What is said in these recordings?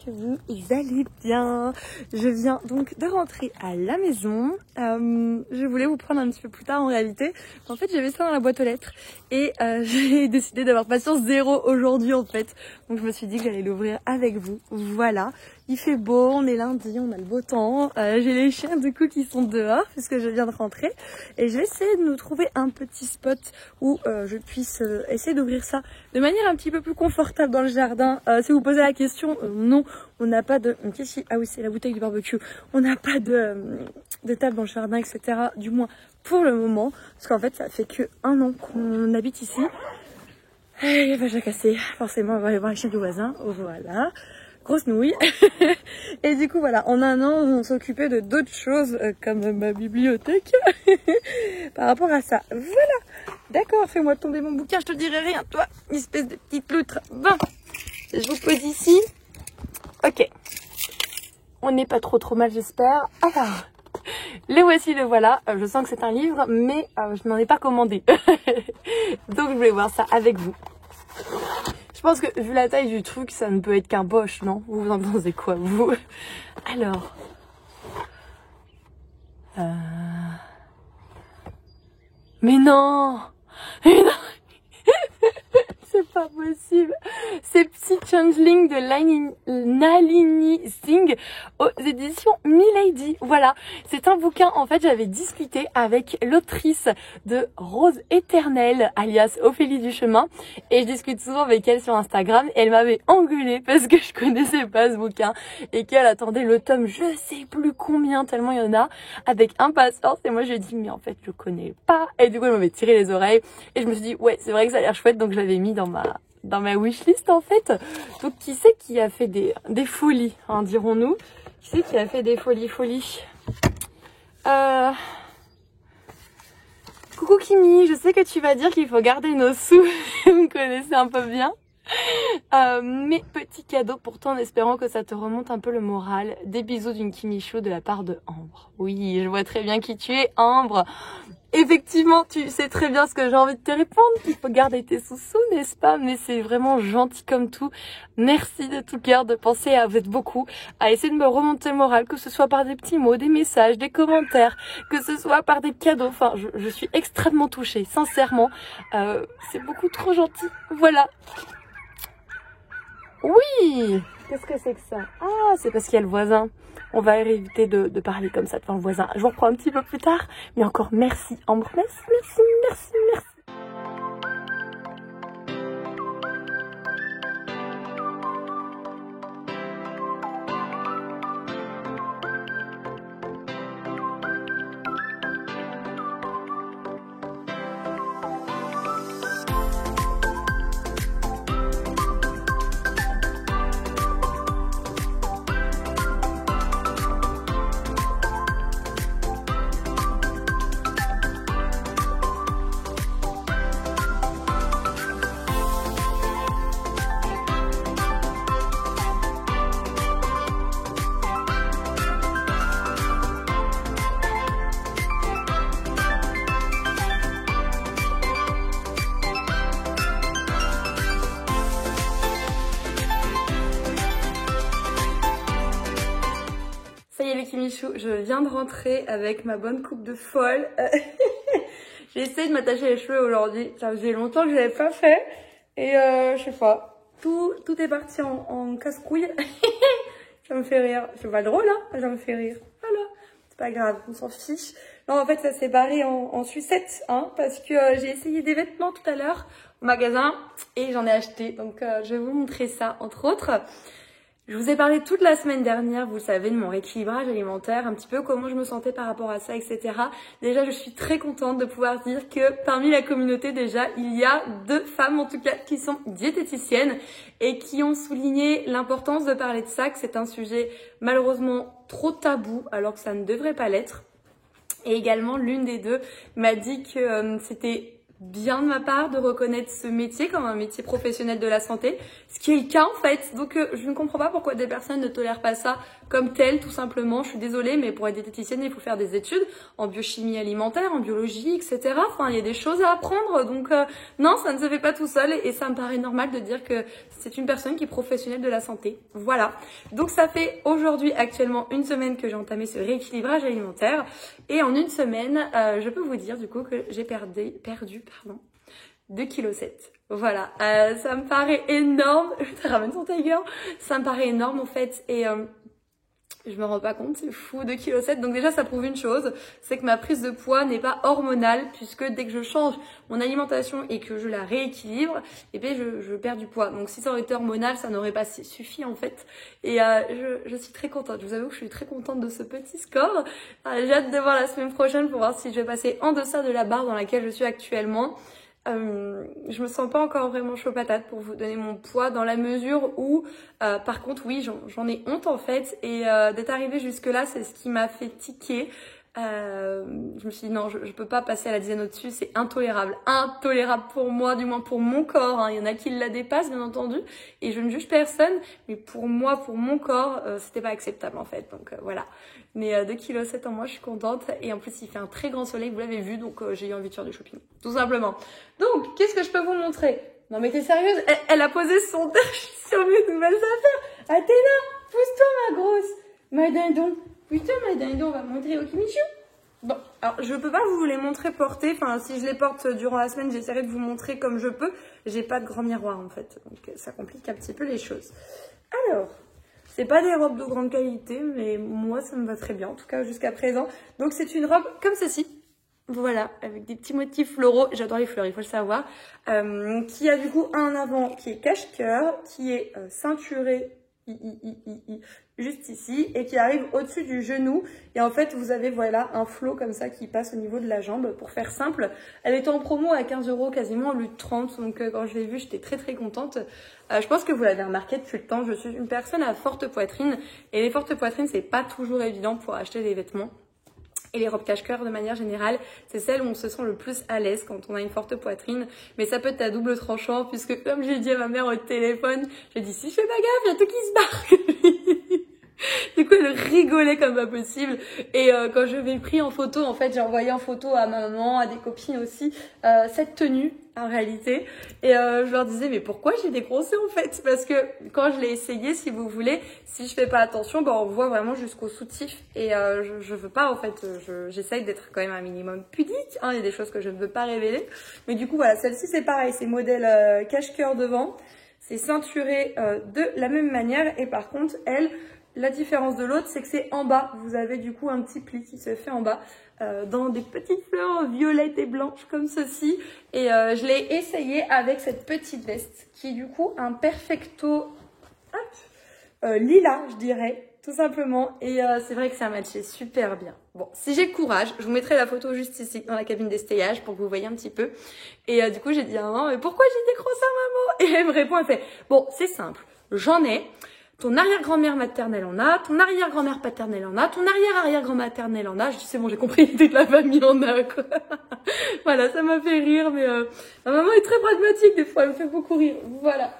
que vous allez bien. Je viens donc de rentrer à la maison. Je voulais vous prendre un petit peu plus tard en réalité. En fait, j'avais ça dans la boîte aux lettres et j'ai décidé d'avoir patience zéro aujourd'hui en fait. Donc je me suis dit que j'allais l'ouvrir avec vous. Voilà. Il fait beau, on est lundi, on a le beau temps. J'ai les chiens du coup qui sont dehors puisque je viens de rentrer. Et je vais essayer de nous trouver un petit spot où je puisse essayer d'ouvrir ça de manière un petit peu plus confortable dans le jardin. Si vous posez la question, non, on n'a pas de... Ah oui, c'est la bouteille du barbecue. On n'a pas de table dans le jardin, etc. Du moins pour le moment. Parce qu'en fait, ça fait que 1 an qu'on habite ici. Et il y a vache à casser. Forcément, on va aller voir les chiens du voisin. Voilà. Grosse nouille. Et du coup, voilà, en 1 an, on s'occupait de d'autres choses comme ma bibliothèque par rapport à ça. Voilà. D'accord, fais-moi tomber mon bouquin, je te dirai rien, toi, espèce de petite loutre. Bon, je vous pose ici. Ok. On n'est pas trop mal, j'espère. Alors, le voici, le voilà. Je sens que c'est un livre, mais je n'en ai pas commandé. Donc, je voulais voir ça avec vous. Je pense que vu la taille du truc, ça ne peut être qu'un Bosch, non? Vous en pensez quoi, vous? Alors... Mais non! Mais non! C'est pas possible. C'est Psy Changeling de Nalini Singh aux éditions Milady. Voilà, c'est un bouquin, en fait, j'avais discuté avec l'autrice de Rose éternelle, alias Ophélie Duchemin, et je discute souvent avec elle sur Instagram, et elle m'avait engueulée parce que je connaissais pas ce bouquin, et qu'elle attendait le tome, je sais plus combien, tellement il y en a, avec impatience, et moi je lui ai dit, mais en fait, je connais pas, et du coup, elle m'avait tiré les oreilles, et je me suis dit, ouais, c'est vrai que ça a l'air chouette, donc je l'avais mis dans ma wishlist en fait. Donc qui c'est qui a fait des folies, hein, dirons-nous. Qui c'est qui a fait des folies Coucou Kimi, je sais que tu vas dire qu'il faut garder nos sous. Vous me connaissez un peu bien. Mes petits cadeaux pour toi en espérant que ça te remonte un peu le moral. Des bisous d'une Kimichou de la part de Ambre. Oui, je vois très bien qui tu es, Ambre. Effectivement, tu sais très bien ce que j'ai envie de te répondre, qu'il faut garder tes sous-sous, n'est-ce pas? Mais c'est vraiment gentil comme tout. Merci de tout cœur de penser à vous êtes beaucoup, à essayer de me remonter le moral, que ce soit par des petits mots, des messages, des commentaires, que ce soit par des cadeaux. Enfin, je suis extrêmement touchée, sincèrement. C'est beaucoup trop gentil. Voilà. Oui! Qu'est-ce que c'est que ça? Ah, c'est parce qu'il y a le voisin. On va éviter de parler comme ça devant le voisin. Je vous reprends un petit peu plus tard. Mais encore merci Ambre. Merci. Ça y est les Kimichou, je viens de rentrer avec ma bonne coupe de folle. J'ai essayé de m'attacher les cheveux aujourd'hui, ça faisait longtemps que je l'avais pas fait. Et je sais pas, tout est parti en casse-couille. Ça me fait rire, c'est pas drôle hein, ça me fait rire. Voilà, c'est pas grave, on s'en fiche. Non en fait ça s'est barré en sucette, hein, parce que j'ai essayé des vêtements tout à l'heure au magasin et j'en ai acheté. Donc je vais vous montrer ça entre autres. Je vous ai parlé toute la semaine dernière, vous le savez, de mon rééquilibrage alimentaire, un petit peu comment je me sentais par rapport à ça, etc. Déjà, je suis très contente de pouvoir dire que parmi la communauté, déjà, il y a 2 femmes, en tout cas, qui sont diététiciennes et qui ont souligné l'importance de parler de ça, que c'est un sujet malheureusement trop tabou, alors que ça ne devrait pas l'être. Et également, l'une des 2 m'a dit que c'était bien de ma part de reconnaître ce métier comme un métier professionnel de la santé, ce qui est le cas en fait. Donc je ne comprends pas pourquoi des personnes ne tolèrent pas ça comme tel, tout simplement. Je suis désolée, mais pour être diététicienne, il faut faire des études en biochimie alimentaire, en biologie, etc. Enfin, il y a des choses à apprendre. Donc non, ça ne se fait pas tout seul et ça me paraît normal de dire que c'est une personne qui est professionnelle de la santé. Voilà. Donc ça fait aujourd'hui actuellement une semaine que j'ai entamé ce rééquilibrage alimentaire et en une semaine, je peux vous dire du coup que j'ai perdu 2,7 kg. Voilà, ça me paraît énorme. Je te ramène ton tiger. Ça me paraît énorme en fait et je me rends pas compte, c'est fou, 2,7 kg. Donc déjà, ça prouve une chose, c'est que ma prise de poids n'est pas hormonale, puisque dès que je change mon alimentation et que je la rééquilibre, eh bien, je perds du poids. Donc si ça aurait été hormonal, ça n'aurait pas suffi en fait. Et je suis très contente. Je vous avoue que je suis très contente de ce petit score. J'ai hâte de voir la semaine prochaine pour voir si je vais passer en deçà de la barre dans laquelle je suis actuellement. Je me sens pas encore vraiment chaud patate pour vous donner mon poids dans la mesure où par contre oui j'en ai honte en fait et d'être arrivée jusque là c'est ce qui m'a fait tiquer. Je me suis dit non, je peux pas passer à la dizaine au-dessus, c'est intolérable pour moi, du moins pour mon corps, hein. Il y en a qui la dépassent bien entendu et je ne juge personne, mais pour moi, pour mon corps, c'était pas acceptable en fait, donc voilà. Mais 2,7 kg en moi, je suis contente et en plus il fait un très grand soleil, vous l'avez vu, donc j'ai eu envie de faire du shopping, tout simplement. Donc qu'est-ce que je peux vous montrer? Non mais t'es sérieuse? Elle a posé son tâche sur mes nouvelles affaires. Athéna, pousse-toi ma grosse, ma dindon. Putain, ma dindon, on va montrer au Kimichu. Bon, alors je peux pas vous les montrer portées. Enfin, si je les porte durant la semaine, j'essaierai de vous montrer comme je peux. J'ai pas de grand miroir en fait, donc ça complique un petit peu les choses. Alors, c'est pas des robes de grande qualité, mais moi ça me va très bien, en tout cas jusqu'à présent. Donc c'est une robe comme ceci. Voilà, avec des petits motifs floraux. J'adore les fleurs, il faut le savoir. Qui a du coup un avant qui est cache-cœur, qui est ceinturé juste ici et qui arrive au-dessus du genou et en fait vous avez voilà un flot comme ça qui passe au niveau de la jambe. Pour faire simple, elle était en promo à 15 € quasiment au lieu de 30, donc quand je l'ai vue j'étais très contente. Je pense que vous l'avez remarqué depuis le temps, je suis une personne à forte poitrine et les fortes poitrines c'est pas toujours évident pour acheter des vêtements. Et les robes cache-cœur, de manière générale, c'est celle où on se sent le plus à l'aise quand on a une forte poitrine. Mais ça peut être à double tranchant, puisque comme j'ai dit à ma mère au téléphone, j'ai dit si je fais pas gaffe, il y a tout qui se barre. Du coup, elle rigolait comme pas possible. Et quand je l'ai pris en photo, en fait, j'ai envoyé en photo à ma maman, à des copines aussi, cette tenue, en réalité. Et je leur disais, mais pourquoi j'ai dégrossé en fait? Parce que quand je l'ai essayé, si vous voulez, si je fais pas attention, on voit vraiment jusqu'au soutif. Et je veux pas, en fait, j'essaye d'être quand même un minimum pudique. Hein, il y a des choses que je ne veux pas révéler. Mais du coup, voilà, celle-ci, c'est pareil. C'est modèle cache-cœur devant. C'est ceinturé de la même manière. Et par contre, elle... La différence de l'autre, c'est que c'est en bas. Vous avez du coup un petit pli qui se fait en bas dans des petites fleurs violettes et blanches comme ceci. Et je l'ai essayé avec cette petite veste qui est du coup un perfecto lilas, je dirais, tout simplement. Et c'est vrai que ça matchait super bien. Bon, si j'ai courage, je vous mettrai la photo juste ici dans la cabine d'essayage pour que vous voyez un petit peu. Et du coup, j'ai dit à maman, mais pourquoi j'ai décroché ça, maman? Et elle me répond, elle fait, bon, c'est simple, j'en ai. Ton arrière-grand-mère maternelle en a, ton arrière-grand-mère paternelle en a, ton arrière-arrière-grand-maternelle en a. Je dis c'est bon, j'ai compris, toute la famille en a, quoi. Voilà, ça m'a fait rire, mais ma maman est très pragmatique des fois, elle me fait beaucoup rire. Voilà,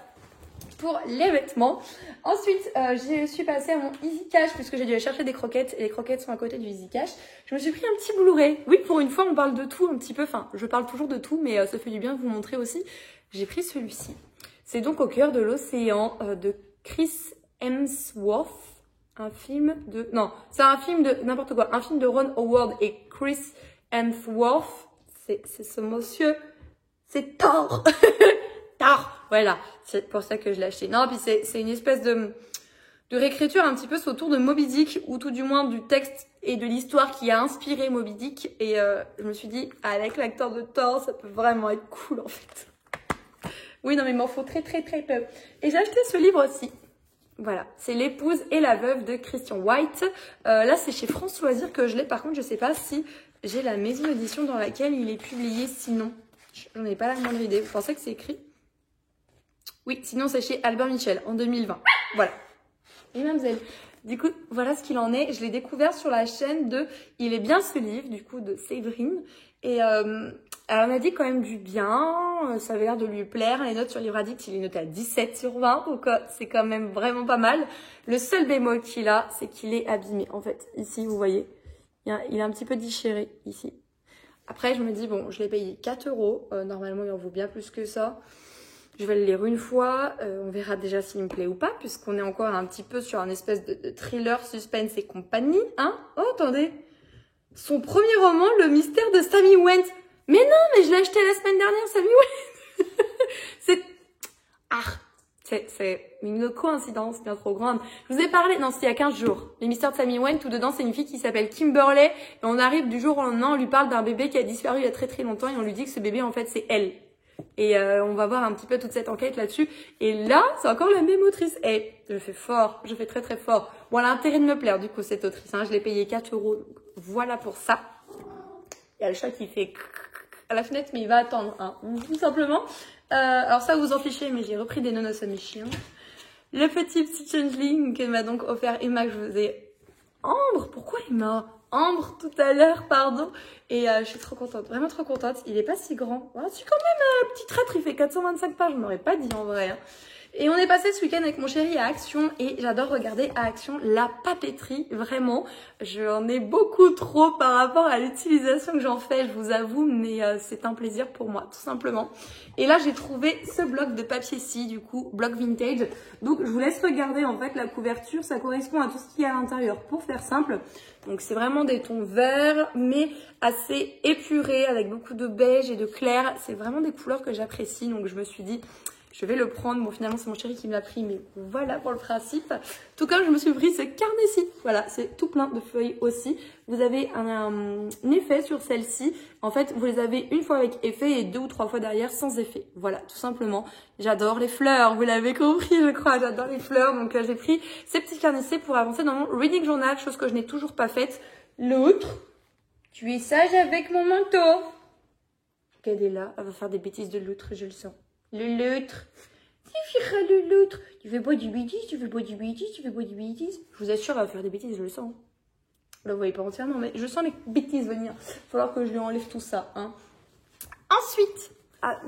pour les vêtements. Ensuite, je suis passée à mon Easy Cash, puisque j'ai dû aller chercher des croquettes, et les croquettes sont à côté du Easy Cash. Je me suis pris un petit Blu-ray. Oui, pour une fois, on parle de tout un petit peu, enfin, je parle toujours de tout, mais ça fait du bien de vous montrer aussi. J'ai pris celui-ci. C'est donc Au cœur de l'océan, de Chris Hemsworth, un film de... Non, c'est un film de... n'importe quoi. Un film de Ron Howard et Chris Hemsworth. C'est ce monsieur. C'est Thor. Thor. Voilà. C'est pour ça que je l'ai acheté. Non, puis c'est une espèce de réécriture un petit peu autour de Moby Dick, ou tout du moins du texte et de l'histoire qui a inspiré Moby Dick. Et je me suis dit, avec l'acteur de Thor, ça peut vraiment être cool en fait. Oui, non, mais il m'en faut très peu. Et j'ai acheté ce livre aussi. Voilà, c'est L'épouse et la veuve de Christian White. Là, c'est chez France Loisirs que je l'ai. Par contre, je sais pas si j'ai la maison d'édition dans laquelle il est publié. Sinon, j'en ai pas la moindre idée. Vous pensez que c'est écrit? Oui, sinon c'est chez Albert Michel en 2020. Voilà. Et mademoiselle. Du coup, voilà ce qu'il en est. Je l'ai découvert sur la chaîne de Il est bien ce livre, du coup, de Séverine. Et On a dit quand même du bien, ça avait l'air de lui plaire. Les notes sur Livre Addict, il est noté à 17 sur 20, donc c'est quand même vraiment pas mal. Le seul bémol qu'il a, c'est qu'il est abîmé. En fait, ici, vous voyez, il est un petit peu déchiré, ici. Après, je me dis, bon, je l'ai payé 4 €. Normalement, il en vaut bien plus que ça. Je vais le lire une fois. On verra déjà s'il me plaît ou pas, puisqu'on est encore un petit peu sur un espèce de thriller, suspense et compagnie. Hein? Oh, attendez. Son premier roman, Le mystère de Sammy Went. Mais non, mais je l'ai acheté la semaine dernière, Sammy Went. C'est une coïncidence bien trop grande. Je vous ai parlé, non, c'était il y a 15 jours. Les mystères de Sammy Went, tout dedans, c'est une fille qui s'appelle Kimberley. Et on arrive du jour au lendemain, on lui parle d'un bébé qui a disparu il y a très très longtemps et on lui dit que ce bébé, en fait, c'est elle. Et on va voir un petit peu toute cette enquête là-dessus. Et là, c'est encore la même autrice. Et je fais fort, je fais très très fort. Bon, elle a intérêt de me plaire, du coup, cette autrice. Hein. Je l'ai payé 4 €. Donc voilà pour ça. Il y a le chat qui fait à la fenêtre, mais il va attendre, hein, tout simplement. Alors ça, vous en fichez, mais j'ai repris des nonos à mes chiens. Le petit changeling que m'a donc offert Emma, que je vous ai... Ambre, pourquoi Emma? Ambre, tout à l'heure, pardon. Et je suis trop contente, vraiment trop contente. Il est pas si grand. Voilà, c'est quand même un petit traître, il fait 425 pages, je m'aurais pas dit en vrai. Hein. Et on est passé ce week-end avec mon chéri à Action et j'adore regarder à Action la papeterie, vraiment. J'en ai beaucoup trop par rapport à l'utilisation que j'en fais, je vous avoue, mais c'est un plaisir pour moi, tout simplement. Et là, j'ai trouvé ce bloc de papier-ci, du coup, bloc vintage. Donc, je vous laisse regarder en fait la couverture, ça correspond à tout ce qu'il y a à l'intérieur, pour faire simple. Donc, c'est vraiment des tons verts, mais assez épurés, avec beaucoup de beige et de clair. C'est vraiment des couleurs que j'apprécie, donc je me suis dit... Je vais le prendre. Bon, finalement, c'est mon chéri qui me l'a pris, mais voilà pour le principe. Tout comme je me suis pris ce carnet-ci. Voilà, c'est tout plein de feuilles aussi. Vous avez un effet sur celle-ci. En fait, vous les avez une fois avec effet et 2 ou 3 fois derrière sans effet. Voilà, tout simplement. J'adore les fleurs. Vous l'avez compris, je crois. J'adore les fleurs. Donc, j'ai pris ces petits carnets-ci pour avancer dans mon reading journal, chose que je n'ai toujours pas faite. L'autre, tu es sage avec mon manteau. Elle est là. Elle va faire des bêtises de l'autre, je le sens. Le loutre. Le loutre. Tu fais pas du bêtise, tu fais pas du bêtise, tu fais pas du bêtise. Je vous assure, elle va faire des bêtises, je le sens. Là, vous voyez pas entièrement, mais je sens les bêtises venir. Il va falloir que je lui enlève tout ça. Hein. Ensuite,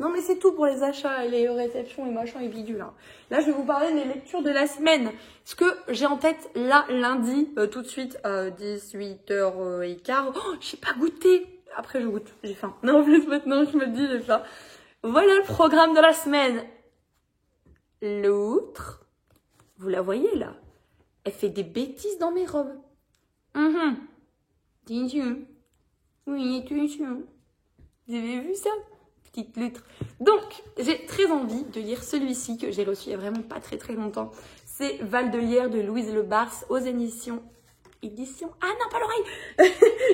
non mais c'est tout pour les achats et les réceptions et machin et bidule. Hein. Là, je vais vous parler des lectures de la semaine. Ce que j'ai en tête là, lundi, tout de suite, à 18h15. Oh, j'ai pas goûté. Après, je goûte. J'ai faim. Non, en plus, maintenant, je me dis, j'ai faim. Voilà le programme de la semaine. L'autre, vous la voyez là, elle fait des bêtises dans mes robes. Oui, attention. Vous avez vu ça? Petite lettre. Donc, j'ai très envie de lire celui-ci que j'ai reçu il y a vraiment pas très très longtemps. C'est Val de Lierre de Louise Le Bars aux éditions. Ah non, pas l'oreille.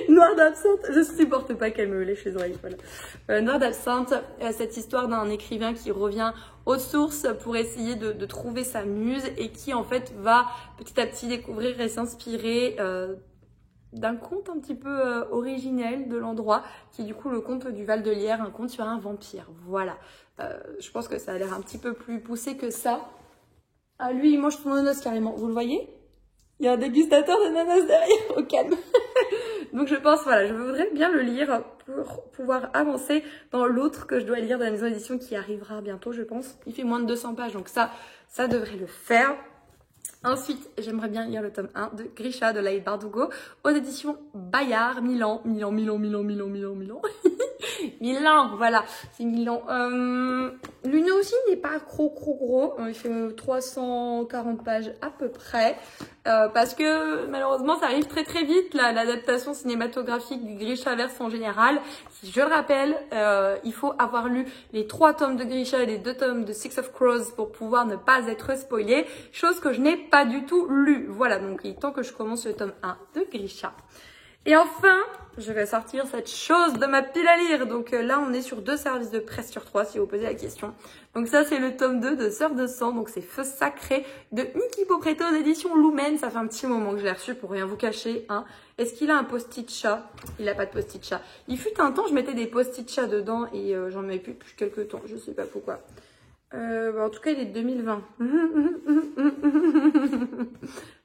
Noir d'absinthe. Je supporte pas qu'elle me lèche les oreilles. Voilà. Noir d'absinthe, cette histoire d'un écrivain qui revient aux sources pour essayer de trouver sa muse et qui en fait va petit à petit découvrir et s'inspirer d'un conte un petit peu originel de l'endroit qui est du coup le conte du Val de Lierre, un conte sur un vampire. Voilà. Je pense que ça a l'air un petit peu plus poussé que ça. Ah, lui, il mange son ananas carrément. Vous le voyez? Il y a un dégustateur d'ananas derrière, au calme. Donc je pense, voilà, je voudrais bien le lire pour pouvoir avancer dans l'autre que je dois lire de la maison d'édition qui arrivera bientôt, je pense. Il fait moins de 200 pages, donc ça devrait le faire. Ensuite, j'aimerais bien lire le tome 1 de Grisha de Laïd Bardugo aux éditions Bayard, Milan, voilà, c'est Milan. L'une aussi n'est pas gros, il fait 340 pages à peu près, parce que malheureusement ça arrive très très vite, l'adaptation cinématographique du Grishaverse en général. Si je le rappelle, il faut avoir lu les 3 tomes de Grisha et les 2 tomes de Six of Crows pour pouvoir ne pas être spoilé, chose que je n'ai pas du tout lu. Voilà, donc il est temps que je commence le tome 1 de Grisha. Et enfin, je vais sortir cette chose de ma pile à lire. Donc là, on est sur 2 services de presse sur 3, si vous posez la question. Donc ça, c'est le tome 2 de Sœurs de sang. Donc c'est Feu sacré de Niki Popreto aux éditions Lumen. Ça fait un petit moment que je l'ai reçu pour rien vous cacher. Hein. Est-ce qu'il a un post-it chat? Il n'a pas de post-it chat. Il fut un temps, je mettais des post-it chat dedans et j'en mets plus depuis quelques temps. Je sais pas pourquoi. En tout cas, il est de 2020.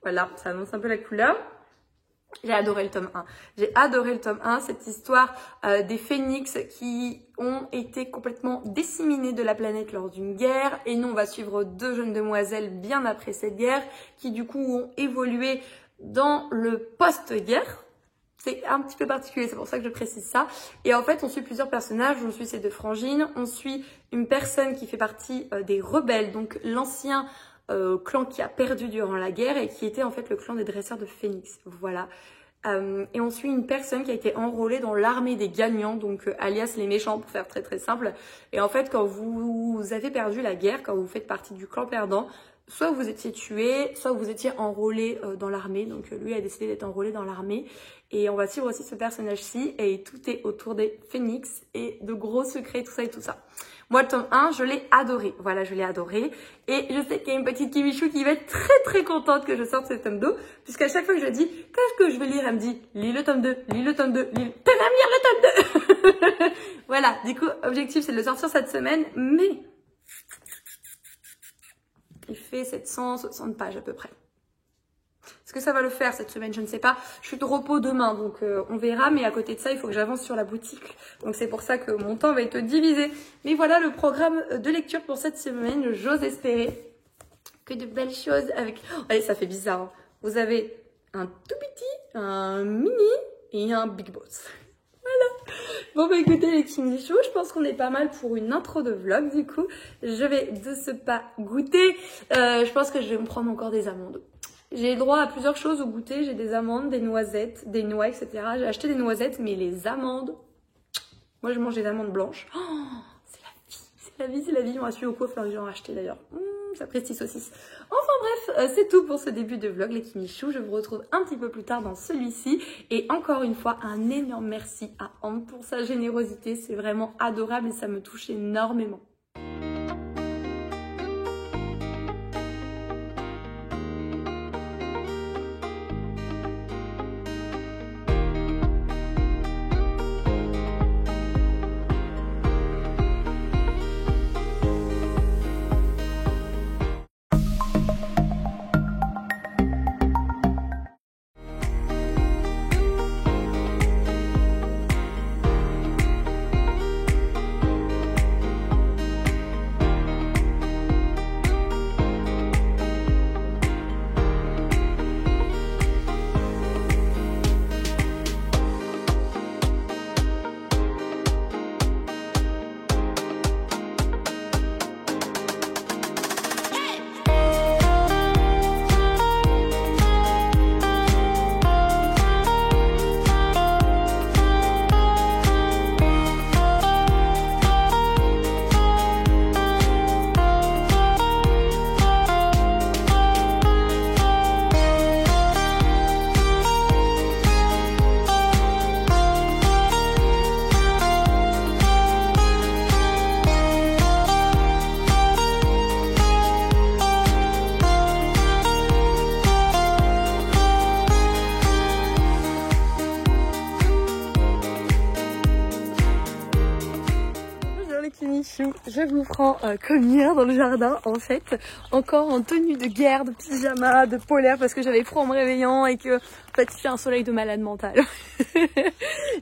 Voilà, ça annonce un peu la couleur. J'ai adoré le tome 1. J'ai adoré le tome 1, cette histoire des phénix qui ont été complètement disséminés de la planète lors d'une guerre. Et nous, on va suivre deux jeunes demoiselles bien après cette guerre qui du coup ont évolué dans le post-guerre. C'est un petit peu particulier, c'est pour ça que je précise ça. Et en fait, on suit plusieurs personnages. On suit ces deux frangines. On suit une personne qui fait partie des rebelles, donc l'ancien clan qui a perdu durant la guerre et qui était en fait le clan des dresseurs de phénix. Voilà. Et on suit une personne qui a été enrôlée dans l'armée des gagnants, donc alias les méchants pour faire très très simple. Et en fait, quand vous avez perdu la guerre, quand vous faites partie du clan perdant, soit vous étiez tué, soit vous étiez enrôlé dans l'armée. Donc lui a décidé d'être enrôlé dans l'armée. Et on va suivre aussi ce personnage-ci. Et tout est autour des phénix et de gros secrets, tout ça et tout ça. Moi, le tome 1, je l'ai adoré. Voilà, je l'ai adoré. Et je sais qu'il y a une petite Kimichou qui va être très très contente que je sorte ce tome 2. Puisqu'à chaque fois que je lui dis, qu'est-ce que je vais lire, elle me dit, lis le tome 2, lis le tome 2, lis le... T'aimes lire le tome 2. Voilà, du coup, objectif, c'est de le sortir cette semaine. Mais il fait 760 pages à peu près. Est-ce que ça va le faire cette semaine? Je ne sais pas. Je suis de repos demain, donc on verra. Mais à côté de ça, il faut que j'avance sur la boutique. Donc c'est pour ça que mon temps va être divisé. Mais voilà le programme de lecture pour cette semaine. J'ose espérer que de belles choses avec... Oh, allez, ça fait bizarre. Hein. Vous avez un tout petit, un mini et un big boss. Voilà. Bon bah écoutez les Kimichou, je pense qu'on est pas mal pour une intro de vlog du coup. Je vais de ce pas goûter. Je pense que je vais me prendre encore des amandes. J'ai droit à plusieurs choses au goûter. J'ai des amandes, des noisettes, des noix, etc. J'ai acheté des noisettes, mais les amandes... Moi, je mange des amandes blanches. Oh, c'est la vie, c'est la vie, c'est la vie. On a su au coiffeur, j'ai en acheté d'ailleurs. Ça précise saucisse. Enfin bref, c'est tout pour ce début de vlog, les Kimichou. Je vous retrouve un petit peu plus tard dans celui-ci. Et encore une fois, un énorme merci à Anne pour sa générosité. C'est vraiment adorable et ça me touche énormément. Je vous prends comme hier dans le jardin en fait, encore en tenue de guerre, de pyjama, de polaire parce que j'avais froid en me réveillant et que en fait il fait un soleil de malade mental.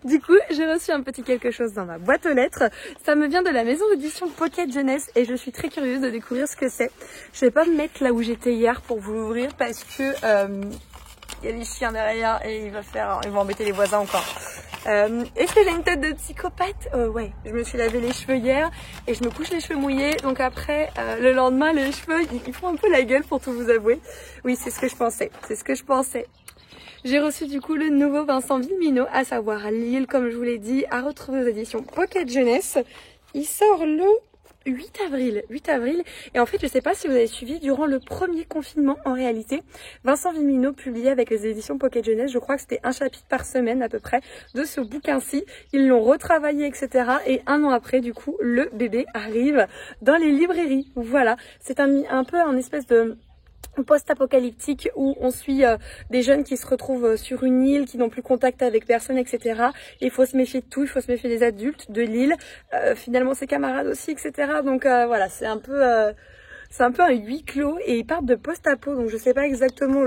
Du coup j'ai reçu un petit quelque chose dans ma boîte aux lettres, ça me vient de la maison d'édition Pocket Jeunesse et je suis très curieuse de découvrir ce que c'est. Je vais pas me mettre là où j'étais hier pour vous l'ouvrir parce que il y a des chiens derrière et ils vont embêter les voisins encore. Est-ce que j'ai une tête de psychopathe? Ouais, je me suis lavé les cheveux hier et je me couche les cheveux mouillés. Donc après, le lendemain, les cheveux, ils font un peu la gueule pour tout vous avouer. Oui, c'est ce que je pensais. C'est ce que je pensais. J'ai reçu du coup le nouveau Vincent Vimino, à savoir Lille, comme je vous l'ai dit, à retrouver aux éditions Pocket Jeunesse. Il sort le 8 avril. Et en fait, je sais pas si vous avez suivi, durant le premier confinement, en réalité, Vincent Vimino publiait avec les éditions Pocket Jeunesse, je crois que c'était un chapitre par semaine à peu près, de ce bouquin-ci. Ils l'ont retravaillé, etc. Et un an après, du coup, le bébé arrive dans les librairies. Voilà. C'est un peu un espèce de post-apocalyptique où on suit des jeunes qui se retrouvent sur une île, qui n'ont plus contact avec personne, etc. Et il faut se méfier de tout, il faut se méfier des adultes, de l'île, finalement ses camarades aussi, etc. Donc voilà, c'est un peu un huis clos et ils partent de post-apo, donc je sais pas exactement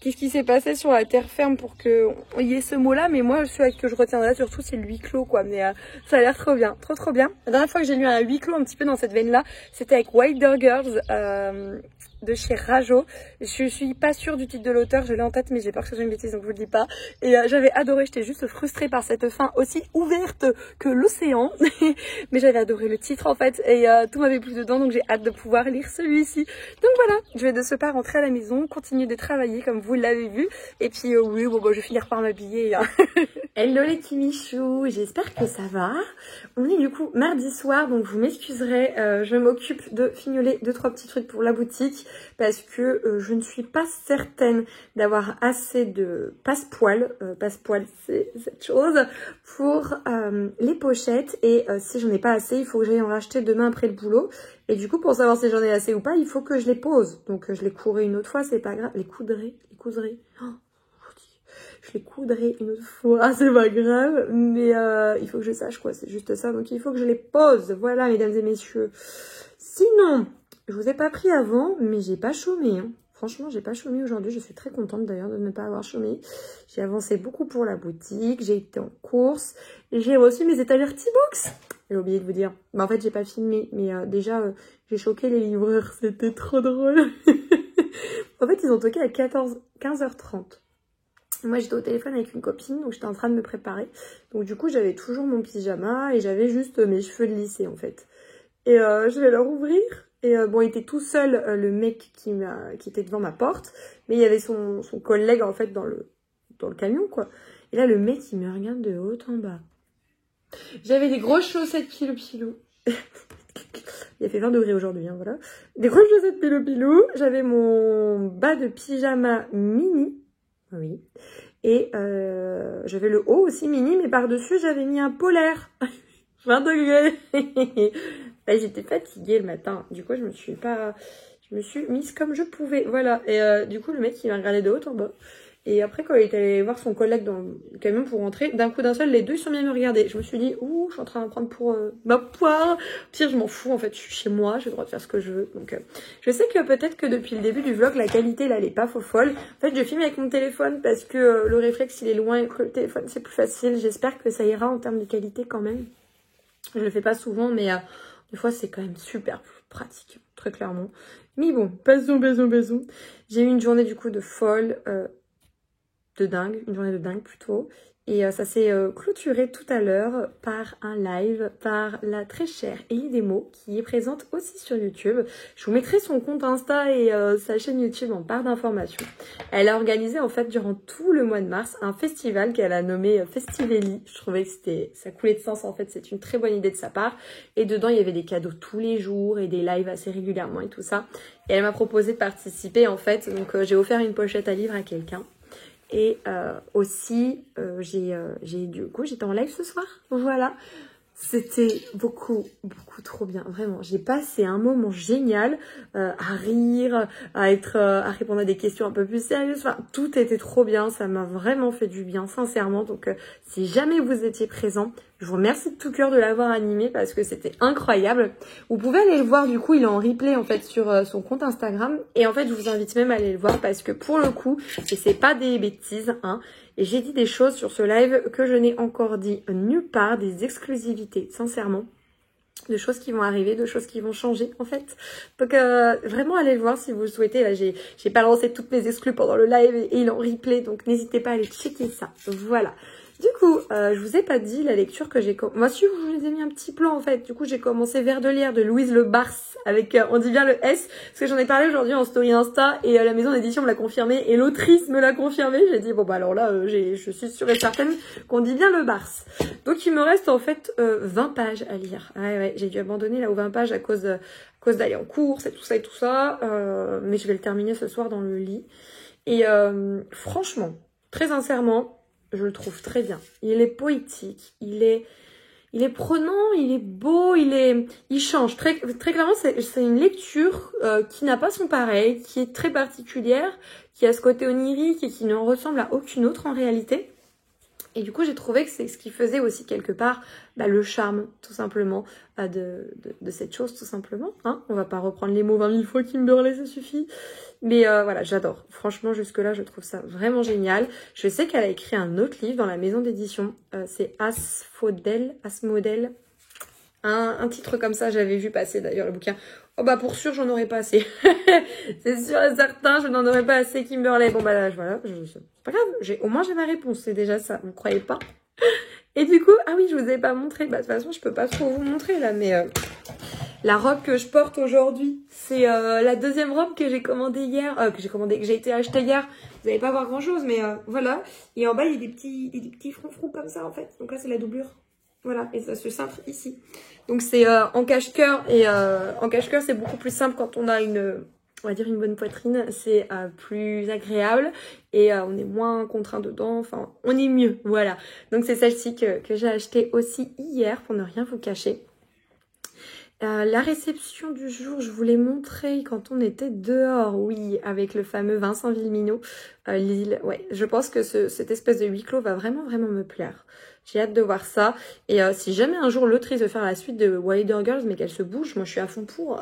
qu'est-ce qui s'est passé sur la terre ferme pour qu'il y ait ce mot-là. Mais moi, celui que je retiendrai surtout, c'est le huis clos, quoi. Mais ça a l'air trop bien, trop bien. La dernière fois que j'ai lu un huis clos un petit peu dans cette veine-là, c'était avec Wilder Girls de chez Rajo. Je suis pas sûre du titre de l'auteur, je l'ai en tête, mais j'ai peur que ce soit une bêtise, donc je vous le dis pas. Et j'avais adoré, j'étais juste frustrée par cette fin aussi ouverte que l'océan. Mais j'avais adoré le titre en fait, et tout m'avait plu dedans, donc j'ai hâte de pouvoir lire celui-ci. Donc voilà, je vais de ce pas rentrer à la maison, continuer de travailler comme vous l'avez vu. Et puis oui, bon, je vais finir par m'habiller. Hein. Hello les petits michous, j'espère que ça va. On est du coup mardi soir, donc vous m'excuserez, je m'occupe de fignoler 2-3 petits trucs pour la boutique parce que je ne suis pas certaine d'avoir assez de passe-poil, passe-poil c'est cette chose, pour les pochettes et si j'en ai pas assez, il faut que j'aille en racheter demain après le boulot. Et du coup, pour savoir si j'en ai assez ou pas, il faut que je les pose. Donc je les courrai une autre fois, c'est pas grave. Les couserai. Oh, je les coudrai une autre fois, c'est pas grave, mais il faut que je sache quoi, c'est juste ça, donc il faut que je les pose, voilà mesdames et messieurs. Sinon, je vous ai pas pris avant, mais j'ai pas chômé, hein. Franchement, j'ai pas chômé aujourd'hui, je suis très contente d'ailleurs de ne pas avoir chômé. J'ai avancé beaucoup pour la boutique, j'ai été en course, j'ai reçu mes étagères T-Box. J'ai oublié de vous dire, en fait j'ai pas filmé, mais déjà j'ai choqué les livreurs, c'était trop drôle. En fait ils ont toqué à 15h30. Moi j'étais au téléphone avec une copine, donc j'étais en train de me préparer. Donc du coup j'avais toujours mon pyjama et j'avais juste mes cheveux de lycée en fait. Et je vais leur ouvrir. Et bon, il était tout seul, le mec qui était devant ma porte. Mais il y avait son collègue en fait dans le camion quoi. Et là le mec il me regarde de haut en bas. J'avais des grosses chaussettes pilou. Il a fait 20 degrés aujourd'hui, hein, voilà. Des grosses chaussettes pilou. J'avais mon bas de pyjama mini. Oui. Et j'avais le haut aussi mini, mais par-dessus, j'avais mis un polaire. 20 degrés. Bah, j'étais fatiguée le matin. Du coup, je me suis mise comme je pouvais. Voilà. Et du coup, le mec, il m'a regardé de haut en bas. Et après, quand il est allé voir son collègue dans le camion pour rentrer, d'un coup d'un seul, les deux, ils sont bien me regarder. Je me suis dit, ouh, je suis en train de prendre pour ma poire. Pire, je m'en fous, en fait, je suis chez moi, j'ai le droit de faire ce que je veux. Donc, je sais que peut-être que depuis le début du vlog, la qualité, là, elle est pas faux folle. En fait, je filme avec mon téléphone parce que le réflexe, il est loin et que le téléphone, c'est plus facile. J'espère que ça ira en termes de qualité quand même. Je le fais pas souvent, mais des fois, c'est quand même super pratique, très clairement. Mais bon, passons. J'ai eu une journée, du coup, de folle, une journée de dingue plutôt. Et ça s'est clôturé tout à l'heure par un live par la très chère Ellie Demo qui est présente aussi sur YouTube. Je vous mettrai son compte Insta et sa chaîne YouTube en barre d'informations. Elle a organisé en fait durant tout le mois de mars un festival qu'elle a nommé Festivelli. Je trouvais que ça coulait de sens en fait, c'est une très bonne idée de sa part. Et dedans il y avait des cadeaux tous les jours et des lives assez régulièrement et tout ça. Et elle m'a proposé de participer en fait, donc j'ai offert une pochette à livres à quelqu'un. Et aussi, j'étais en live ce soir, voilà. C'était beaucoup trop bien, vraiment. J'ai passé un moment génial à rire, à répondre à des questions un peu plus sérieuses. Enfin, tout était trop bien, ça m'a vraiment fait du bien, sincèrement. Donc, si jamais vous étiez présent, je vous remercie de tout cœur de l'avoir animé parce que c'était incroyable. Vous pouvez aller le voir, du coup, il est en replay en fait sur son compte Instagram. Et en fait, je vous invite même à aller le voir parce que pour le coup, et c'est pas des bêtises, hein. Et j'ai dit des choses sur ce live que je n'ai encore dit nulle part, des exclusivités, sincèrement. De choses qui vont arriver, de choses qui vont changer en fait. Donc vraiment allez le voir si vous le souhaitez. Là j'ai balancé toutes mes exclus pendant le live et il est en replay, donc n'hésitez pas à aller checker ça. Voilà. Du coup, je vous ai pas dit la lecture que j'ai commencé. Moi, si je vous ai mis un petit plan en fait. Du coup, j'ai commencé Vers de lierre de Louise Le Bars avec, on dit bien le S, parce que j'en ai parlé aujourd'hui en story Insta et la maison d'édition me l'a confirmé et l'autrice me l'a confirmé. J'ai dit bon bah alors là, je suis sûre et certaine qu'on dit bien Le Bars. Donc il me reste en fait 20 pages à lire. Ouais, j'ai dû abandonner là aux 20 pages à cause d'aller en course et tout ça. Mais je vais le terminer ce soir dans le lit. Et franchement, très sincèrement, je le trouve très bien. Il est poétique, il est prenant, il est beau, il change. Très clairement, c'est une lecture qui n'a pas son pareil, qui est très particulière, qui a ce côté onirique et qui ne ressemble à aucune autre en réalité. Et du coup, j'ai trouvé que c'est ce qui faisait aussi quelque part le charme, tout simplement, de cette chose, tout simplement. Hein, on va pas reprendre les mots 20 000 fois, Kimberley, ça suffit. Mais voilà, j'adore. Franchement, jusque-là, je trouve ça vraiment génial. Je sais qu'elle a écrit un autre livre dans la maison d'édition. C'est Asmodel. Un titre comme ça, j'avais vu passer d'ailleurs le bouquin. Oh bah pour sûr, j'en aurais pas assez. C'est sûr et certain, je n'en aurais pas assez, Kimberley. Bon bah voilà, c'est pas grave. Au moins j'ai ma réponse, c'est déjà ça. Vous croyez pas? Et du coup, ah oui, je vous ai pas montré. Bah de toute façon, je peux pas trop vous montrer là, mais la robe que je porte aujourd'hui, c'est la deuxième robe que j'ai commandée hier, que j'ai été acheter hier. Vous allez pas voir grand chose, mais voilà. Et en bas, il y a des petits froufrous comme ça en fait. Donc là, c'est la doublure. Voilà, et ça se cintre ici. Donc c'est en cache-cœur, et en cache-cœur c'est beaucoup plus simple quand on a on va dire une bonne poitrine, c'est plus agréable et on est moins contraint dedans, enfin on est mieux, voilà. Donc c'est celle-ci que j'ai achetée aussi hier pour ne rien vous cacher. La réception du jour, je vous l'ai montré quand on était dehors, oui, avec le fameux Vincent Villeminot, Lille. Ouais, je pense que cette espèce de huis clos va vraiment me plaire. J'ai hâte de voir ça. Et si jamais un jour l'autrice veut faire la suite de Wilder Girls, mais qu'elle se bouge, moi je suis à fond pour,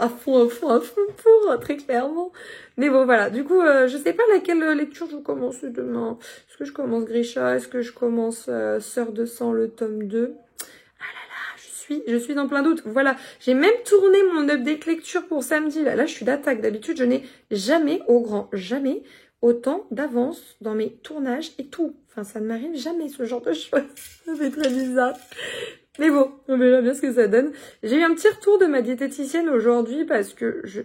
très clairement. Mais bon, voilà. Du coup, je sais pas laquelle lecture je commence demain. Est-ce que je commence Grisha? Est-ce que je commence Sœur de sang, le tome 2? Je suis en plein doute. Voilà, j'ai même tourné mon update lecture pour samedi. Là, je suis d'attaque. D'habitude, je n'ai jamais, jamais, autant d'avance dans mes tournages et tout. Enfin, ça ne m'arrive jamais, ce genre de choses. Ça fait très bizarre. Mais bon, on verra bien ce que ça donne. J'ai eu un petit retour de ma diététicienne aujourd'hui parce que je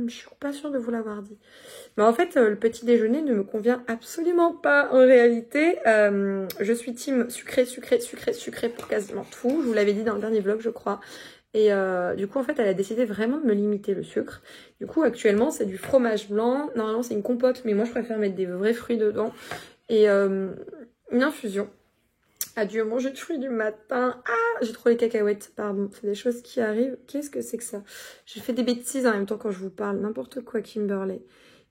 suis pas sûre de vous l'avoir dit. Mais en fait, le petit déjeuner ne me convient absolument pas en réalité. Je suis team sucré pour quasiment tout. Je vous l'avais dit dans le dernier vlog, je crois. Et du coup, en fait, elle a décidé vraiment de me limiter le sucre. Du coup, actuellement, c'est du fromage blanc. Normalement, c'est une compote, mais moi, je préfère mettre des vrais fruits dedans. Et une infusion. Adieu manger de fruits du matin. Ah, j'ai trop les cacahuètes, pardon. C'est des choses qui arrivent. Qu'est-ce que c'est que ça? J'ai fait des bêtises en même temps quand je vous parle. N'importe quoi, Kimberley.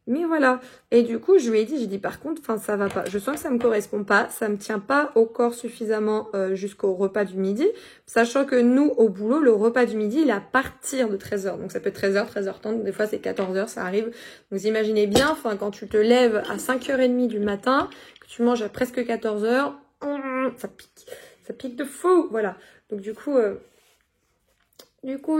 Mais voilà. Et du coup, je lui ai dit, j'ai dit par contre, enfin ça va pas. Je sens que ça me correspond pas. Ça me tient pas au corps suffisamment jusqu'au repas du midi. Sachant que nous, au boulot, le repas du midi, il est à partir de 13h. Donc ça peut être 13h, 13h30. Des fois, c'est 14h, ça arrive. Donc vous imaginez bien, enfin quand tu te lèves à 5h30 du matin, que tu manges à presque 14h, ça pique. Ça pique de fou. Voilà. Donc du coup...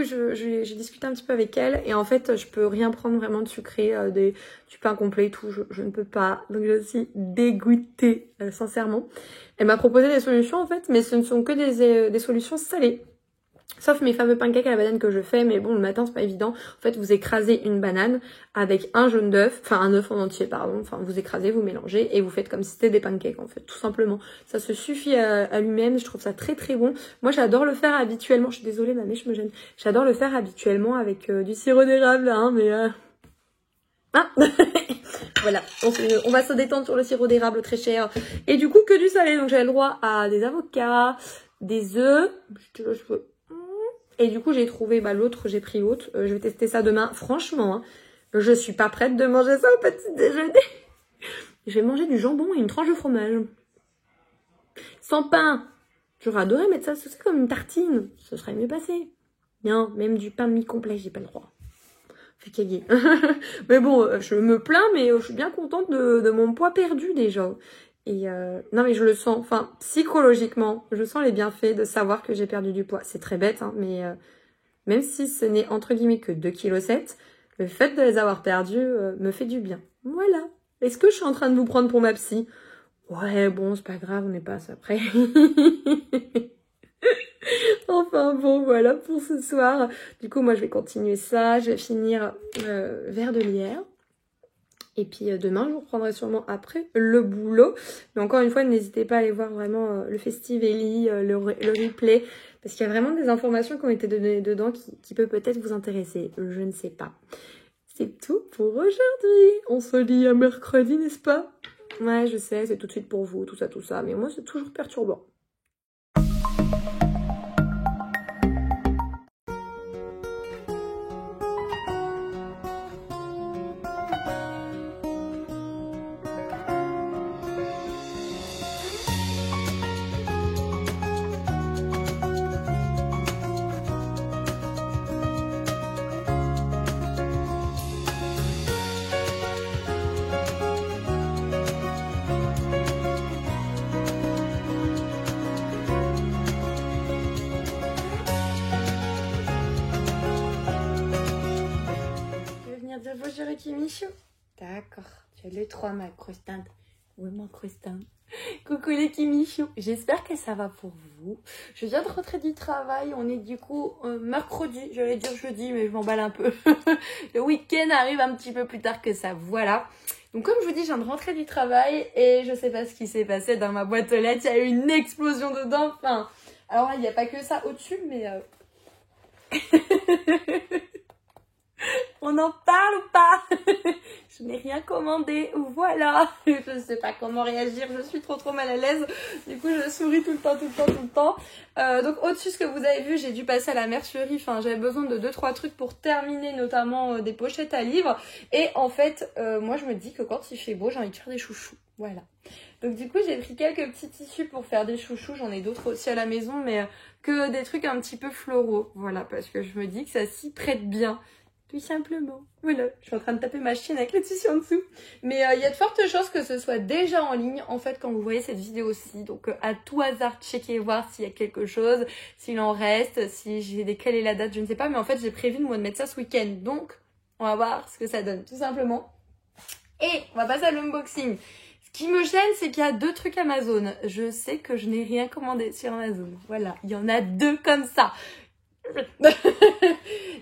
j'ai discuté un petit peu avec elle et en fait, je peux rien prendre vraiment de sucré, du pain complet et tout, je ne peux pas. Donc je suis dégoûtée, sincèrement. Elle m'a proposé des solutions en fait, mais ce ne sont que des solutions salées. Sauf mes fameux pancakes à la banane que je fais, mais bon, le matin, c'est pas évident. En fait, vous écrasez une banane avec un jaune d'œuf, enfin un œuf en entier, pardon. Enfin, vous écrasez, vous mélangez et vous faites comme si c'était des pancakes, en fait, tout simplement. Ça se suffit à lui-même, je trouve ça très très bon. Moi, j'adore le faire habituellement. Je suis désolée, ma mèche me gêne. J'adore le faire habituellement avec du sirop d'érable, hein, mais... Ah voilà, on va se détendre sur le sirop d'érable très cher. Et du coup, que du salé. Donc, j'avais le droit à des avocats, des œufs. Et du coup, j'ai trouvé l'autre, j'ai pris l'autre. Je vais tester ça demain. Franchement, hein, je suis pas prête de manger ça au petit déjeuner. Je vais manger du jambon et une tranche de fromage. Sans pain. J'aurais adoré mettre ça, c'est comme une tartine. Ce serait mieux passé. Non, même du pain mi-complet, j'ai pas le droit. Fait caguer. Mais bon, je me plains, mais je suis bien contente de mon poids perdu déjà. Et non mais je le sens, enfin psychologiquement, je sens les bienfaits de savoir que j'ai perdu du poids. C'est très bête, hein, mais même si ce n'est entre guillemets que 2,7 kg, le fait de les avoir perdus me fait du bien. Voilà. Est-ce que je suis en train de vous prendre pour ma psy? Ouais, bon, c'est pas grave, on n'est pas à ça près. Enfin bon, voilà pour ce soir. Du coup, moi je vais continuer ça, je vais finir vers de lierre. Et puis demain, je vous reprendrai sûrement après le boulot. Mais encore une fois, n'hésitez pas à aller voir vraiment le Festivalli, le replay. Parce qu'il y a vraiment des informations qui ont été données dedans qui peut peut-être vous intéresser. Je ne sais pas. C'est tout pour aujourd'hui. On se dit à mercredi, n'est-ce pas? Ouais, je sais, c'est tout de suite pour vous, tout ça. Mais moi, c'est toujours perturbant. Kimichou. D'accord, tu as le 3 ma croustante. Oui, mon croustin. Coucou les Kimichou. J'espère que ça va pour vous. Je viens de rentrer du travail. On est du coup mercredi. J'allais dire jeudi, mais je m'emballe un peu. Le week-end arrive un petit peu plus tard que ça. Voilà. Donc comme je vous dis, je viens de rentrer du travail et je sais pas ce qui s'est passé dans ma boîte aux lettres. Il y a eu une explosion dedans. Enfin, alors là, il n'y a pas que ça au-dessus, mais... On en parle ou pas? Je n'ai rien commandé, voilà. Je ne sais pas comment réagir, je suis trop mal à l'aise. Du coup, je souris tout le temps. Donc au-dessus, ce que vous avez vu, j'ai dû passer à la mercerie. Enfin, j'avais besoin de 2-3 trucs pour terminer, notamment des pochettes à livres. Et en fait, moi, je me dis que quand il fait beau, j'ai envie de faire des chouchous. Voilà. Donc du coup, j'ai pris quelques petits tissus pour faire des chouchous. J'en ai d'autres aussi à la maison, mais que des trucs un petit peu floraux. Voilà, parce que je me dis que ça s'y prête bien. Tout simplement. Voilà, je suis en train de taper ma chienne avec le tissu en dessous. Mais il y a de fortes chances que ce soit déjà en ligne, en fait, quand vous voyez cette vidéo-ci. Donc, à tout hasard, checker, voir s'il y a quelque chose, s'il en reste, si j'ai quelle est la date, je ne sais pas. Mais en fait, j'ai prévu de mettre ça ce week-end. Donc, on va voir ce que ça donne, tout simplement. Et on va passer à l'unboxing. Ce qui me gêne, c'est qu'il y a 2 trucs Amazon. Je sais que je n'ai rien commandé sur Amazon. Voilà, il y en a 2 comme ça.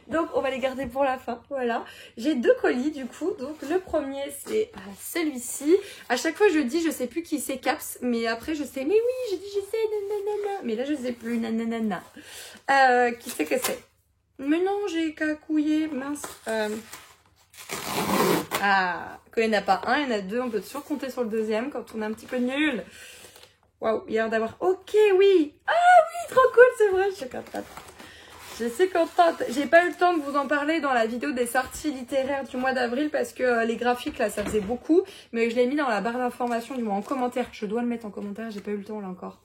Donc on va les garder pour la fin, voilà. J'ai 2 colis du coup, donc le premier c'est celui-ci. À chaque fois je dis, je sais plus qui c'est Caps, mais après je sais, mais oui, je dis je sais, nanana. Mais là je sais plus, nanana. Qui c'est que c'est? Mais non, j'ai cacouillé, mince. Quand il n'y en a pas un, il y en a 2, on peut toujours compter sur le deuxième quand on est un petit peu nul. Waouh, il y a l'air d'avoir... Ok, oui. Ah oui, trop cool, c'est vrai, je suis contente. Je suis contente. J'ai pas eu le temps de vous en parler dans la vidéo des sorties littéraires du mois d'avril parce que les graphiques là ça faisait beaucoup. Mais je l'ai mis dans la barre d'information, du moins en commentaire. Je dois le mettre en commentaire, j'ai pas eu le temps là encore.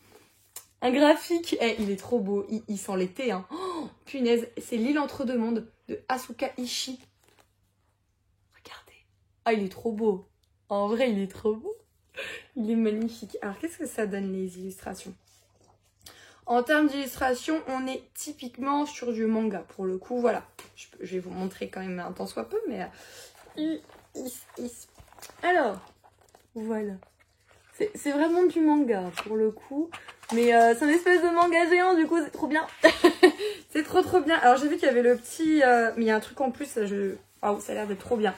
Un graphique, il est trop beau. Il sent l'été, hein. Oh, punaise, c'est L'île entre deux mondes de Asuka Ishii. Regardez. Ah, il est trop beau. En vrai, il est trop beau. Il est magnifique. Alors, qu'est-ce que ça donne les illustrations ? En termes d'illustration, on est typiquement sur du manga. Pour le coup, voilà. Je vais vous montrer quand même un tant soit peu, mais... Alors, voilà. C'est vraiment du manga, pour le coup. Mais c'est un espèce de manga géant, du coup, c'est trop bien. C'est trop bien. Alors, j'ai vu qu'il y avait le petit... mais il y a un truc en plus, waouh, ça a l'air d'être trop bien.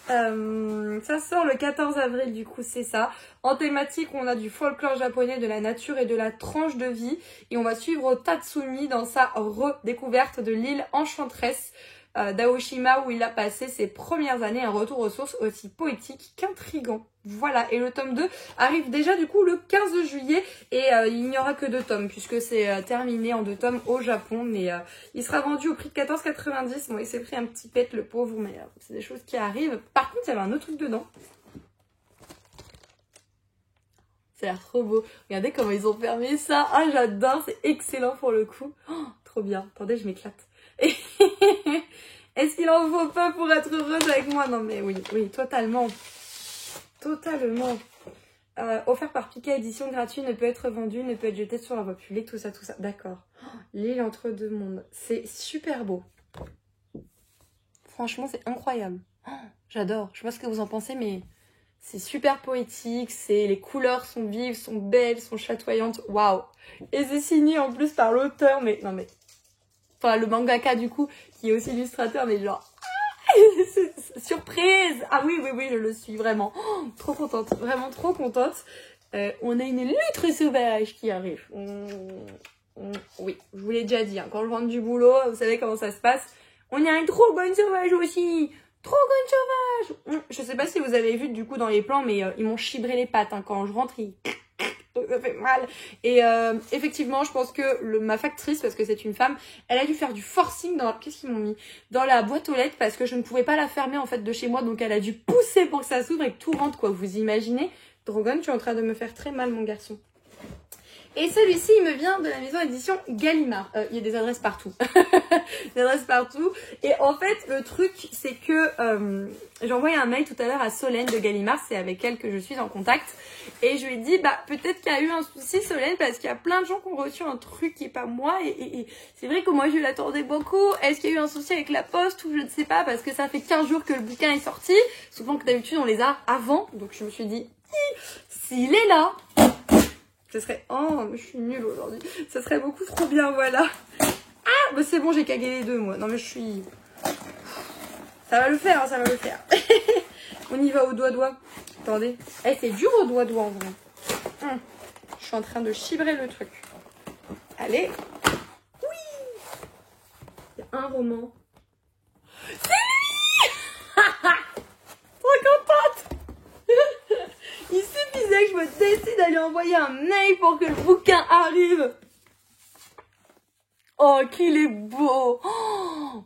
Ça sort le 14 avril, du coup c'est ça. En thématique, on a du folklore japonais, de la nature et de la tranche de vie. Et on va suivre Tatsumi dans sa redécouverte de l'île enchanteresse d'Aoshima où il a passé ses premières années, un retour aux sources aussi poétique qu'intrigant. Voilà, et le tome 2 arrive déjà du coup le 15 juillet et il n'y aura que 2 tomes puisque c'est terminé en 2 tomes au Japon, mais il sera vendu au prix de 14,90. Bon, il s'est pris un petit pet le pauvre, mais c'est des choses qui arrivent. Par contre, il y avait un autre truc dedans. Ça a l'air trop beau. Regardez comment ils ont fermé ça. Ah, j'adore, c'est excellent pour le coup. Oh, trop bien. Attendez, je m'éclate. Est-ce qu'il en faut pas pour être heureuse avec moi? Non mais oui, totalement. Totalement. Offert par Pika, édition gratuite, ne peut être vendu, ne peut être jeté sur la voie publique, tout ça. D'accord. Oh, l'île entre deux mondes. C'est super beau. Franchement, c'est incroyable. Oh, j'adore. Je sais pas ce que vous en pensez, mais c'est super poétique. Les couleurs sont vives, sont belles, sont chatoyantes. Waouh. Et c'est signé en plus par l'auteur, mais non mais... Enfin, le mangaka du coup, qui est aussi illustrateur, mais genre... Surprise! Ah oui, je le suis vraiment. Oh, trop contente, vraiment trop contente. On a une loutre sauvage qui arrive. Oui, je vous l'ai déjà dit, hein, quand je rentre du boulot, vous savez comment ça se passe. On a une dragonne sauvage aussi. Dragonne sauvage. Je sais pas si vous avez vu du coup dans les plans, mais ils m'ont chibré les pattes. Hein, quand je rentre, ça fait mal. Et effectivement, je pense que ma factrice, parce que c'est une femme, elle a dû faire du forcing dans... Qu'est-ce qu'ils m'ont mis? Dans la boîte aux lettres, parce que je ne pouvais pas la fermer en fait de chez moi, donc elle a dû pousser pour que ça s'ouvre et que tout rentre, quoi. Vous imaginez? Dragon, tu es en train de me faire très mal, mon garçon. Et celui-ci, il me vient de la maison édition Gallimard. Il y a des adresses partout. Des adresses partout. Et en fait, le truc, c'est que j'ai envoyé un mail tout à l'heure à Solène de Gallimard. C'est avec elle que je suis en contact. Et je lui ai dit, bah peut-être qu'il y a eu un souci, Solène, parce qu'il y a plein de gens qui ont reçu un truc qui est pas moi. Et c'est vrai que moi, je l'attendais beaucoup. Est-ce qu'il y a eu un souci avec la poste ou je ne sais pas, parce que ça fait 15 jours que le bouquin est sorti. Souvent que d'habitude, on les a avant. Donc je me suis dit, s'il est là... Ce serait... Oh, mais je suis nulle aujourd'hui. Ce serait beaucoup trop bien, voilà. Ah, bah c'est bon, j'ai cagué les deux, moi. Non, mais je suis... Ça va le faire, hein, ça va le faire. On y va au doigt-doigt. Attendez. Eh, c'est dur au doigt-doigt, en vrai. Je suis en train de chibrer le truc. Allez. Oui. Il y a un roman. C'est lui. Trop contente. Il suffisait que je me décide à lui envoyer un mail pour que le bouquin arrive. Oh, qu'il est beau. Oh,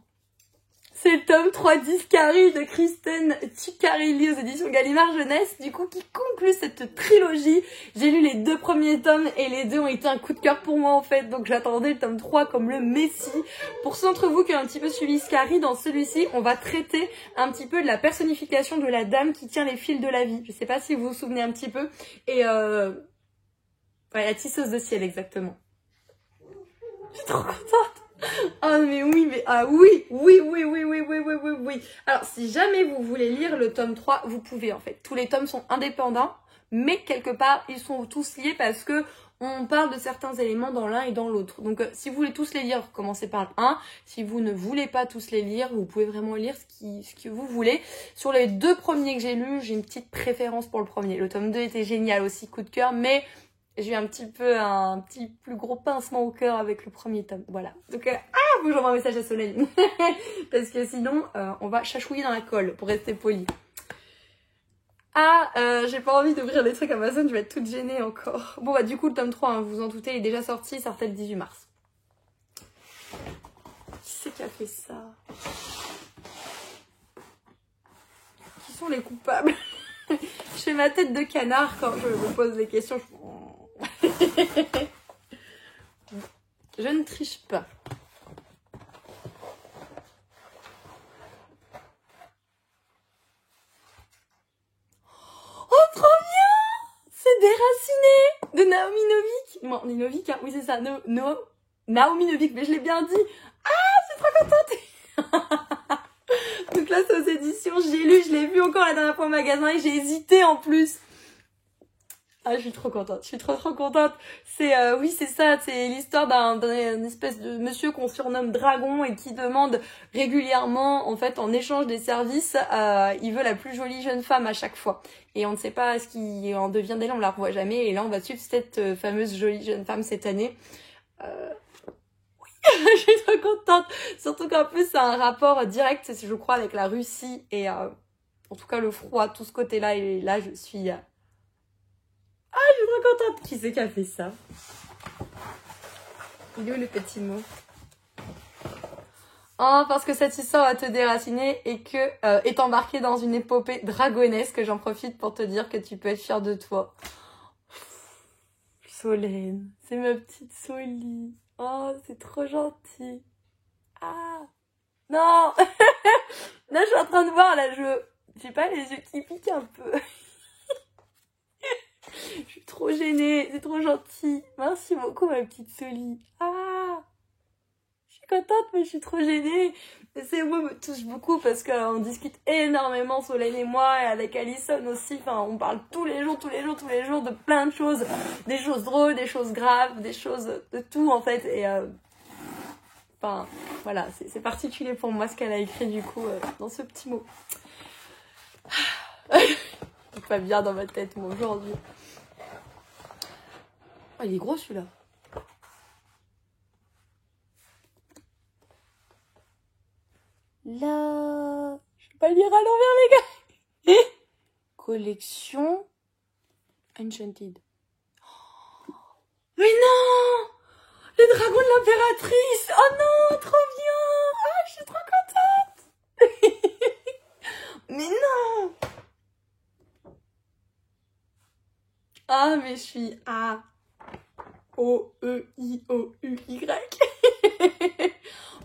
c'est le tome 3 d'Iscari de Kristen Ciccarelli aux éditions Gallimard Jeunesse, du coup, qui conclut cette trilogie. J'ai lu les 2 premiers tomes et les 2 ont été un coup de cœur pour moi, en fait. Donc, j'attendais le tome 3 comme le messie. Pour ceux d'entre vous qui ont un petit peu suivi Iscari, dans celui-ci, on va traiter un petit peu de la personnification de la dame qui tient les fils de la vie. Je sais pas si vous vous souvenez un petit peu. Et ouais, la tisseuse de ciel, exactement. Je suis trop contente. Ah mais oui, mais ah oui. Alors si jamais vous voulez lire le tome 3, vous pouvez en fait. Tous les tomes sont indépendants, mais quelque part ils sont tous liés parce que on parle de certains éléments dans l'un et dans l'autre. Donc si vous voulez tous les lire, commencez par le 1. Si vous ne voulez pas tous les lire, vous pouvez vraiment lire ce que vous voulez. Sur les 2 premiers que j'ai lus, j'ai une petite préférence pour le premier. Le tome 2 était génial aussi, coup de cœur, mais j'ai eu un petit plus gros pincement au cœur avec le premier tome. Voilà. Donc, faut que j'envoie un message à Solène. Parce que sinon, on va chachouiller dans la colle, pour rester poli. J'ai pas envie d'ouvrir les trucs Amazon, je vais être toute gênée encore. Bon, bah, du coup, le tome 3, hein, vous vous en doutez, il est déjà sorti, il sortait le 18 mars. Qui c'est qui a fait ça? Qui sont les coupables? Je fais ma tête de canard quand je me pose des questions. Je ne triche pas. Oh, trop bien! C'est Déraciné de Naomi Novik. Bon, Novik, hein. Oui, c'est ça. Naomi Novik, mais je l'ai bien dit. Ah, je suis trop contente. Donc là, c'est aux éditions. J'ai lu, je l'ai vu encore la dernière fois au magasin et j'ai hésité en plus. Ah, je suis trop contente. Je suis trop contente. C'est oui, c'est ça. C'est l'histoire d'un espèce de monsieur qu'on surnomme Dragon et qui demande régulièrement, en fait, en échange des services, il veut la plus jolie jeune femme à chaque fois. Et on ne sait pas ce qui en devient d'elle, on la revoit jamais. Et là, on va suivre cette fameuse jolie jeune femme cette année. Oui, je suis trop contente. Surtout qu'en plus, c'est un rapport direct, je crois, avec la Russie et en tout cas le froid, tout ce côté-là. Et là, je suis trop contente. Qui c'est qui a fait ça? Il est où le petit mot? Oh, parce que cette histoire va te déraciner et que est embarquée dans une épopée dragonesque. J'en profite pour te dire que tu peux être fière de toi. Solène, c'est ma petite Soli. Oh, c'est trop gentil. Ah, non. Là, je suis en train de voir, là, j'ai pas les yeux qui piquent un peu. Je suis trop gênée, c'est trop gentil. Merci beaucoup ma petite Soli. Ah, je suis contente mais je suis trop gênée. Ces mots me touchent beaucoup parce qu'on discute énormément Solène et moi et avec Alison aussi. Enfin, on parle tous les jours de plein de choses. Des choses drôles, des choses graves, des choses de tout en fait. Et enfin, voilà, c'est particulier pour moi ce qu'elle a écrit du coup dans ce petit mot. C'est pas bien dans ma tête moi aujourd'hui. Oh, il est gros celui-là. Là, je vais pas lire à l'envers les gars. Collection Enchanted. Oh, mais non, les dragons de l'impératrice. Oh non, trop bien. Ah, je suis trop contente. Mais non. Ah, mais je suis... Ah.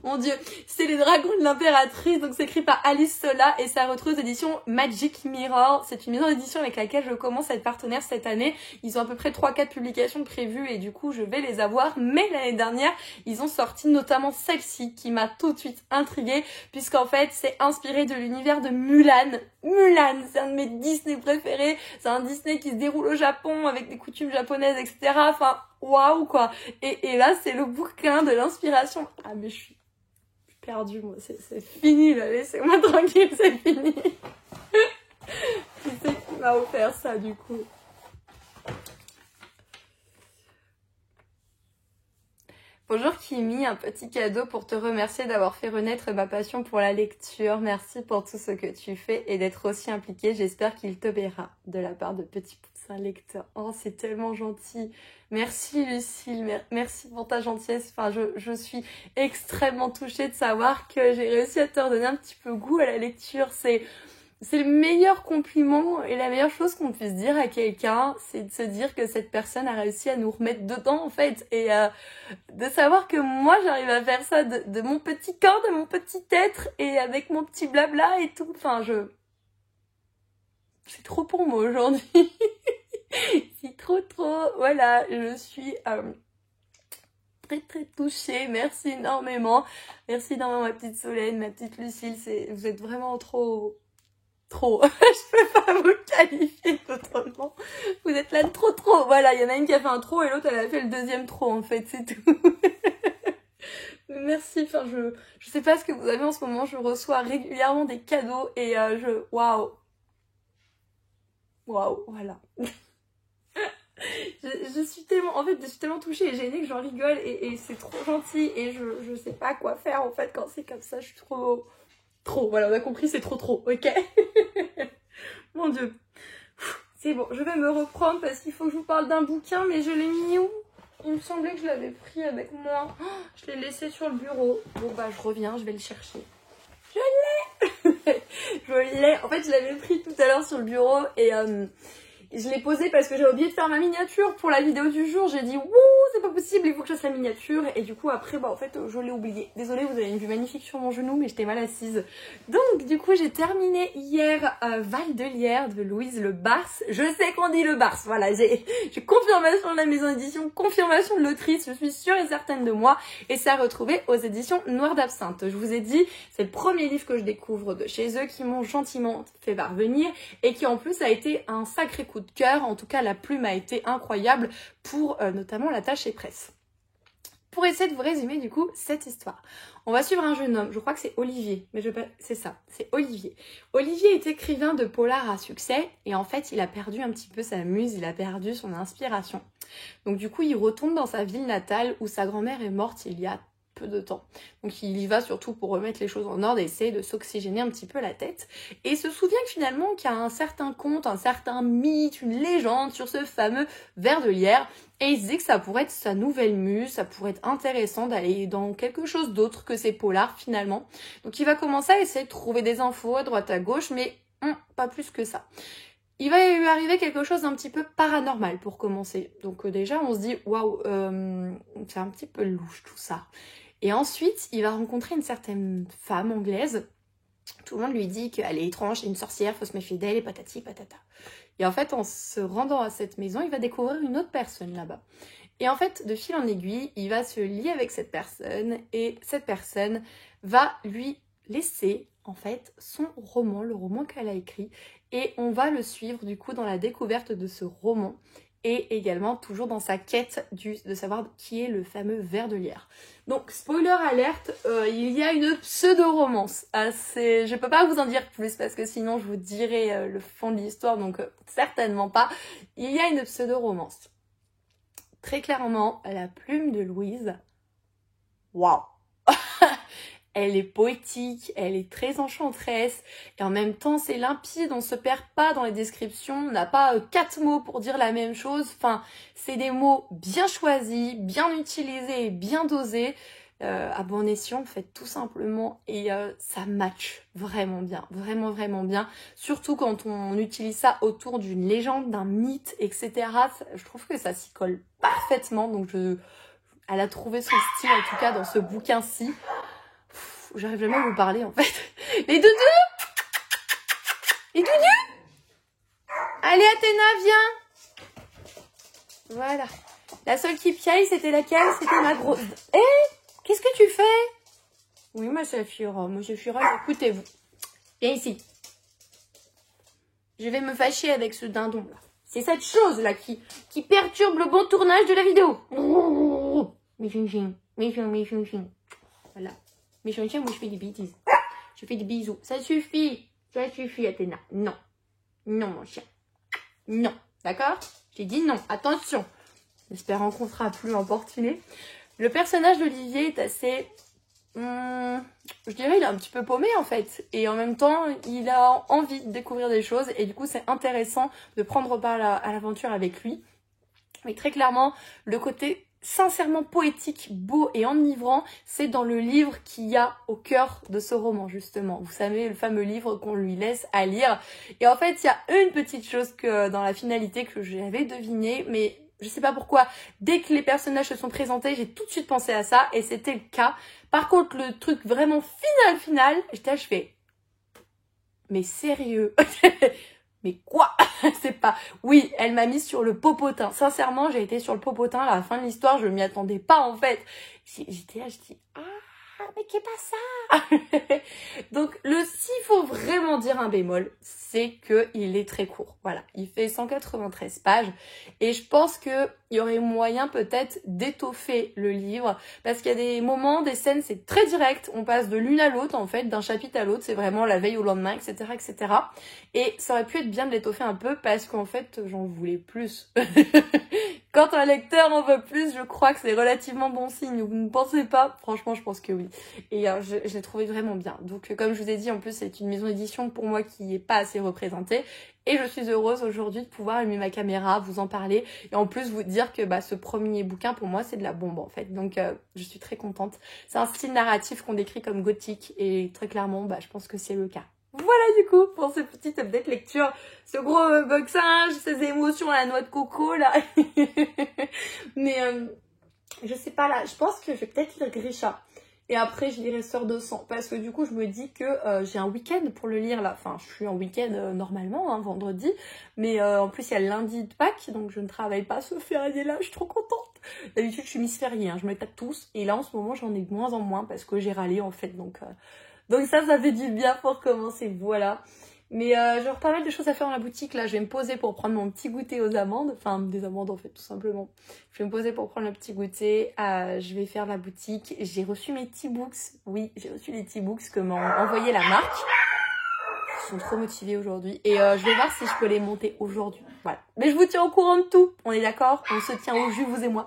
Mon Dieu, c'est Les Dragons de l'Impératrice, donc c'est écrit par Alice Sola et ça retrouve aux éditions Magic Mirror. C'est une maison d'édition avec laquelle je commence à être partenaire cette année. Ils ont à peu près 3-4 publications prévues et du coup je vais les avoir. Mais l'année dernière, ils ont sorti notamment celle-ci qui m'a tout de suite intriguée puisqu'en fait c'est inspiré de l'univers de Mulan. Mulan, c'est un de mes Disney préférés. C'est un Disney qui se déroule au Japon avec des coutumes japonaises, etc. Enfin, waouh quoi. Et là c'est le bouquin de l'inspiration. Ah mais je suis perdu, moi, c'est fini là, laissez-moi tranquille, c'est fini. Qui c'est qui m'a offert ça du coup? Bonjour Kimi, un petit cadeau pour te remercier d'avoir fait renaître ma passion pour la lecture. Merci pour tout ce que tu fais et d'être aussi impliqué. J'espère qu'il t'obéira de la part de Petit Poussin Lecteur. Oh, c'est tellement gentil. Merci Lucille, merci pour ta gentillesse. Enfin, je suis extrêmement touchée de savoir que j'ai réussi à te redonner un petit peu goût à la lecture. C'est le meilleur compliment et la meilleure chose qu'on puisse dire à quelqu'un, c'est de se dire que cette personne a réussi à nous remettre dedans en fait et de savoir que moi j'arrive à faire ça de mon petit corps, de mon petit être et avec mon petit blabla et tout. Enfin, c'est trop pour moi aujourd'hui. C'est trop. Voilà, je suis très touchée. Merci énormément. Merci énormément ma petite Solène, ma petite Lucille. Vous êtes vraiment trop. Je peux pas vous qualifier totalement. Vous êtes là de trop. Voilà, il y en a une qui a fait un trop et l'autre elle a fait le deuxième trop en fait, c'est tout. Merci, enfin je sais pas ce que vous avez en ce moment, je reçois régulièrement des cadeaux et waouh, voilà. je suis tellement touchée et gênée que j'en rigole et c'est trop gentil et je sais pas quoi faire en fait quand c'est comme ça, je suis trop, voilà, on a compris, c'est trop, ok. Mon Dieu. C'est bon, je vais me reprendre parce qu'il faut que je vous parle d'un bouquin, mais je l'ai mis où? Il me semblait que je l'avais pris avec moi. Oh, je l'ai laissé sur le bureau. Bon bah je reviens, je vais le chercher. Je l'ai. Je l'ai. En fait, je l'avais pris tout à l'heure sur le bureau et je l'ai posé parce que j'ai oublié de faire ma miniature pour la vidéo du jour. J'ai dit, wouh, c'est pas possible, il faut que je fasse la miniature. Et du coup, après, bah en fait, je l'ai oublié. Désolée, vous avez une vue magnifique sur mon genou, mais j'étais mal assise. Donc, du coup, j'ai terminé hier Val de Lierre de Louise Le Bars. Je sais qu'on dit Le Bars, voilà, j'ai confirmation de la maison d'édition, confirmation de l'autrice, je suis sûre et certaine de moi. Et c'est à retrouver aux éditions Noir d'Absinthe. Je vous ai dit, c'est le premier livre que je découvre de chez eux, qui m'ont gentiment fait parvenir et qui en plus a été un sacré coup de cœur. En tout cas, la plume a été incroyable pour notamment l'attaché presse. Pour essayer de vous résumer du coup cette histoire, on va suivre un jeune homme, je crois que c'est Olivier, mais c'est ça, c'est Olivier. Olivier est écrivain de polar à succès et en fait il a perdu un petit peu sa muse, il a perdu son inspiration. Donc du coup il retourne dans sa ville natale où sa grand-mère est morte il y a peu de temps. Donc il y va surtout pour remettre les choses en ordre et essayer de s'oxygéner un petit peu la tête. Et il se souvient que finalement qu'il y a un certain conte, un certain mythe, une légende sur ce fameux ver de Lierre. Et il se dit que ça pourrait être sa nouvelle muse, ça pourrait être intéressant d'aller dans quelque chose d'autre que ces polars finalement. Donc il va commencer à essayer de trouver des infos à droite à gauche, mais pas plus que ça. Il va lui arriver quelque chose d'un petit peu paranormal pour commencer. Donc déjà on se dit waouh, c'est un petit peu louche tout ça. Et ensuite, il va rencontrer une certaine femme anglaise. Tout le monde lui dit qu'elle est étrange, c'est une sorcière, faut se méfier d'elle et patati patata. Et en fait, en se rendant à cette maison, il va découvrir une autre personne là-bas. Et en fait, de fil en aiguille, il va se lier avec cette personne et cette personne va lui laisser en fait son roman, le roman qu'elle a écrit. Et on va le suivre du coup dans la découverte de ce roman. Et également toujours dans sa quête de savoir qui est le fameux ver de Lierre. Donc spoiler alerte, il y a une pseudo-romance. Je peux pas vous en dire plus parce que sinon je vous dirai le fond de l'histoire, donc certainement pas. Il y a une pseudo-romance. Très clairement, la plume de Louise, waouh. Elle est poétique, elle est très enchanteresse et en même temps c'est limpide, on se perd pas dans les descriptions, on n'a pas 4 mots pour dire la même chose, enfin c'est des mots bien choisis, bien utilisés et bien dosés. à bon escient, en fait, tout simplement. Et ça match vraiment bien, vraiment, vraiment bien. Surtout quand on utilise ça autour d'une légende, d'un mythe, etc. Je trouve que ça s'y colle parfaitement. Donc, elle a trouvé son style, en tout cas, dans ce bouquin-ci. J'arrive jamais à vous parler, en fait. Les doudous! Les doudous! Allez, Athéna, viens! Voilà. La seule qui piaille, c'était laquelle? C'était ma grosse... Hé, qu'est-ce que tu fais? Oui, ma Saphira, écoutez-vous. Viens ici. Je vais me fâcher avec ce dindon, là. C'est cette chose-là qui perturbe le bon tournage de la vidéo. Voilà. Mais moi, je fais des bêtises. Je fais des bisous. Ça suffit. Ça suffit, Athéna. Non. Non, mon chien. Non. D'accord? J'ai dit non. Attention. Espérant qu'on sera plus importuné. Le personnage d'Olivier est assez... je dirais il est un petit peu paumé en fait. Et en même temps, il a envie de découvrir des choses. Et du coup, c'est intéressant de prendre part à l'aventure avec lui. Mais très clairement, le côté sincèrement poétique, beau et enivrant, c'est dans le livre qu'il y a au cœur de ce roman, justement. Vous savez, le fameux livre qu'on lui laisse à lire. Et en fait, il y a une petite chose que dans la finalité que j'avais deviné, mais je sais pas pourquoi, dès que les personnages se sont présentés, j'ai tout de suite pensé à ça, et c'était le cas. Par contre, le truc vraiment final, j'étais là, je fais... Mais sérieux? Mais quoi? C'est pas... Oui, elle m'a mis sur le popotin. Sincèrement, j'ai été sur le popotin à la fin de l'histoire. Je m'y attendais pas, en fait. J'étais là, je dis... Ah, mais qu'est pas ça? Donc, s'il faut vraiment dire un bémol, c'est qu'il est très court. Voilà, il fait 193 pages. Et je pense qu'il y aurait moyen peut-être d'étoffer le livre. Parce qu'il y a des moments, des scènes, c'est très direct. On passe de l'une à l'autre, en fait, d'un chapitre à l'autre. C'est vraiment la veille au lendemain, etc., etc. Et ça aurait pu être bien de l'étoffer un peu parce qu'en fait, j'en voulais plus. Quand un lecteur en veut plus, je crois que c'est relativement bon signe. Vous ne pensez pas? Franchement, je pense que oui. Et je l'ai trouvé vraiment bien. Donc, comme je vous ai dit, en plus, c'est une maison d'édition pour moi qui n'est pas assez représentée. Et je suis heureuse aujourd'hui de pouvoir allumer ma caméra, vous en parler. Et en plus, vous dire que ce premier bouquin, pour moi, c'est de la bombe, en fait. Donc, je suis très contente. C'est un style narratif qu'on décrit comme gothique. Et très clairement, je pense que c'est le cas. Voilà du coup pour ce petit update lecture, ce gros boxage, ces émotions à la noix de coco là. Mais je sais pas là, je pense que je vais peut-être lire Grisha. Et après je lirai Sœur de sang parce que du coup je me dis que j'ai un week-end pour le lire là. Enfin je suis en week-end normalement, hein, vendredi. Mais en plus il y a le lundi de Pâques donc je ne travaille pas ce férié là, je suis trop contente. D'habitude je suis Miss Férié, hein, je me tape tous. Et là en ce moment j'en ai de moins en moins parce que j'ai râlé en fait donc ça fait du bien pour commencer, voilà. Mais j'aurai pas mal de choses à faire dans la boutique, là. Je vais me poser pour prendre mon petit goûter aux amandes. Enfin, des amandes, en fait, tout simplement. Je vais me poser pour prendre le petit goûter. Je vais faire la boutique. J'ai reçu mes T-Books. Oui, j'ai reçu les T-Books que m'a envoyé la marque. Ils sont trop motivés aujourd'hui. Et je vais voir si je peux les monter aujourd'hui. Voilà. Mais je vous tiens au courant de tout. On est d'accord? On se tient au jus, vous et moi.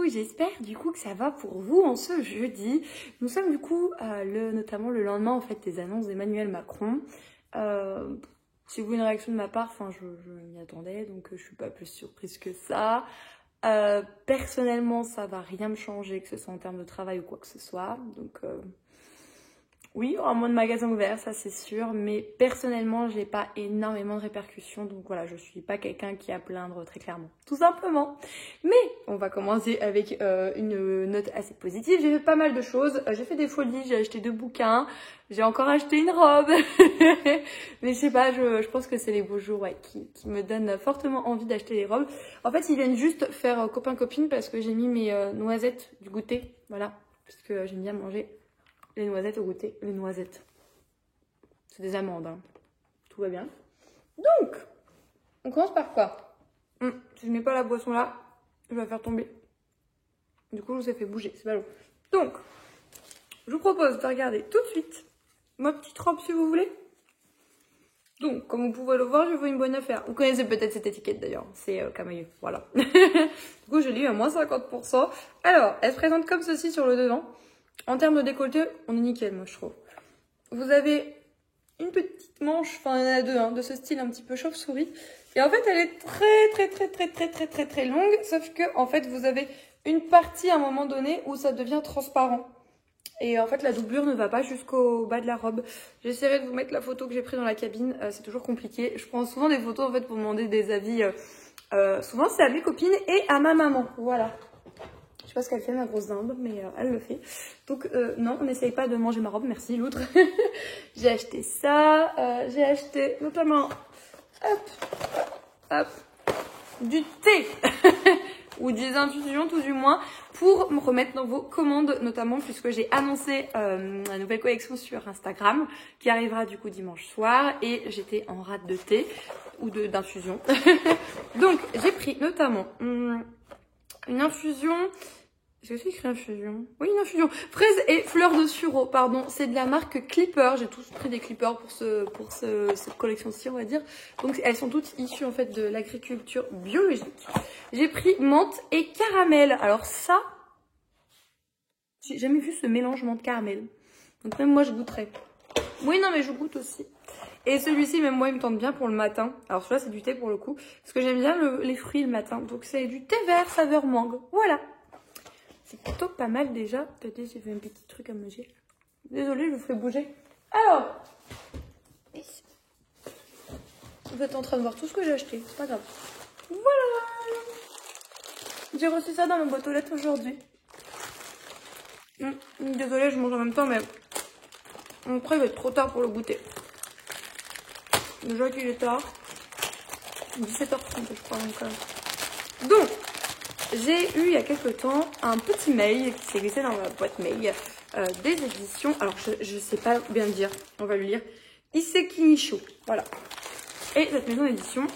J'espère du coup que ça va pour vous en ce jeudi. Nous sommes du coup notamment le lendemain en fait des annonces d'Emmanuel Macron. Si vous voulez une réaction de ma part, enfin je m'y attendais donc je suis pas plus surprise que ça. Personnellement ça va rien me changer que ce soit en termes de travail ou quoi que ce soit. Donc oui, il y aura moins de magasins ouverts, ça c'est sûr, mais personnellement, j'ai pas énormément de répercussions, donc voilà, je suis pas quelqu'un qui a à plaindre très clairement, tout simplement. Mais on va commencer avec une note assez positive. J'ai fait pas mal de choses, j'ai fait des folies, j'ai acheté 2 bouquins, j'ai encore acheté une robe, mais je sais pas, je pense que c'est les beaux jours qui me donnent fortement envie d'acheter des robes. En fait, ils viennent juste faire copain-copine parce que j'ai mis mes noisettes du goûter, voilà. parce que j'aime bien manger les noisettes au goûter. Les noisettes, c'est des amandes, hein. Tout va bien. Donc, on commence par quoi? Si je mets pas la boisson là, je vais la faire tomber. Du coup, je vous ai fait bouger, c'est ballot. Donc, je vous propose de regarder tout de suite ma petite robe si vous voulez. Donc, comme vous pouvez le voir, je veux une bonne affaire. Vous connaissez peut-être cette étiquette d'ailleurs, c'est Camailleux, voilà. Du coup, je l'ai eu à moins 50%. Alors, elle se présente comme ceci sur le devant. En termes de décolleté, on est nickel, moi je trouve. Vous avez une petite manche, enfin il y en a deux, hein, de ce style un petit peu chauve-souris. Et en fait, elle est très longue, sauf que en fait, vous avez une partie à un moment donné où ça devient transparent. Et en fait, la doublure ne va pas jusqu'au bas de la robe. J'essaierai de vous mettre la photo que j'ai prise dans la cabine. C'est toujours compliqué. Je prends souvent des photos en fait pour demander des avis. Souvent, c'est à mes copines et à ma maman. Voilà. Je sais pas ce qu'elle fait, ma grosse dinde, mais elle le fait. Donc, non, on n'essaye pas de manger ma robe. Merci, l'autre. J'ai acheté ça. J'ai acheté notamment, hop, du thé. Ou des infusions tout du moins, pour me remettre dans vos commandes, notamment puisque j'ai annoncé la nouvelle collection sur Instagram, qui arrivera du coup dimanche soir, et j'étais en rate de thé, ou d'infusion. Donc j'ai pris notamment une infusion, est-ce que c'est écrit infusion? Oui, une infusion, fraises et fleurs de sureau, pardon, c'est de la marque Clipper, j'ai tous pris des Clipper pour cette collection-ci on va dire, donc elles sont toutes issues en fait de l'agriculture biologique. J'ai pris menthe et caramel, alors ça, j'ai jamais vu ce mélange menthe-caramel, donc même moi je goûterais. Oui non mais je goûte aussi. Et celui-ci même moi il me tente bien pour le matin, alors celui-là c'est du thé pour le coup, parce que j'aime bien les fruits le matin, donc c'est du thé vert saveur mangue, voilà. C'est plutôt pas mal déjà. Attendez, j'ai fait un petit truc à manger. Désolée, je vous ferai bouger. Alors, vous êtes en train de voir tout ce que j'ai acheté. C'est pas grave. Voilà. J'ai reçu ça dans ma boîte aux lettres aujourd'hui. Désolée, je mange en même temps, mais après, il va être trop tard pour le goûter. Déjà qu'il est tard. 17h30, je crois. Donc, j'ai eu il y a quelques temps un petit mail qui s'est glissé dans ma boîte mail des éditions. Alors je sais pas bien dire, on va le lire. Isseki Nisho, voilà. Et cette maison d'édition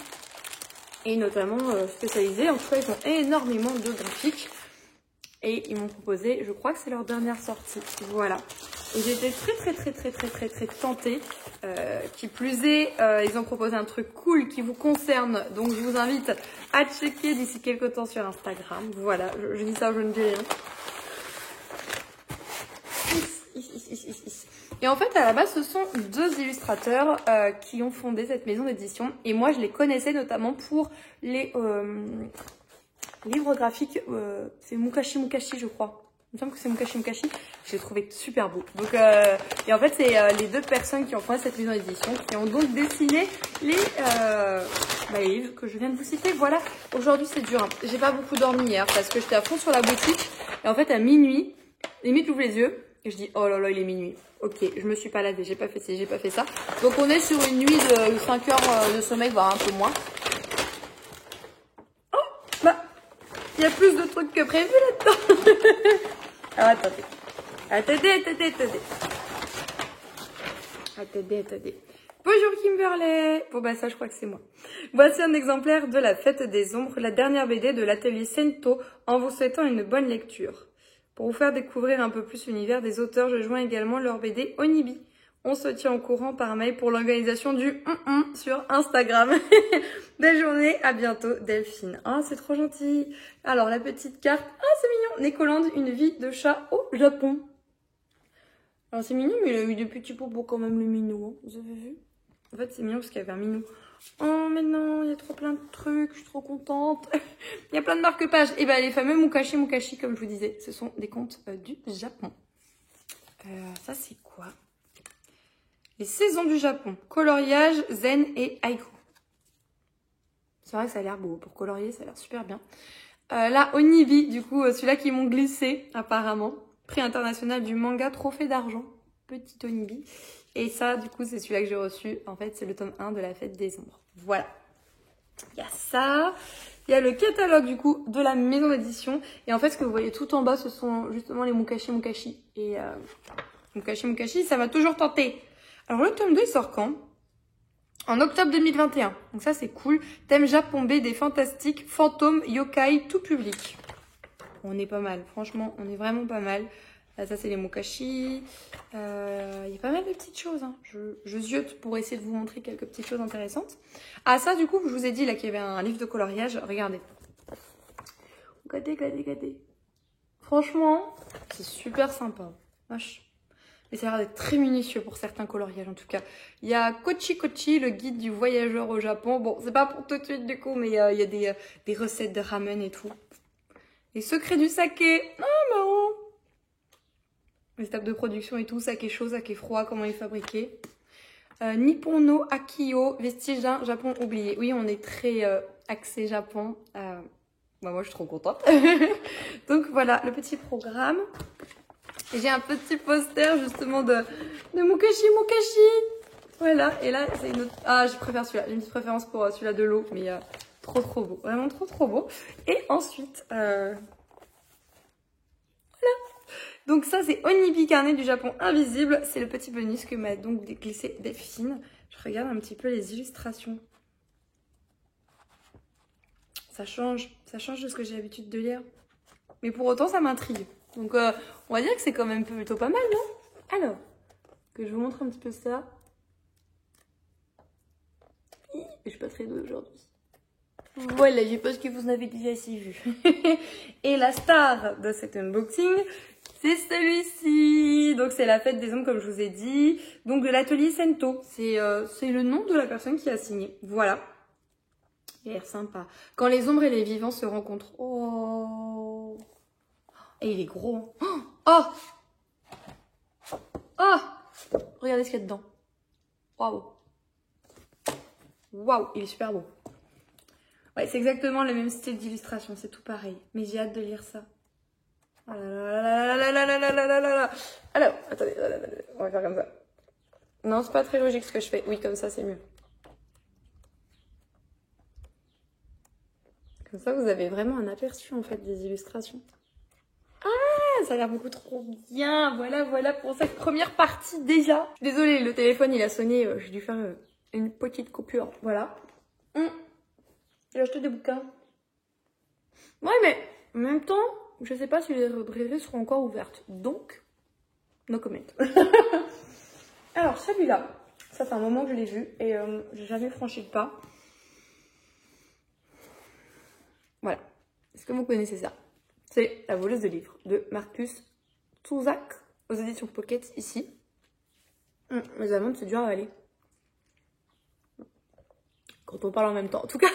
est notamment spécialisée. En tout cas, ils ont énormément de graphiques. Et ils m'ont proposé, je crois que c'est leur dernière sortie. Voilà. Et j'ai été très tentée. Qui plus est, ils ont proposé un truc cool qui vous concerne. Donc je vous invite à checker d'ici quelques temps sur Instagram. Voilà, je dis ça, je ne dis rien. Et en fait, à la base, ce sont deux illustrateurs qui ont fondé cette maison d'édition. Et moi, je les connaissais notamment pour les livres graphiques. C'est Mukashi Mukashi, je crois. Il me semble que c'est Mukashi Mukashi. Je l'ai trouvé super beau. Donc, et en fait, c'est les deux personnes qui ont fondé cette maison d'édition qui ont donc dessiné les livres que je viens de vous citer. Voilà, aujourd'hui c'est dur. Hein. J'ai pas beaucoup dormi hier parce que j'étais à fond sur la boutique. Et en fait, à minuit, limite j'ouvre les yeux et je dis oh là là, il est minuit. Ok, je me suis pas lavée, j'ai pas fait ci, j'ai pas fait ça. Donc on est sur une nuit de 5 heures de sommeil, voire un peu moins. Oh, bah, il y a plus de trucs que prévu là-dedans. Alors attendez. Attendez. Bonjour Kimberley. Bon bah ça je crois que c'est moi. Voici un exemplaire de La Fête des Ombres, la dernière BD de l'atelier Sento, en vous souhaitant une bonne lecture. Pour vous faire découvrir un peu plus l'univers des auteurs, je joins également leur BD Onibi. On se tient au courant par mail pour l'organisation du sur Instagram. Belle journée, à bientôt Delphine. Ah, c'est trop gentil. Alors, la petite carte. Ah, c'est mignon. Nécolande, une vie de chat au Japon. Alors, c'est mignon, mais il a eu des petits popos quand même, le minou. Hein. Vous avez vu? En fait, c'est mignon parce qu'il y avait un minou. Oh, mais non, il y a trop plein de trucs. Je suis trop contente. Il y a plein de marque-pages. Et ben, les fameux Mukashi, comme je vous disais, ce sont des contes du Japon. Ça, c'est quoi? Les saisons du Japon, coloriage, zen et haïku. C'est vrai que ça a l'air beau, pour colorier ça a l'air super bien. Là, Onibi, du coup, celui-là qui m'ont glissé apparemment. Prix international du manga, trophée d'argent, petit Onibi. Et ça, du coup, c'est celui-là que j'ai reçu. En fait, c'est le tome 1 de La Fête des Ombres. Voilà. Il y a ça. Il y a le catalogue du coup de la maison d'édition. Et en fait, ce que vous voyez tout en bas, ce sont justement les Mukashi. Et Mukashi, ça m'a toujours tenté. Alors le tome 2, il sort quand? En octobre 2021. Donc ça, c'est cool. Thème Japon BD fantastique, fantôme, yokai, tout public. On est pas mal. Franchement, on est vraiment pas mal. Ça, c'est les Mukashi. Il y a pas mal de petites choses. Hein. Je ziote pour essayer de vous montrer quelques petites choses intéressantes. Ah, ça, du coup, je vous ai dit là qu'il y avait un livre de coloriage. Regardez. Regardez. Franchement, c'est super sympa. Vache. Mais ça a l'air d'être très minutieux pour certains coloriages en tout cas. Il y a Kochi, le guide du voyageur au Japon. Bon, c'est pas pour tout de suite du coup, mais il y a des recettes de ramen et tout. Les secrets du saké. Ah, marrant. Les étapes de production et tout, saké chaud, saké froid, comment il est fabriqué. Nippon no Akiyo, vestiges d'un Japon oublié. Oui, on est très axé Japon. Bah, moi, je suis trop contente. Donc voilà, le petit programme. Et j'ai un petit poster justement de Mukashi. Voilà, et là, c'est une autre... Ah, je préfère celui-là. J'ai une petite préférence pour celui-là de l'eau, mais trop beau. Vraiment trop beau. Et ensuite... Voilà. Donc ça, c'est Onibi Carnet du Japon invisible. C'est le petit bonus que m'a donc glissé Delphine. Je regarde un petit peu les illustrations. Ça change de ce que j'ai l'habitude de lire. Mais pour autant, ça m'intrigue. Donc, on va dire que c'est quand même plutôt pas mal, non? Alors, que je vous montre un petit peu ça. Je suis pas très douée aujourd'hui. Voilà, je pense que vous en avez déjà assez vu. Et la star de cet unboxing, c'est celui-ci. Donc, c'est la fête des hommes, comme je vous ai dit. Donc, de l'atelier Sento. C'est le nom de la personne qui a signé. Voilà. Il a l'air sympa. Quand les ombres et les vivants se rencontrent. Oh! Et il est gros. Oh! Oh! Regardez ce qu'il y a dedans. Waouh! Waouh! Il est super beau. Ouais, c'est exactement le même style d'illustration. C'est tout pareil. Mais j'ai hâte de lire ça. Oh là là. Alors, attendez. On va faire comme ça. Non, c'est pas très logique ce que je fais. Oui, comme ça, c'est mieux. Comme ça, vous avez vraiment un aperçu, en fait, des illustrations. Ah, ça a l'air beaucoup trop bien. Voilà pour cette première partie déjà. Désolée, le téléphone, il a sonné. J'ai dû faire une petite coupure. Voilà. J'ai acheté des bouquins. Ouais, mais en même temps, je sais pas si les librairies seront encore ouvertes. Donc, no comment. Alors, celui-là, ça fait un moment que je l'ai vu et j'ai jamais franchi le pas. Voilà. Est-ce que vous connaissez ça? C'est La voleuse de livres de Marcus Zusak aux éditions Pocket ici. Les amandes, c'est dur à avaler. Quand on parle en même temps. En tout cas,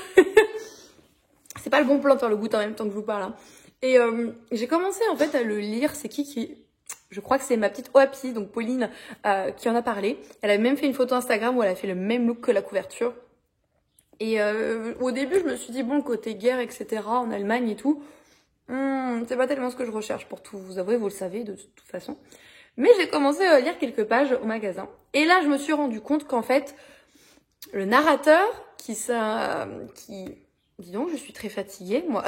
c'est pas le bon plan de faire le goût en même temps que je vous parle. Hein. Et j'ai commencé en fait à le lire. C'est qui je crois que c'est ma petite OAPI, donc Pauline, qui en a parlé. Elle a même fait une photo Instagram où elle a fait le même look que la couverture. Et au début, je me suis dit, bon, côté guerre, etc., en Allemagne et tout, c'est pas tellement ce que je recherche, pour tout vous avouer, vous le savez de toute façon. Mais j'ai commencé à lire quelques pages au magasin. Et là, je me suis rendu compte qu'en fait, le narrateur dis donc, je suis très fatiguée, moi,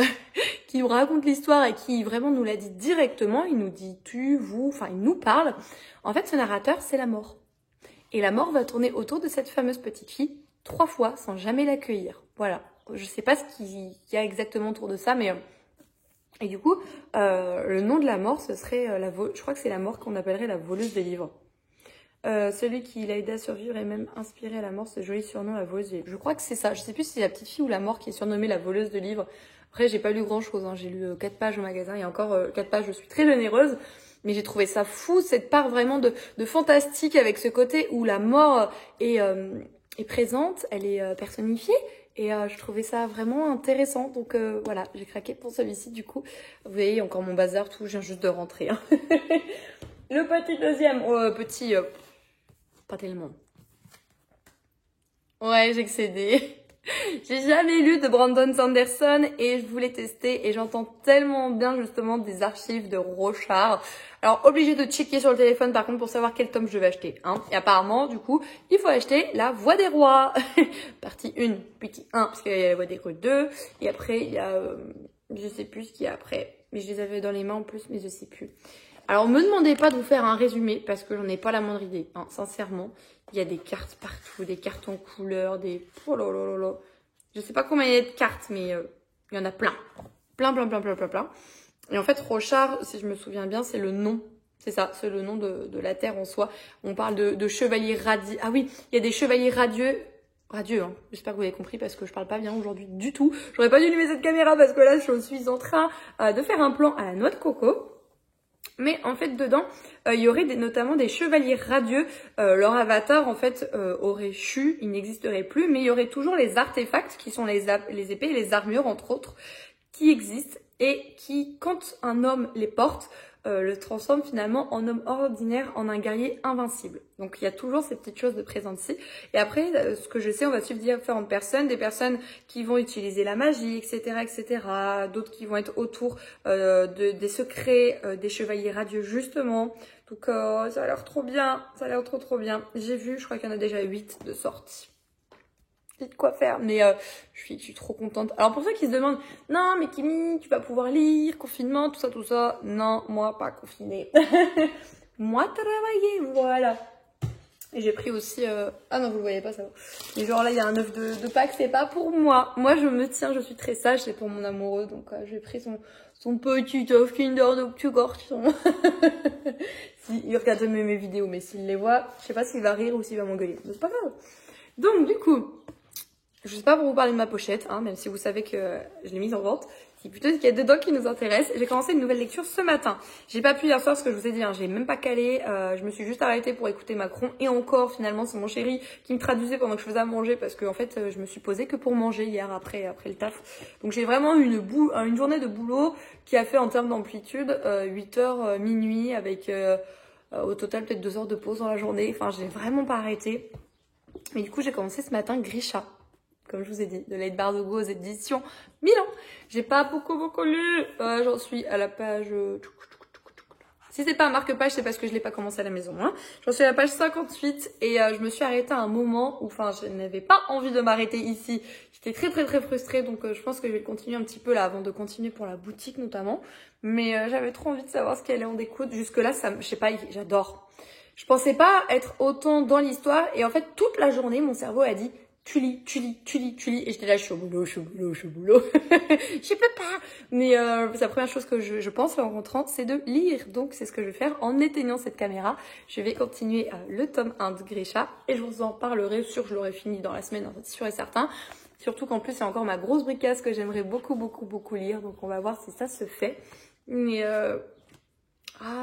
qui nous raconte l'histoire et qui vraiment nous l'a dit directement, il nous dit tu, vous, enfin, il nous parle. En fait, ce narrateur, c'est la mort. Et la mort va tourner autour de cette fameuse petite fille 3 fois sans jamais l'accueillir. Voilà. Je sais pas ce qu'il y a exactement autour de ça, mais... Et du coup, le nom de la mort, ce serait je crois que c'est la mort qu'on appellerait la voleuse de livres. Celui qui l'a aidé à survivre et même inspiré à la mort ce joli surnom, la voleuse de livres. Je crois que c'est ça. Je sais plus si c'est la petite fille ou la mort qui est surnommée la voleuse de livres. Après, j'ai pas lu grand chose. Hein. J'ai lu 4 pages au magasin et encore 4 pages, je suis très généreuse. Mais j'ai trouvé ça fou, cette part vraiment de fantastique avec ce côté où la mort est présente, elle est personnifiée. Et je trouvais ça vraiment intéressant. Donc voilà, j'ai craqué pour celui-ci du coup. Vous voyez, encore mon bazar, tout, je viens juste de rentrer. Hein. Le petit deuxième, pas tellement. Ouais, j'ai excédé. J'ai jamais lu de Brandon Sanderson et je voulais tester et j'entends tellement bien justement des archives de Rochard. Alors obligé de checker sur le téléphone par contre pour savoir quel tome je vais acheter. Hein. Et apparemment du coup il faut acheter La Voix des Rois. Partie 1, petit 1 parce qu'il y a La Voix des Rois 2 et après il y a je sais plus ce qu'il y a après. Mais je les avais dans les mains en plus mais je sais plus. Alors me demandez pas de vous faire un résumé parce que j'en ai pas la moindre idée. Hein. Sincèrement, il y a des cartes partout, des cartes en couleur, des... Oh là là là là. Je sais pas combien il y a de cartes mais il y en a plein. Plein. Et en fait Rochard, si je me souviens bien, c'est le nom. C'est ça, c'est le nom de la terre en soi. On parle de chevaliers radieux. Ah oui, il y a des chevaliers radieux. Radieux, hein. J'espère que vous avez compris parce que je parle pas bien aujourd'hui du tout. J'aurais pas dû allumer cette caméra parce que là je suis en train de faire un plan à la noix de coco. Mais en fait dedans il y aurait notamment des chevaliers radieux. Leur avatar en fait aurait chu, il n'existerait plus, mais il y aurait toujours les artefacts qui sont les épées et les armures entre autres qui existent et qui quand un homme les porte le transforme finalement en homme ordinaire, en un guerrier invincible. Donc il y a toujours ces petites choses de présentes ici. Et après, ce que je sais, on va suivre différentes personnes, des personnes qui vont utiliser la magie, etc. D'autres qui vont être autour des secrets, des chevaliers radieux justement. Donc ça a l'air trop bien, ça a l'air trop bien. J'ai vu, je crois qu'il y en a déjà 8 de sorties. De quoi faire, mais je suis trop contente. Alors pour ceux qui se demandent, non mais Kimi, tu vas pouvoir lire, confinement, tout ça. Non, moi pas confinée. Moi travailler, voilà. Et j'ai pris aussi, ah non vous le voyez pas ça va. Mais genre là il y a un œuf de Pâques, c'est pas pour moi. Moi je me tiens, je suis très sage, c'est pour mon amoureux. Donc j'ai pris son petit œuf Kinder de petit garçon. Il regarde jamais mes vidéos, mais s'il les voit, je sais pas s'il va rire ou s'il va m'engueuler. Mais c'est pas grave. Donc du coup, je sais pas pour vous parler de ma pochette, hein, même si vous savez que je l'ai mise en vente. C'est plutôt ce qu'il y a dedans qui nous intéresse. J'ai commencé une nouvelle lecture ce matin. J'ai pas pu hier soir, ce que je vous ai dit, hein, j'ai même pas calé. Je me suis juste arrêtée pour écouter Macron. Et encore, finalement, c'est mon chéri qui me traduisait pendant que je faisais à manger. Parce que en fait, je me suis posée que pour manger hier après le taf. Donc j'ai vraiment eu une journée de boulot qui a fait en termes d'amplitude 8 heures minuit avec au total peut-être 2 heures de pause dans la journée. Enfin, j'ai vraiment pas arrêté. Mais du coup, j'ai commencé ce matin Grisha. Comme je vous ai dit, de Late Bardugo aux éditions Milan. J'ai pas beaucoup lu. J'en suis à la page... Si c'est pas un marque-page, c'est parce que je l'ai pas commencé à la maison. Hein. J'en suis à la page 58 et je me suis arrêtée à un moment où je n'avais pas envie de m'arrêter ici. J'étais très frustrée, donc je pense que je vais continuer un petit peu là avant de continuer pour la boutique notamment. Mais j'avais trop envie de savoir ce qu'il y allait en découdre. Jusque là, je sais pas, j'adore. Je pensais pas être autant dans l'histoire et en fait toute la journée, mon cerveau a dit... Tu lis. Et j'étais là, je suis au boulot. Je peux pas. Mais c'est la première chose que je pense en rentrant, c'est de lire. Donc c'est ce que je vais faire en éteignant cette caméra. Je vais continuer le tome 1 de Grisha. Et je vous en parlerai, sûr je l'aurai fini dans la semaine, en fait, sûr et certain. Surtout qu'en plus c'est encore ma grosse bricasse que j'aimerais beaucoup lire. Donc on va voir si ça se fait. Mais...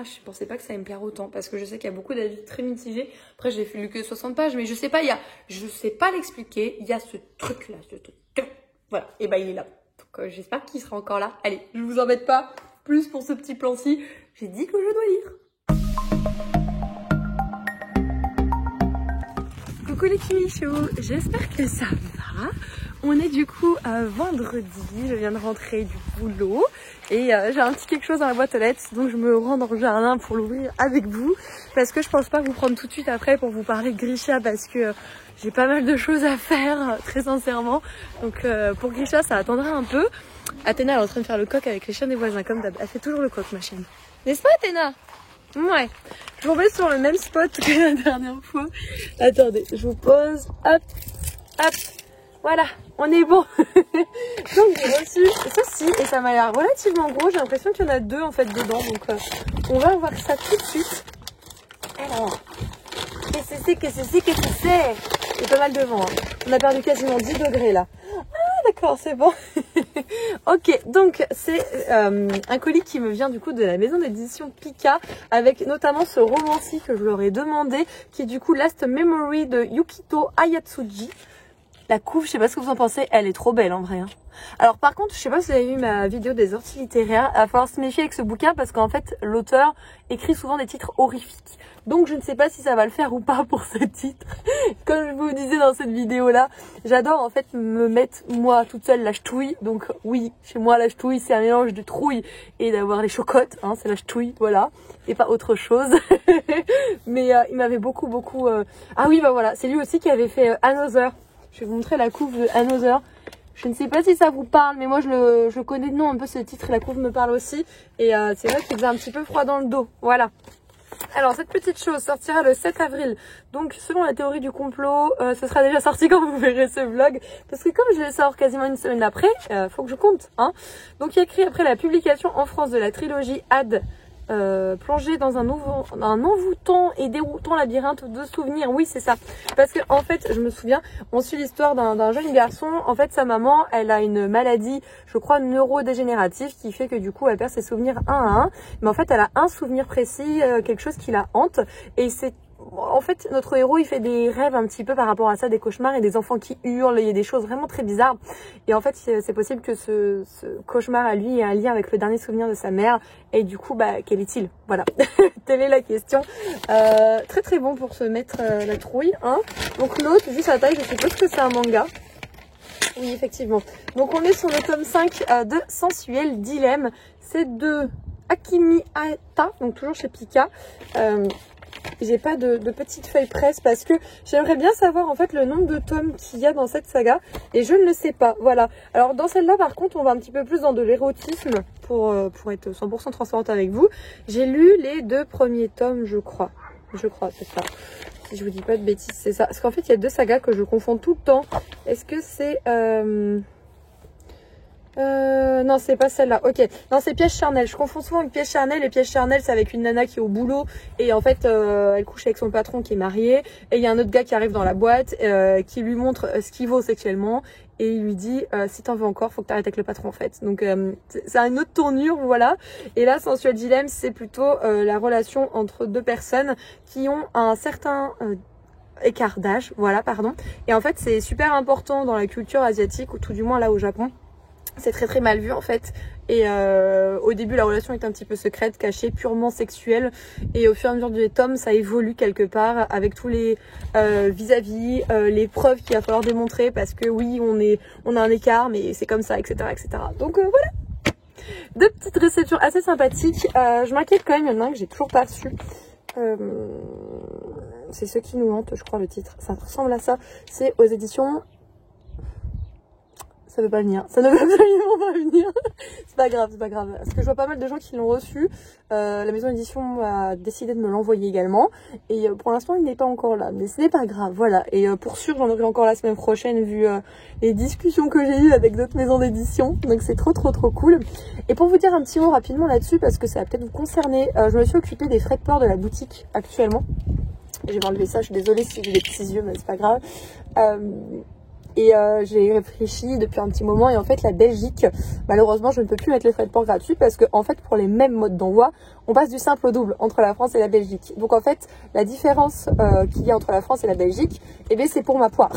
je pensais pas que ça allait me plaire autant parce que je sais qu'il y a beaucoup d'avis très mitigés. Après, j'ai lu que 60 pages, mais je sais pas, je sais pas l'expliquer. Il y a ce truc-là, voilà. Et il est là. Donc, j'espère qu'il sera encore là. Allez, je vous embête pas plus pour ce petit plan-ci. J'ai dit que je dois lire. Coucou les Kimichou, j'espère que ça va. On est du coup vendredi, je viens de rentrer du boulot et j'ai un petit quelque chose dans la boîte aux lettres, donc je me rends dans le jardin pour l'ouvrir avec vous parce que je pense pas vous prendre tout de suite après pour vous parler de Grisha parce que j'ai pas mal de choses à faire, très sincèrement. Donc pour Grisha, ça attendra un peu. Athéna elle est en train de faire le coq avec les chiens des voisins comme d'hab. Elle fait toujours le coq ma chienne. N'est-ce pas Athéna? Ouais. Je vous remets sur le même spot que la dernière fois. Attendez, je vous pose. Hop. Voilà, on est bon. Donc j'ai reçu ceci et ça m'a l'air relativement gros. J'ai l'impression qu'il y en a 2 en fait dedans. Donc on va voir ça tout de suite. Alors, qu'est-ce que c'est? Il y a pas mal de vent. Hein. On a perdu quasiment 10 degrés là. Ah d'accord, c'est bon. Ok, donc c'est un colis qui me vient du coup de la maison d'édition Pika avec notamment ce roman-ci que je leur ai demandé qui est du coup Last Memory de Yukito Ayatsuji. La couve, je sais pas ce que vous en pensez, elle est trop belle en vrai. Hein. Alors par contre, je sais pas si vous avez vu ma vidéo des orties littéraires, il va falloir se méfier avec ce bouquin parce qu'en fait, l'auteur écrit souvent des titres horrifiques. Donc je ne sais pas si ça va le faire ou pas pour ce titre. Comme je vous disais dans cette vidéo-là, j'adore en fait me mettre moi toute seule la ch'touille. Donc oui, chez moi la ch'touille c'est un mélange de trouille et d'avoir les chocottes, hein, c'est la ch'touille, voilà, et pas autre chose. Mais il m'avait beaucoup... Ah oui, bah voilà, c'est lui aussi qui avait fait Another. Je vais vous montrer la couve de Another. Je ne sais pas si ça vous parle, mais moi je connais de nom un peu ce titre et la couve me parle aussi. Et c'est vrai qu'il faisait un petit peu froid dans le dos, voilà. Alors cette petite chose sortira le 7 avril, donc selon la théorie du complot, ce sera déjà sorti quand vous verrez ce vlog, parce que comme je vais sortir quasiment une semaine après, faut que je compte, hein. Donc il y a écrit après la publication en France de la trilogie Ad, plongé dans un envoûtant et déroutant labyrinthe de souvenirs. Oui, c'est ça. Parce que en fait, je me souviens, on suit l'histoire d'un jeune garçon. En fait, sa maman, elle a une maladie, je crois, neurodégénérative, qui fait que du coup, elle perd ses souvenirs un à un. Mais en fait, elle a un souvenir précis, quelque chose qui la hante. Et c'est en fait, notre héros, il fait des rêves un petit peu par rapport à ça, des cauchemars et des enfants qui hurlent, il y a des choses vraiment très bizarres. Et en fait, c'est possible que ce cauchemar à lui ait un lien avec le dernier souvenir de sa mère. Et du coup, bah, quel est-il? Voilà, telle est la question. Très très bon pour se mettre la trouille. Hein. Donc l'autre, vu sa taille, je suppose que c'est un manga. Oui, effectivement. Donc on est sur le tome 5 de Sensuel Dilemme. C'est de Akimi Ata, donc toujours chez Pika. J'ai pas de petite feuille presse parce que j'aimerais bien savoir en fait le nombre de tomes qu'il y a dans cette saga et je ne le sais pas. Voilà. Alors dans celle-là par contre on va un petit peu plus dans de l'érotisme pour être 100% transparente avec vous. J'ai lu les 2 premiers tomes je crois. Je crois, c'est ça. Si je vous dis pas de bêtises, c'est ça. Parce qu'en fait il y a 2 sagas que je confonds tout le temps. Est-ce que c'est... non, c'est pas celle-là. Ok, non, c'est Piège charnel. Je confonds souvent avec Piège charnel. Et Piège charnel, c'est avec une nana qui est au boulot et en fait, elle couche avec son patron qui est marié. Et il y a un autre gars qui arrive dans la boîte, qui lui montre ce qu'il vaut sexuellement et il lui dit si t'en veux encore, faut que t'arrêtes avec le patron en fait. Donc c'est une autre tournure, voilà. Et là, Sensuel Dilemme, c'est plutôt la relation entre 2 personnes qui ont un certain écart d'âge, voilà, pardon. Et en fait, c'est super important dans la culture asiatique ou tout du moins là au Japon. C'est très très mal vu en fait et au début la relation est un petit peu secrète, cachée, purement sexuelle et au fur et à mesure du tome ça évolue quelque part avec tous les vis-à-vis, les preuves qu'il va falloir démontrer parce que oui on a un écart mais c'est comme ça etc. Donc voilà, 2 petites réceptions assez sympathiques. Je m'inquiète quand même, il y en a un que j'ai toujours pas su. C'est Ce qui nous hante je crois le titre, ça ressemble à ça, c'est aux éditions... Ça veut pas venir, ça ne veut absolument pas venir. C'est pas grave, c'est pas grave. Parce que je vois pas mal de gens qui l'ont reçu. La maison d'édition a décidé de me l'envoyer également. Et pour l'instant, il n'est pas encore là. Mais ce n'est pas grave, voilà. Et pour sûr, j'en aurai encore la semaine prochaine vu les discussions que j'ai eues avec d'autres maisons d'édition. Donc c'est trop cool. Et pour vous dire un petit mot rapidement là-dessus, parce que ça va peut-être vous concerner, je me suis occupée des frais de port de la boutique actuellement. Je vais enlever ça, je suis désolée si j'ai des petits yeux, mais c'est pas grave. Et j'ai réfléchi depuis un petit moment et en fait la Belgique, malheureusement je ne peux plus mettre les frais de port gratuits parce que en fait pour les mêmes modes d'envoi, on passe du simple au double entre la France et la Belgique. Donc en fait la différence qu'il y a entre la France et la Belgique, eh bien c'est pour ma poire.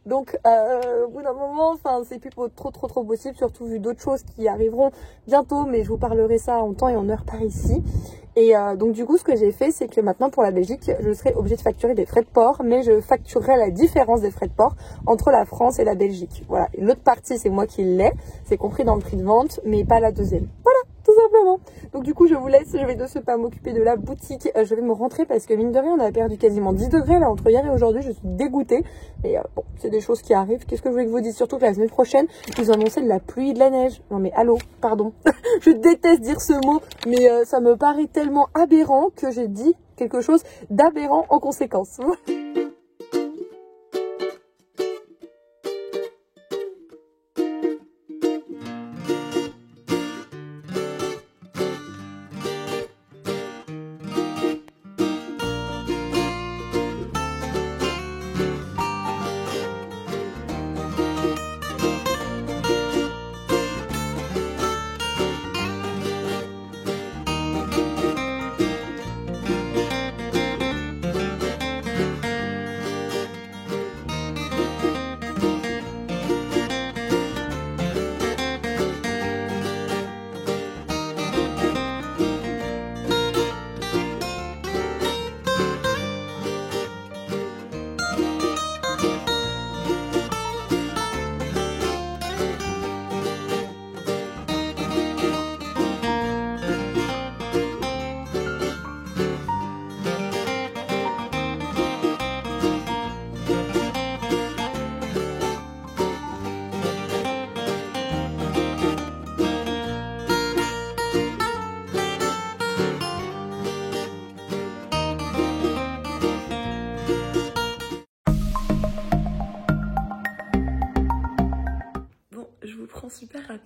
Donc au bout d'un moment, enfin c'est plus trop possible, surtout vu d'autres choses qui arriveront bientôt, mais je vous parlerai ça en temps et en heure par ici. Et donc du coup ce que j'ai fait c'est que maintenant pour la Belgique je serai obligée de facturer des frais de port, mais je facturerai la différence des frais de port entre la France et la Belgique. Voilà, et l'autre partie c'est moi qui l'ai, c'est compris dans le prix de vente, mais pas la deuxième. Voilà, tout simplement. Donc du coup je vous laisse, je vais de ce pas m'occuper de la boutique, je vais me rentrer parce que mine de rien on a perdu quasiment 10 degrés là entre hier et aujourd'hui, je suis dégoûtée. Mais bon, c'est des choses qui arrivent. Qu'est-ce que je voulais que vous dise? Surtout que la semaine prochaine, ils ont annoncé de la pluie et de la neige. Non mais allô, pardon. Je déteste dire ce mot, mais ça me paraît tellement aberrant que j'ai dit quelque chose d'aberrant en conséquence.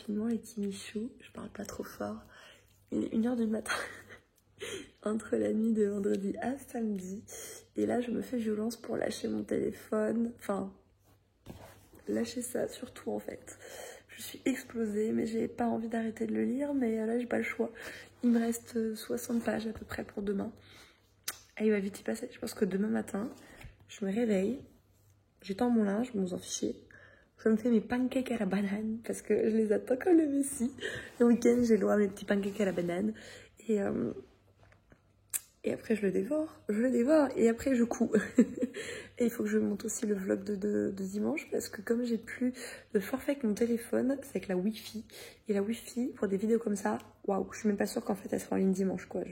rapidement les petits michous. Je parle pas trop fort. Il est 1h du matin. Entre la nuit de vendredi à samedi. Et là, je me fais violence pour lâcher mon téléphone. Enfin, lâcher ça surtout en fait. Je suis explosée, mais j'ai pas envie d'arrêter de le lire. Mais là, j'ai pas le choix. Il me reste 60 pages à peu près pour demain. Et il va vite y passer. Je pense que demain matin, je me réveille. J'étends mon linge, vous en fichez. Je me fais mes pancakes à la banane parce que je les attends comme le Messie. Le week-end, j'ai le droit à mes petits pancakes à la banane. Et après, je le dévore. Et après, je couds. Et il faut que je monte aussi le vlog de dimanche parce que comme j'ai plus de forfait avec mon téléphone, c'est avec la Wi-Fi. Et la Wi-Fi, pour des vidéos comme ça, waouh, je suis même pas sûre qu'en fait, elle sera en ligne dimanche, quoi.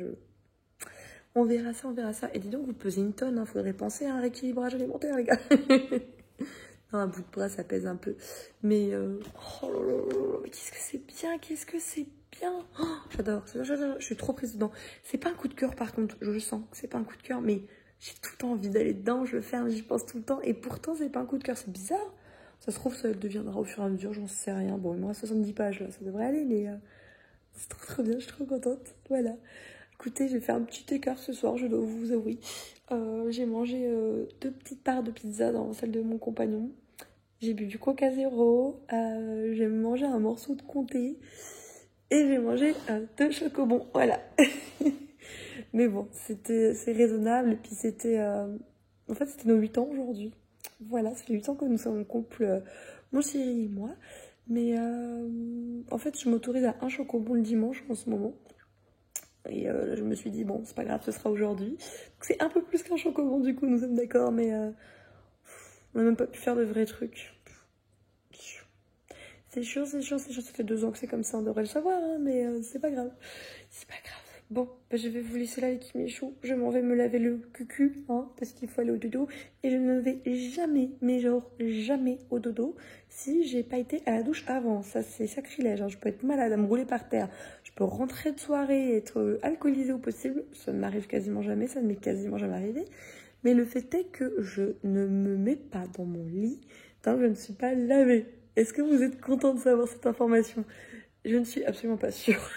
On verra ça. Et dis donc, vous pesez une tonne, hein. Faudrait penser à un rééquilibrage alimentaire, les gars. Non, un bout de bras, ça pèse un peu. Mais, oh là là, qu'est-ce que c'est bien. Oh, j'adore, je suis trop prise dedans. C'est pas un coup de cœur, par contre, je le sens, c'est pas un coup de cœur, mais j'ai tout le temps envie d'aller dedans, je le fais, j'y pense tout le temps, et pourtant, c'est pas un coup de cœur, c'est bizarre. Ça se trouve, ça deviendra au fur et à mesure, j'en sais rien. Bon, il me reste 70 pages, là, ça devrait aller, mais c'est trop bien, je suis trop contente. Voilà. Écoutez, j'ai fait un petit écart ce soir, je dois vous avouer. J'ai mangé 2 petites parts de pizza dans celle de mon compagnon. J'ai bu du Coca Zéro. J'ai mangé un morceau de comté. Et j'ai mangé 2 chocobons. Voilà. Mais bon, c'est raisonnable. Et puis c'était... En fait, c'était nos 8 ans aujourd'hui. Voilà, ça fait 8 ans que nous sommes en couple, mon chéri et moi. Mais en fait, je m'autorise à un chocobon le dimanche en ce moment. Et je me suis dit, bon, c'est pas grave, ce sera aujourd'hui. C'est un peu plus qu'un chocobon, du coup, nous sommes d'accord, mais on n'a même pas pu faire de vrais trucs. C'est chiant, ça fait 2 ans que c'est comme ça, on devrait le savoir, hein, mais c'est pas grave. C'est pas grave. Bon, bah, je vais vous laisser là avec mes choux. Je m'en vais me laver le cucu, hein, parce qu'il faut aller au dodo. Et je ne vais jamais, mais genre jamais au dodo, si j'ai pas été à la douche avant. Ça, c'est sacrilège, hein. Je peux être malade, à me rouler par terre. Je peux rentrer de soirée et être alcoolisée au possible. Ça ne m'arrive quasiment jamais, ça ne m'est quasiment jamais arrivé. Mais le fait est que je ne me mets pas dans mon lit tant que je ne suis pas lavée. Est-ce que vous êtes content de savoir cette information? Je ne suis absolument pas sûre.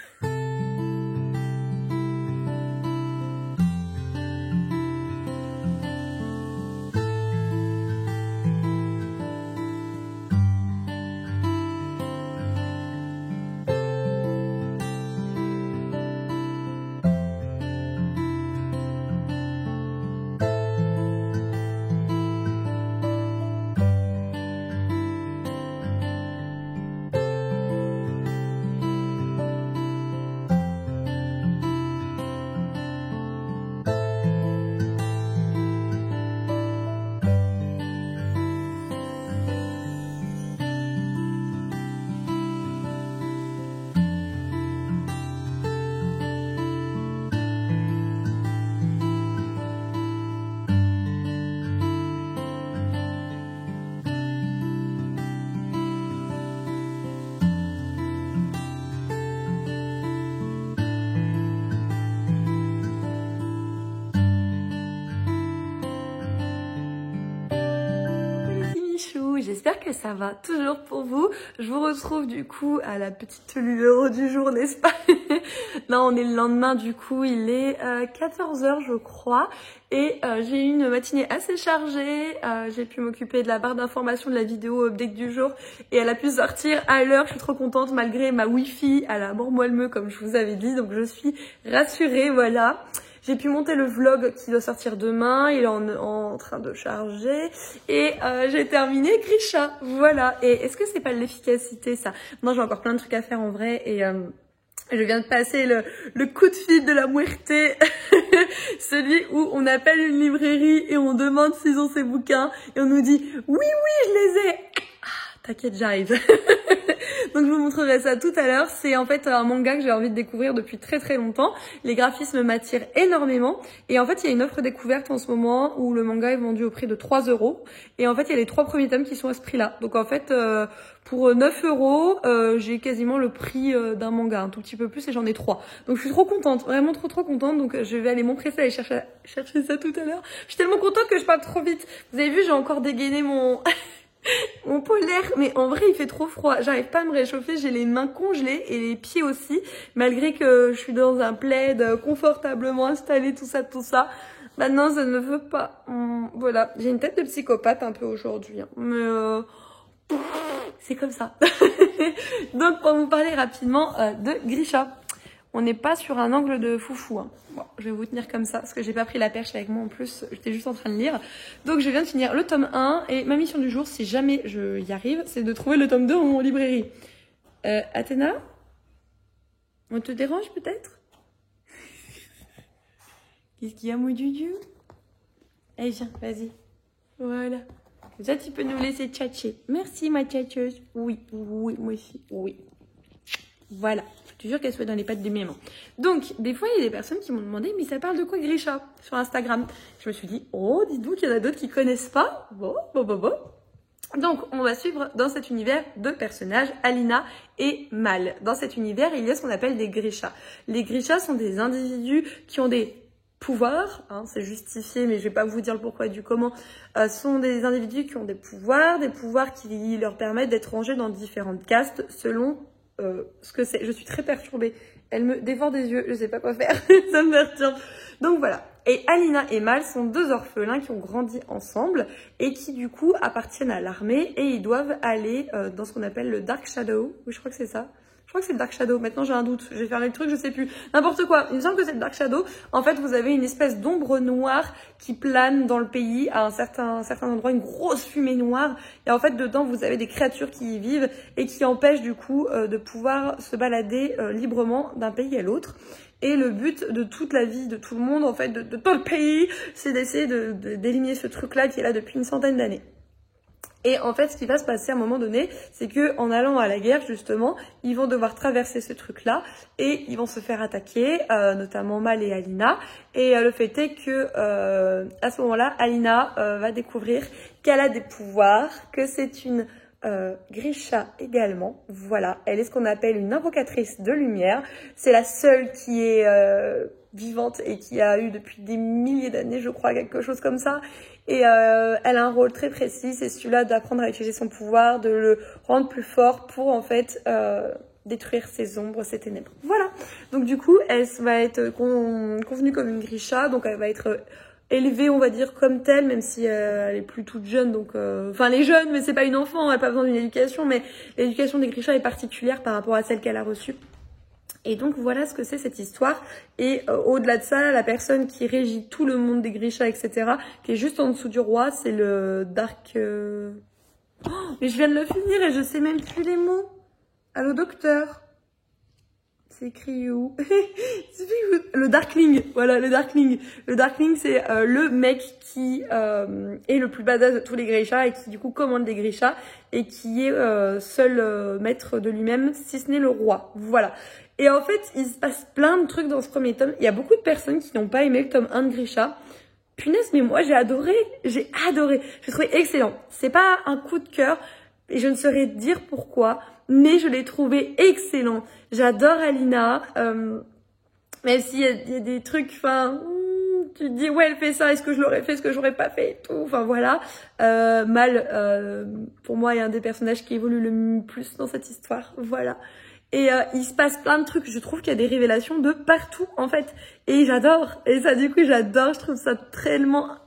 J'espère que ça va toujours pour vous. Je vous retrouve du coup à la petite numéro du jour, n'est-ce pas? Là, on est le lendemain, du coup, il est 14h, je crois. Et j'ai eu une matinée assez chargée. J'ai pu m'occuper de la barre d'information de la vidéo update du jour. Et elle a pu sortir à l'heure. Je suis trop contente malgré ma Wi-Fi à la mort moelle-meu, comme je vous avais dit. Donc, je suis rassurée, voilà. J'ai pu monter le vlog qui doit sortir demain, il est en train de charger. Et j'ai terminé Grisha, voilà. Et est-ce que c'est pas de l'efficacité ça? Moi j'ai encore plein de trucs à faire en vrai et je viens de passer le coup de fil de la muerte, celui où on appelle une librairie et on demande s'ils ont ces bouquins et on nous dit oui, je les ai. Ah, t'inquiète, j'arrive. Donc je vous montrerai ça tout à l'heure. C'est en fait un manga que j'ai envie de découvrir depuis très longtemps. Les graphismes m'attirent énormément. Et en fait, il y a une offre découverte en ce moment où le manga est vendu au prix de 3 €. Et en fait, il y a les 3 premiers tomes qui sont à ce prix-là. Donc en fait, pour 9 €, j'ai quasiment le prix d'un manga, un tout petit peu plus, et j'en ai 3. Donc je suis trop contente, vraiment trop contente. Donc je vais aller m'empresser à aller chercher ça tout à l'heure. Je suis tellement contente que je parle trop vite. Vous avez vu, j'ai encore dégainé mon... Mon polaire, mais en vrai il fait trop froid, j'arrive pas à me réchauffer, j'ai les mains congelées et les pieds aussi, malgré que je suis dans un plaid confortablement installé, tout ça. Maintenant ça ne me veut pas. Voilà, j'ai une tête de psychopathe un peu aujourd'hui, hein. Mais c'est comme ça. Donc pour vous parler rapidement de Grisha. On n'est pas sur un angle de foufou, hein. Bon, je vais vous tenir comme ça, parce que j'ai pas pris la perche avec moi en plus, j'étais juste en train de lire. Donc je viens de finir le tome 1, et ma mission du jour, si jamais je y arrive, c'est de trouver le tome 2 en librairie. Athéna, on te dérange peut-être? Qu'est-ce qu'il y a, mon Dudu? Allez, viens, vas-y. Voilà. Comme ça, tu peux nous laisser tchatcher. Merci, ma tchatcheuse. Oui, moi aussi, oui. Voilà. Je te jure qu'elle soit dans les pattes de mes mains. Donc, des fois, il y a des personnes qui m'ont demandé, mais ça parle de quoi Grisha sur Instagram? Je me suis dit, oh, dites-vous qu'il y en a d'autres qui connaissent pas. Bon. Donc, on va suivre dans cet univers deux personnages, Alina et Mal. Dans cet univers, il y a ce qu'on appelle des Grishas. Les Grishas sont des individus qui ont des pouvoirs, hein, c'est justifié, mais je vais pas vous dire le pourquoi et du comment, sont des individus qui ont des pouvoirs qui leur permettent d'être rangés dans différentes castes selon ce que c'est. Je suis très perturbée. Elle me dévore des yeux, je sais pas quoi faire. Ça me perturbe. Donc voilà. Et Alina et Mal sont deux orphelins qui ont grandi ensemble et qui du coup appartiennent à l'armée et ils doivent aller dans ce qu'on appelle le Dark Shadow. Oui, je crois que c'est ça. Je crois que c'est le Dark Shadow. Maintenant, j'ai un doute. Je vais faire le truc, je sais plus. N'importe quoi. Il me semble que c'est le Dark Shadow. En fait, vous avez une espèce d'ombre noire qui plane dans le pays à un certain endroit, une grosse fumée noire. Et en fait, dedans, vous avez des créatures qui y vivent et qui empêchent du coup de pouvoir se balader librement d'un pays à l'autre. Et le but de toute la vie de tout le monde, en fait, de tout le pays, c'est d'essayer d'éliminer ce truc-là qui est là depuis une centaine d'années. Et en fait, ce qui va se passer à un moment donné, c'est que en allant à la guerre, justement, ils vont devoir traverser ce truc-là et ils vont se faire attaquer, notamment Mal et Alina. Et le fait est que à ce moment-là, Alina va découvrir qu'elle a des pouvoirs, que c'est une Grisha également. Voilà, elle est ce qu'on appelle une invocatrice de lumière. C'est la seule qui est vivante et qui a eu depuis des milliers d'années, je crois, quelque chose comme ça. Et elle a un rôle très précis, c'est celui-là d'apprendre à utiliser son pouvoir, de le rendre plus fort pour en fait détruire ses ombres, ses ténèbres. Voilà. Donc du coup, elle va être convenue comme une Grisha, donc elle va être élevée, on va dire, comme telle, même si elle est plus toute jeune, donc enfin elle est jeune, mais c'est pas une enfant, elle n'a pas besoin d'une éducation, mais l'éducation des Grisha est particulière par rapport à celle qu'elle a reçue. Et donc voilà ce que c'est cette histoire. Et au-delà de ça, la personne qui régit tout le monde des Grishas, etc., qui est juste en dessous du roi, c'est le Dark... Oh, mais je viens de le finir et je sais même plus les mots. Allô, docteur? C'est écrit où? Le Darkling, voilà, le Darkling. Le Darkling, c'est le mec qui est le plus badass de tous les Grishas et qui du coup commande les Grishas et qui est seul maître de lui-même, si ce n'est le roi. Voilà. Et en fait, il se passe plein de trucs dans ce premier tome. Il y a beaucoup de personnes qui n'ont pas aimé le tome 1 de Grisha. Punaise, mais moi j'ai adoré. J'ai trouvé excellent. C'est pas un coup de cœur et je ne saurais dire pourquoi, mais je l'ai trouvé excellent. J'adore Alina, même s'il y a des trucs, enfin, tu te dis ouais elle fait ça, est-ce que je l'aurais fait, est-ce que j'aurais pas fait et tout, enfin voilà. Mal, pour moi, il y a un des personnages qui évolue le plus dans cette histoire, voilà. Et il se passe plein de trucs, je trouve qu'il y a des révélations de partout en fait. Et j'adore, et ça du coup j'adore, je trouve ça tellement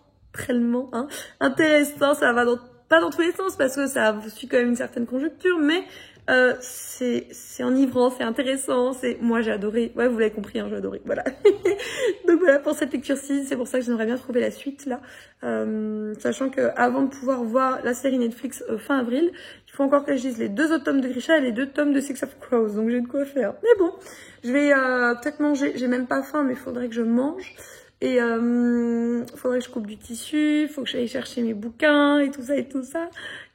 hein, intéressant, ça va pas dans tous les sens parce que ça suit quand même une certaine conjoncture, mais c'est enivrant, c'est intéressant, moi j'ai adoré, ouais vous l'avez compris, hein, j'ai adoré, voilà. Donc voilà pour cette lecture-ci, c'est pour ça que j'aimerais bien trouver la suite là, sachant que avant de pouvoir voir la série Netflix fin avril, il faut encore que je lise les 2 autres tomes de Grisha et les 2 tomes de Six of Crows, donc j'ai de quoi faire. Mais bon, je vais peut-être manger, j'ai même pas faim mais il faudrait que je mange. Et faudrait que je coupe du tissu, il faut que j'aille chercher mes bouquins et tout ça et tout ça.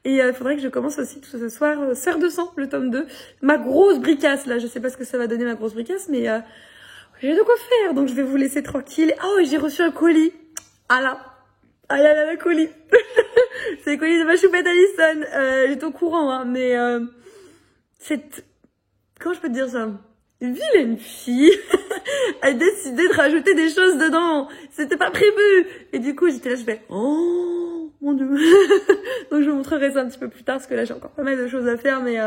Et il faudrait que je commence aussi tout ce soir Sœur de sang, le tome 2. Ma grosse bricasse là, je sais pas ce que ça va donner ma grosse bricasse, mais j'ai de quoi faire, donc je vais vous laisser tranquille. Oh, et j'ai reçu un colis. Ah là le colis. C'est le colis de ma choupette Alison. J'étais au courant, hein, mais comment je peux te dire ça? Vilaine fille a décidé de rajouter des choses dedans. C'était pas prévu. Et du coup, j'étais là, je fais, oh, mon dieu. Donc je vous montrerai ça un petit peu plus tard parce que là j'ai encore pas mal de choses à faire, mais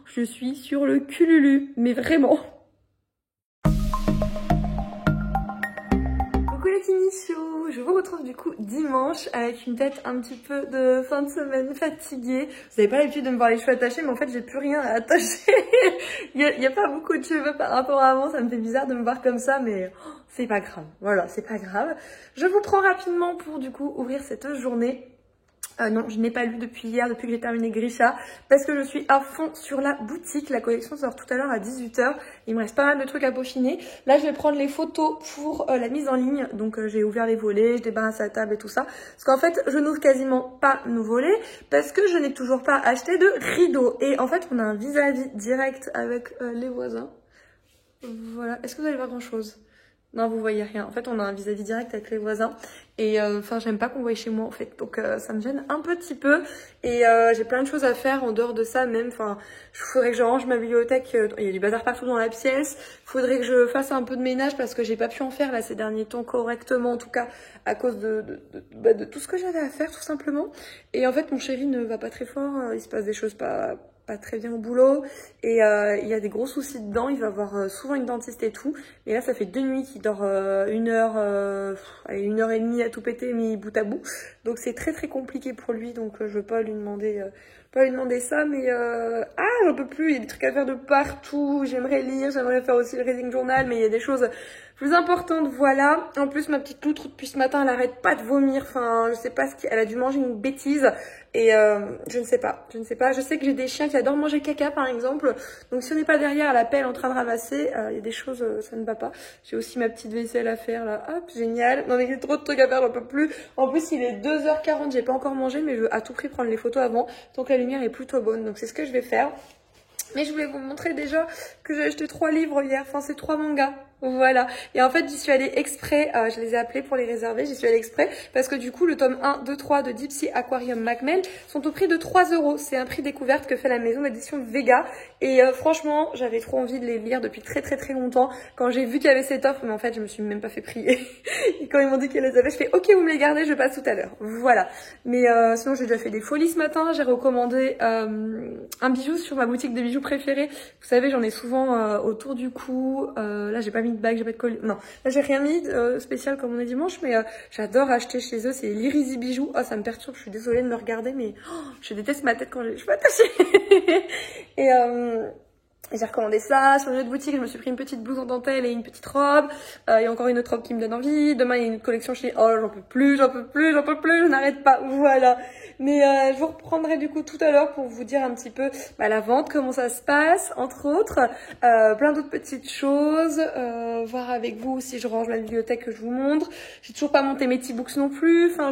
je suis sur le cululu, mais vraiment. Coucou les Kimichou, je vous retrouve du coup dimanche avec une tête un petit peu de fin de semaine fatiguée. Vous avez pas l'habitude de me voir les cheveux attachés, mais en fait j'ai plus rien à attacher. il y a pas beaucoup de cheveux par rapport à avant, ça me fait bizarre de me voir comme ça, mais c'est pas grave. Voilà, c'est pas grave. Je vous prends rapidement pour du coup ouvrir cette journée. Non, je n'ai pas lu depuis hier, depuis que j'ai terminé Grisha, parce que je suis à fond sur la boutique. La collection sort tout à l'heure à 18 h. Il me reste pas mal de trucs à peaufiner. Là, je vais prendre les photos pour la mise en ligne. Donc, j'ai ouvert les volets, je débarrasse la table et tout ça. Parce qu'en fait, je n'ouvre quasiment pas nos volets parce que je n'ai toujours pas acheté de rideaux. Et en fait, on a un vis-à-vis direct avec les voisins. Voilà. Est-ce que vous allez voir grand-chose ? Non, vous voyez rien. En fait, on a un vis-à-vis direct avec les voisins. Et enfin, j'aime pas qu'on voie chez moi, en fait. Donc, ça me gêne un petit peu. Et j'ai plein de choses à faire en dehors de ça, même. Enfin, il faudrait que je range ma bibliothèque. Il y a du bazar partout dans la pièce. Il faudrait que je fasse un peu de ménage parce que j'ai pas pu en faire, là, ces derniers temps correctement. En tout cas, à cause de tout ce que j'avais à faire, tout simplement. Et en fait, mon chéri ne va pas très fort. Il se passe des choses pas très bien au boulot et il y a des gros soucis dedans. Il va avoir souvent une dentiste et tout, et là ça fait 2 nuits qu'il dort 1h et demie à tout péter mis bout à bout, donc c'est très très compliqué pour lui. Donc je veux pas lui demander ça, mais j'en peux plus, il y a des trucs à faire de partout. J'aimerais lire, j'aimerais faire aussi le reading journal, mais il y a des choses plus importante, voilà. En plus, ma petite loutre, depuis ce matin, elle arrête pas de vomir. Enfin, je sais pas elle a dû manger une bêtise. Et je ne sais pas. Je sais que j'ai des chiens qui adorent manger caca, par exemple. Donc, si on n'est pas derrière à la pelle en train de ramasser, il y a des choses, ça ne va pas. J'ai aussi ma petite vaisselle à faire, là. Hop, génial. Non, mais j'ai trop de trucs à faire, j'en peux plus. En plus, il est 2h40, j'ai pas encore mangé, mais je veux à tout prix prendre les photos avant. Donc, la lumière est plutôt bonne. Donc, c'est ce que je vais faire. Mais je voulais vous montrer déjà que j'ai acheté 3 livres hier. Enfin, c'est 3 mangas. Voilà. Et en fait, j'y suis allée exprès. Je les ai appelés pour les réserver. J'y suis allée exprès parce que du coup, le tome 1, 2, 3 de Deep Sea Aquarium Macmel sont au prix de 3 €. C'est un prix découverte que fait la maison d'édition Vega. Et franchement, j'avais trop envie de les lire depuis très très très longtemps. Quand j'ai vu qu'il y avait cette offre, mais en fait, je me suis même pas fait prier. Et quand ils m'ont dit qu'elles les avaient, je fais OK, vous me les gardez, je passe tout à l'heure. Voilà. Mais sinon, j'ai déjà fait des folies ce matin. J'ai recommandé un bijou sur ma boutique de bijoux préférée. Vous savez, j'en ai souvent autour du cou. Là, j'ai pas mis de bague, j'ai pas de collier. Non, là, j'ai rien mis spécial comme on est dimanche, mais j'adore acheter chez eux. C'est l'Irizy Bijoux. Oh, ça me perturbe. Je suis désolée de me regarder, mais je déteste ma tête quand je suis attachée. Et j'ai recommandé ça. Sur une autre boutique, je me suis pris une petite blouse en dentelle et une petite robe. Il y a encore une autre robe qui me donne envie. Demain, il y a une collection chez... Oh, j'en peux plus, je n'arrête pas. Voilà. Mais je vous reprendrai du coup tout à l'heure pour vous dire un petit peu la vente, comment ça se passe, entre autres. Plein d'autres petites choses. Voir avec vous si je range la bibliothèque que je vous montre. J'ai toujours pas monté mes petits books non plus. Enfin,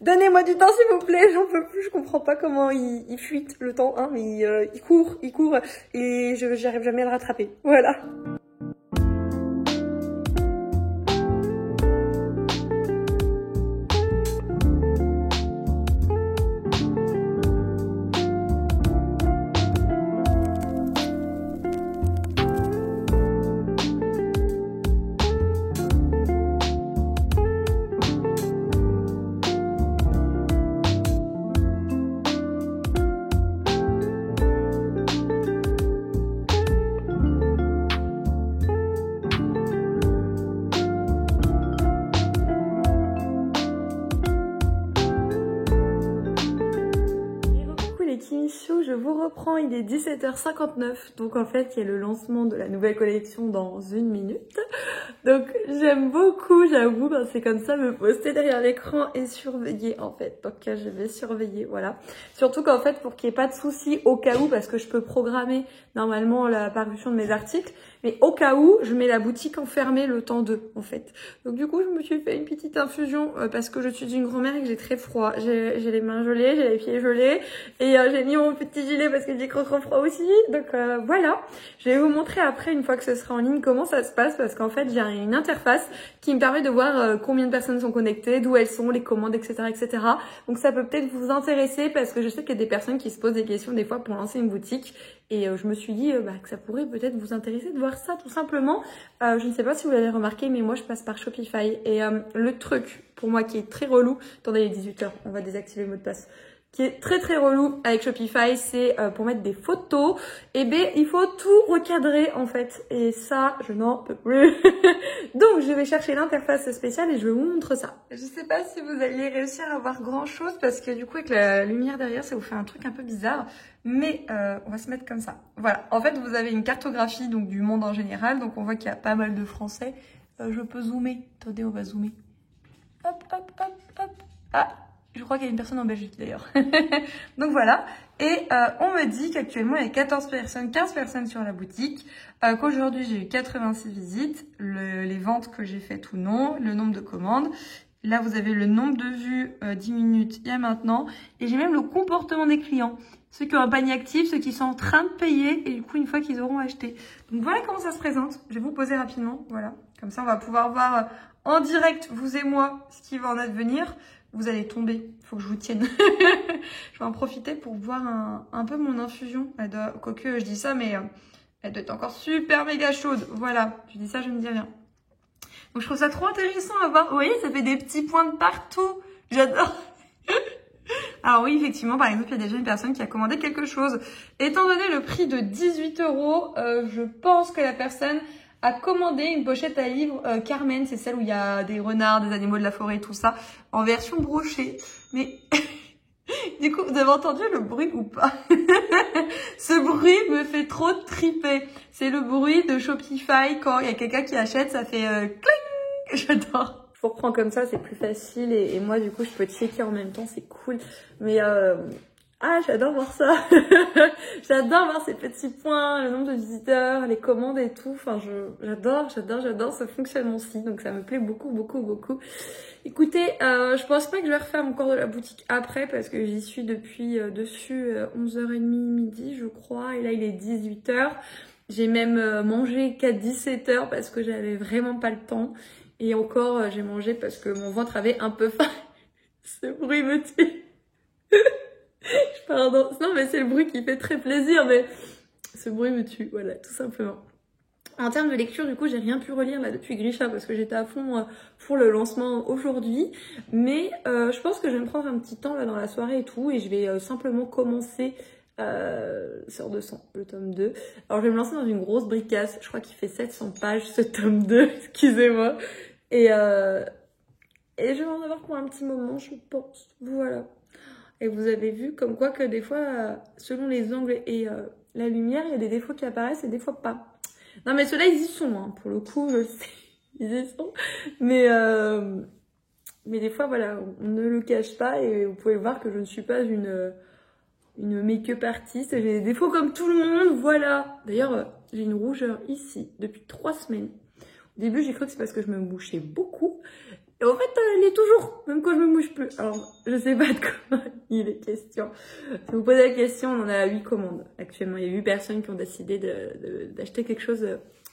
Donnez-moi du temps s'il vous plaît, j'en peux plus, je comprends pas comment il fuite le temps, hein, mais il court, et j'arrive jamais à le rattraper, voilà. Je vous reprends, il est 17h59, donc en fait il y a le lancement de la nouvelle collection dans 1 minute. Donc j'aime beaucoup, j'avoue, c'est comme ça, me poster derrière l'écran et surveiller en fait. Donc je vais surveiller, voilà. Surtout qu'en fait pour qu'il n'y ait pas de soucis au cas où, parce que je peux programmer normalement la parution de mes articles, mais au cas où je mets la boutique enfermée le temps d'eux en fait. Donc du coup je me suis fait une petite infusion parce que je suis une grand-mère et que j'ai très froid. J'ai les mains gelées, j'ai les pieds gelés et j'ai mis mon petit gilet parce que j'ai trop froid aussi. Donc voilà, je vais vous montrer après une fois que ce sera en ligne comment ça se passe parce qu'en fait j'ai un une interface qui me permet de voir combien de personnes sont connectées, d'où elles sont, les commandes, etc., etc. Donc ça peut peut-être vous intéresser parce que je sais qu'il y a des personnes qui se posent des questions des fois pour lancer une boutique et je me suis dit que ça pourrait peut-être vous intéresser de voir ça tout simplement. Je ne sais pas si vous l'avez remarqué, mais moi je passe par Shopify et le truc pour moi qui est très relou, attendez, il est 18h, on va désactiver le mot de passe, qui est très très relou avec Shopify, c'est pour mettre des photos, et ben il faut tout recadrer en fait, et ça je n'en peux plus. Donc je vais chercher l'interface spéciale et je vous montre ça. Je sais pas si vous alliez réussir à voir grand chose parce que du coup avec la lumière derrière ça vous fait un truc un peu bizarre, mais on va se mettre comme ça. Voilà, en fait vous avez une cartographie donc du monde en général, donc on voit qu'il y a pas mal de Français. Je peux zoomer, attendez on va zoomer. Hop hop hop hop. Ah, je crois qu'il y a une personne en Belgique d'ailleurs. Donc voilà. Et on me dit qu'actuellement il y a 15 personnes sur la boutique. Qu'aujourd'hui j'ai eu 86 visites. Les ventes que j'ai faites ou non. Le nombre de commandes. Là vous avez le nombre de vues 10 minutes il y a maintenant. Et j'ai même le comportement des clients. Ceux qui ont un panier actif, ceux qui sont en train de payer. Et du coup une fois qu'ils auront acheté. Donc voilà comment ça se présente. Je vais vous poser rapidement. Voilà. Comme ça on va pouvoir voir en direct, vous et moi, ce qui va en advenir. Vous allez tomber, il faut que je vous tienne. Je vais en profiter pour voir un peu mon infusion. Elle doit, quoique je dis ça, mais elle doit être encore super méga chaude. Voilà, je dis ça, je ne dis rien. Donc je trouve ça trop intéressant à voir. Vous voyez, ça fait des petits points de partout. J'adore. Alors oui, effectivement, par exemple, il y a déjà une personne qui a commandé quelque chose. Étant donné le prix de 18 €, je pense que la personne a commandé une pochette à livres Carmen, c'est celle où il y a des renards, des animaux de la forêt, tout ça, en version brochée. Mais du coup, vous avez entendu le bruit ou pas? Ce bruit me fait trop triper. C'est le bruit de Shopify quand il y a quelqu'un qui achète, ça fait cling. J'adore. Je reprends comme ça, c'est plus facile et moi du coup je peux checker en même temps, c'est cool. Mais ah, j'adore voir ça. J'adore voir ces petits points, le nombre de visiteurs, les commandes et tout. Enfin, j'adore ce fonctionnement-ci. Donc, ça me plaît beaucoup, beaucoup, beaucoup. Écoutez, je pense pas que je vais refaire encore de la boutique après parce que j'y suis depuis dessus 11h30 midi, je crois. Et là, il est 18h. J'ai même mangé qu'à 17h parce que j'avais vraiment pas le temps. Et encore, j'ai mangé parce que mon ventre avait un peu faim. Ce bruit me tue. Pardon, non mais c'est le bruit qui fait très plaisir, mais ce bruit me tue, voilà, tout simplement. En termes de lecture, du coup, j'ai rien pu relire là depuis Grisha parce que j'étais à fond pour le lancement aujourd'hui. Mais je pense que je vais me prendre un petit temps là dans la soirée et tout, et je vais simplement commencer Sœur de sang, le tome 2. Alors je vais me lancer dans une grosse bricasse, je crois qu'il fait 700 pages ce tome 2, excusez-moi. Et je vais en avoir pour un petit moment, je pense. Voilà. Et vous avez vu comme quoi que des fois, selon les angles et la lumière, il y a des défauts qui apparaissent et des fois pas. Non mais ceux-là, ils y sont, hein. Pour le coup, je sais, ils y sont. Mais des fois, voilà, on ne le cache pas et vous pouvez voir que je ne suis pas une make-up artiste. J'ai des défauts comme tout le monde, voilà. D'ailleurs, j'ai une rougeur ici depuis 3 semaines. Au début, j'ai cru que c'est parce que je me mouchais beaucoup. Et en fait, elle est toujours, même quand je me mouche plus. Alors, je sais pas de quoi il est question. Si vous posez la question, on en a 8 commandes actuellement. Il y a 8 personnes qui ont décidé d'acheter quelque chose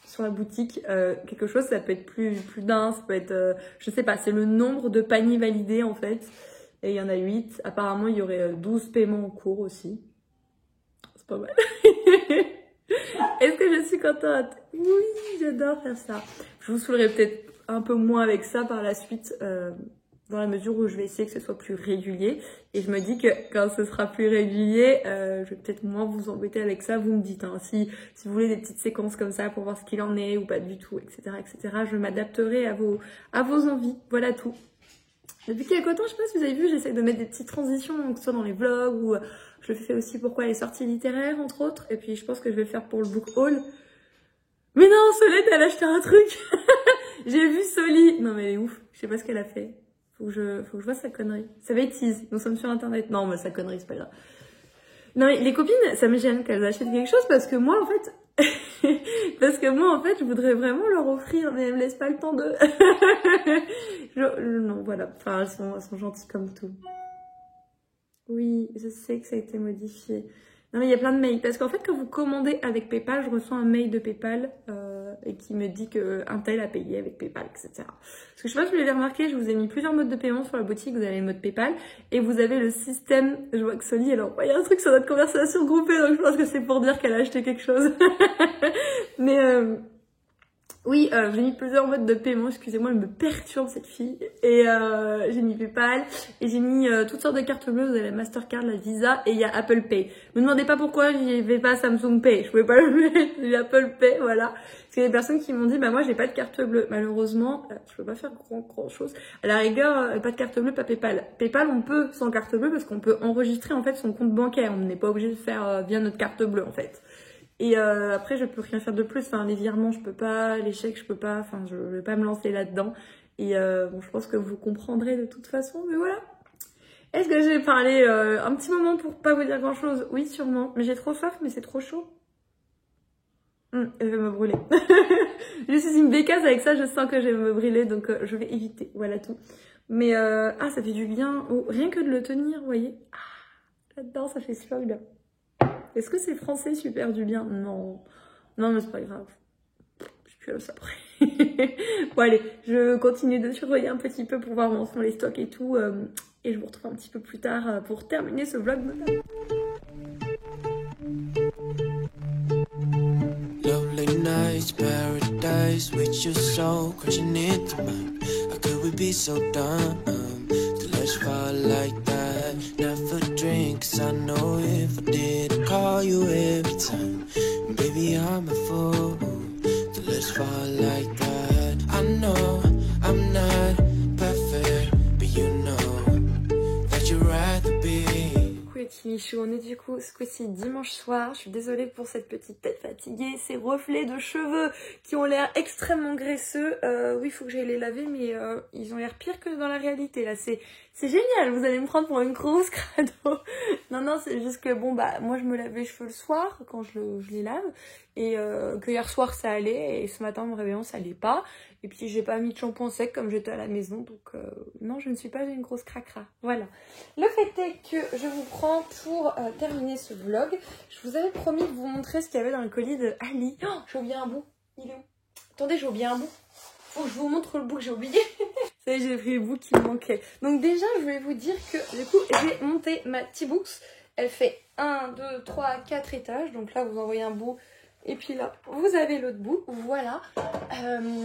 sur la boutique. Quelque chose, ça peut être plus d'un, ça peut être, je sais pas, c'est le nombre de paniers validés en fait. Et il y en a 8. Apparemment, il y aurait 12 paiements en cours aussi. C'est pas mal. Est-ce que je suis contente? Oui, j'adore faire ça. Je vous saoulerai peut-être un peu moins avec ça par la suite, dans la mesure où je vais essayer que ce soit plus régulier. Et je me dis que quand ce sera plus régulier, je vais peut-être moins vous embêter avec ça. Vous me dites, hein, si vous voulez des petites séquences comme ça pour voir ce qu'il en est ou pas du tout, etc., etc. Je m'adapterai à vos envies. Voilà tout. Depuis quelques temps, je sais pas si vous avez vu, j'essaie de mettre des petites transitions, que ce soit dans les vlogs ou je fais aussi pourquoi les sorties littéraires, entre autres. Et puis je pense que je vais le faire pour le book haul. Mais non, Solène, elle a acheté un truc. J'ai vu Soli. Non mais elle est ouf. Je sais pas ce qu'elle a fait. Faut que je vois sa connerie. Sa bêtise. Nous sommes sur internet. Non, mais sa connerie, c'est pas grave. Non mais les copines, ça me gêne qu'elles achètent quelque chose parce que moi, en fait... je voudrais vraiment leur offrir, mais elles me laissent pas le temps de... Non, voilà. Enfin, elles sont gentilles comme tout. Oui, je sais que ça a été modifié. Non, mais il y a plein de mails. Parce qu'en fait, quand vous commandez avec PayPal, je reçois un mail de PayPal et qui me dit qu'un tel a payé avec PayPal, etc. Parce que je sais pas si vous l'avez remarqué, je vous ai mis plusieurs modes de paiement sur la boutique. Vous avez le mode PayPal et vous avez le système. Je vois que Soli, elle a envoyé un truc sur notre conversation groupée, donc je pense que c'est pour dire qu'elle a acheté quelque chose. Mais oui, j'ai mis plusieurs modes de paiement, excusez-moi, elle me perturbe cette fille. Et j'ai mis PayPal, et j'ai mis toutes sortes de cartes bleues, vous avez la Mastercard, la Visa, et il y a Apple Pay. Me demandez pas pourquoi j'y vais pas Samsung Pay, je pouvais pas le mettre, j'ai Apple Pay, voilà. Parce qu'il y a des personnes qui m'ont dit, bah moi j'ai pas de carte bleue. Malheureusement, je peux pas faire grand chose. À la rigueur, pas de carte bleue, pas PayPal. PayPal, on peut sans carte bleue, parce qu'on peut enregistrer en fait son compte bancaire, on n'est pas obligé de faire via notre carte bleue en fait. Et après, je peux rien faire de plus. Enfin, les virements, je peux pas. Les chèques, je peux pas. Enfin, je vais pas me lancer là-dedans. Et bon, je pense que vous comprendrez de toute façon. Mais voilà. Est-ce que j'ai parlé un petit moment pour pas vous dire grand-chose? Oui, sûrement. Mais j'ai trop soif, mais c'est trop chaud. Je vais me brûler. Je suis une bécasse avec ça. Je sens que je vais me brûler. Donc, je vais éviter. Voilà tout. Mais ah, ça fait du bien. Oh, rien que de le tenir, vous voyez. Ah, là-dedans, ça fait super du bien. Est-ce que c'est français super du bien? Non. Non, mais c'est pas grave. Je suis comme ça après. Bon, allez, je continue de surveiller un petit peu pour voir où en sont les stocks et tout. Et je vous retrouve un petit peu plus tard pour terminer ce vlog. Lovely nights, paradise with your soul crashing into mine. How could we be so dumb to let's fall like that? Never drink, 'cause I know if I did, I'd call you every time. Baby, I'm a fool to let's fall like that. I know I'm not perfect, but you know that you'd rather be. Je suis on est du coup ce coup-ci dimanche soir. Je suis désolée pour cette petite tête fatiguée, ces reflets de cheveux qui ont l'air extrêmement graisseux. Oui, il faut que j'aille les laver, mais ils ont l'air pire que dans la réalité là. C'est génial, vous allez me prendre pour une grosse crado. Non, c'est juste que bon bah moi je me lave les cheveux le soir quand je les lave et que hier soir ça allait et ce matin en me réveillant ça allait pas. Et puis j'ai pas mis de shampoing sec comme j'étais à la maison, donc non, je ne suis pas une grosse cracra. Voilà. Le fait est que je vous prends pour terminer ce vlog. Je vous avais promis de vous montrer ce qu'il y avait dans le colis de Ali. Oh, j'ai oublié un bout. Il est où? Attendez, j'ai oublié un bout. Faut que je vous montre le bout que j'ai oublié. Ça y est, j'ai pris le bout qui me manquait. Donc déjà, je voulais vous dire que du coup, j'ai monté ma T-Books. Elle fait 1, 2, 3, 4 étages. Donc là, vous envoyez un bout. Et puis là, vous avez l'autre bout. Voilà.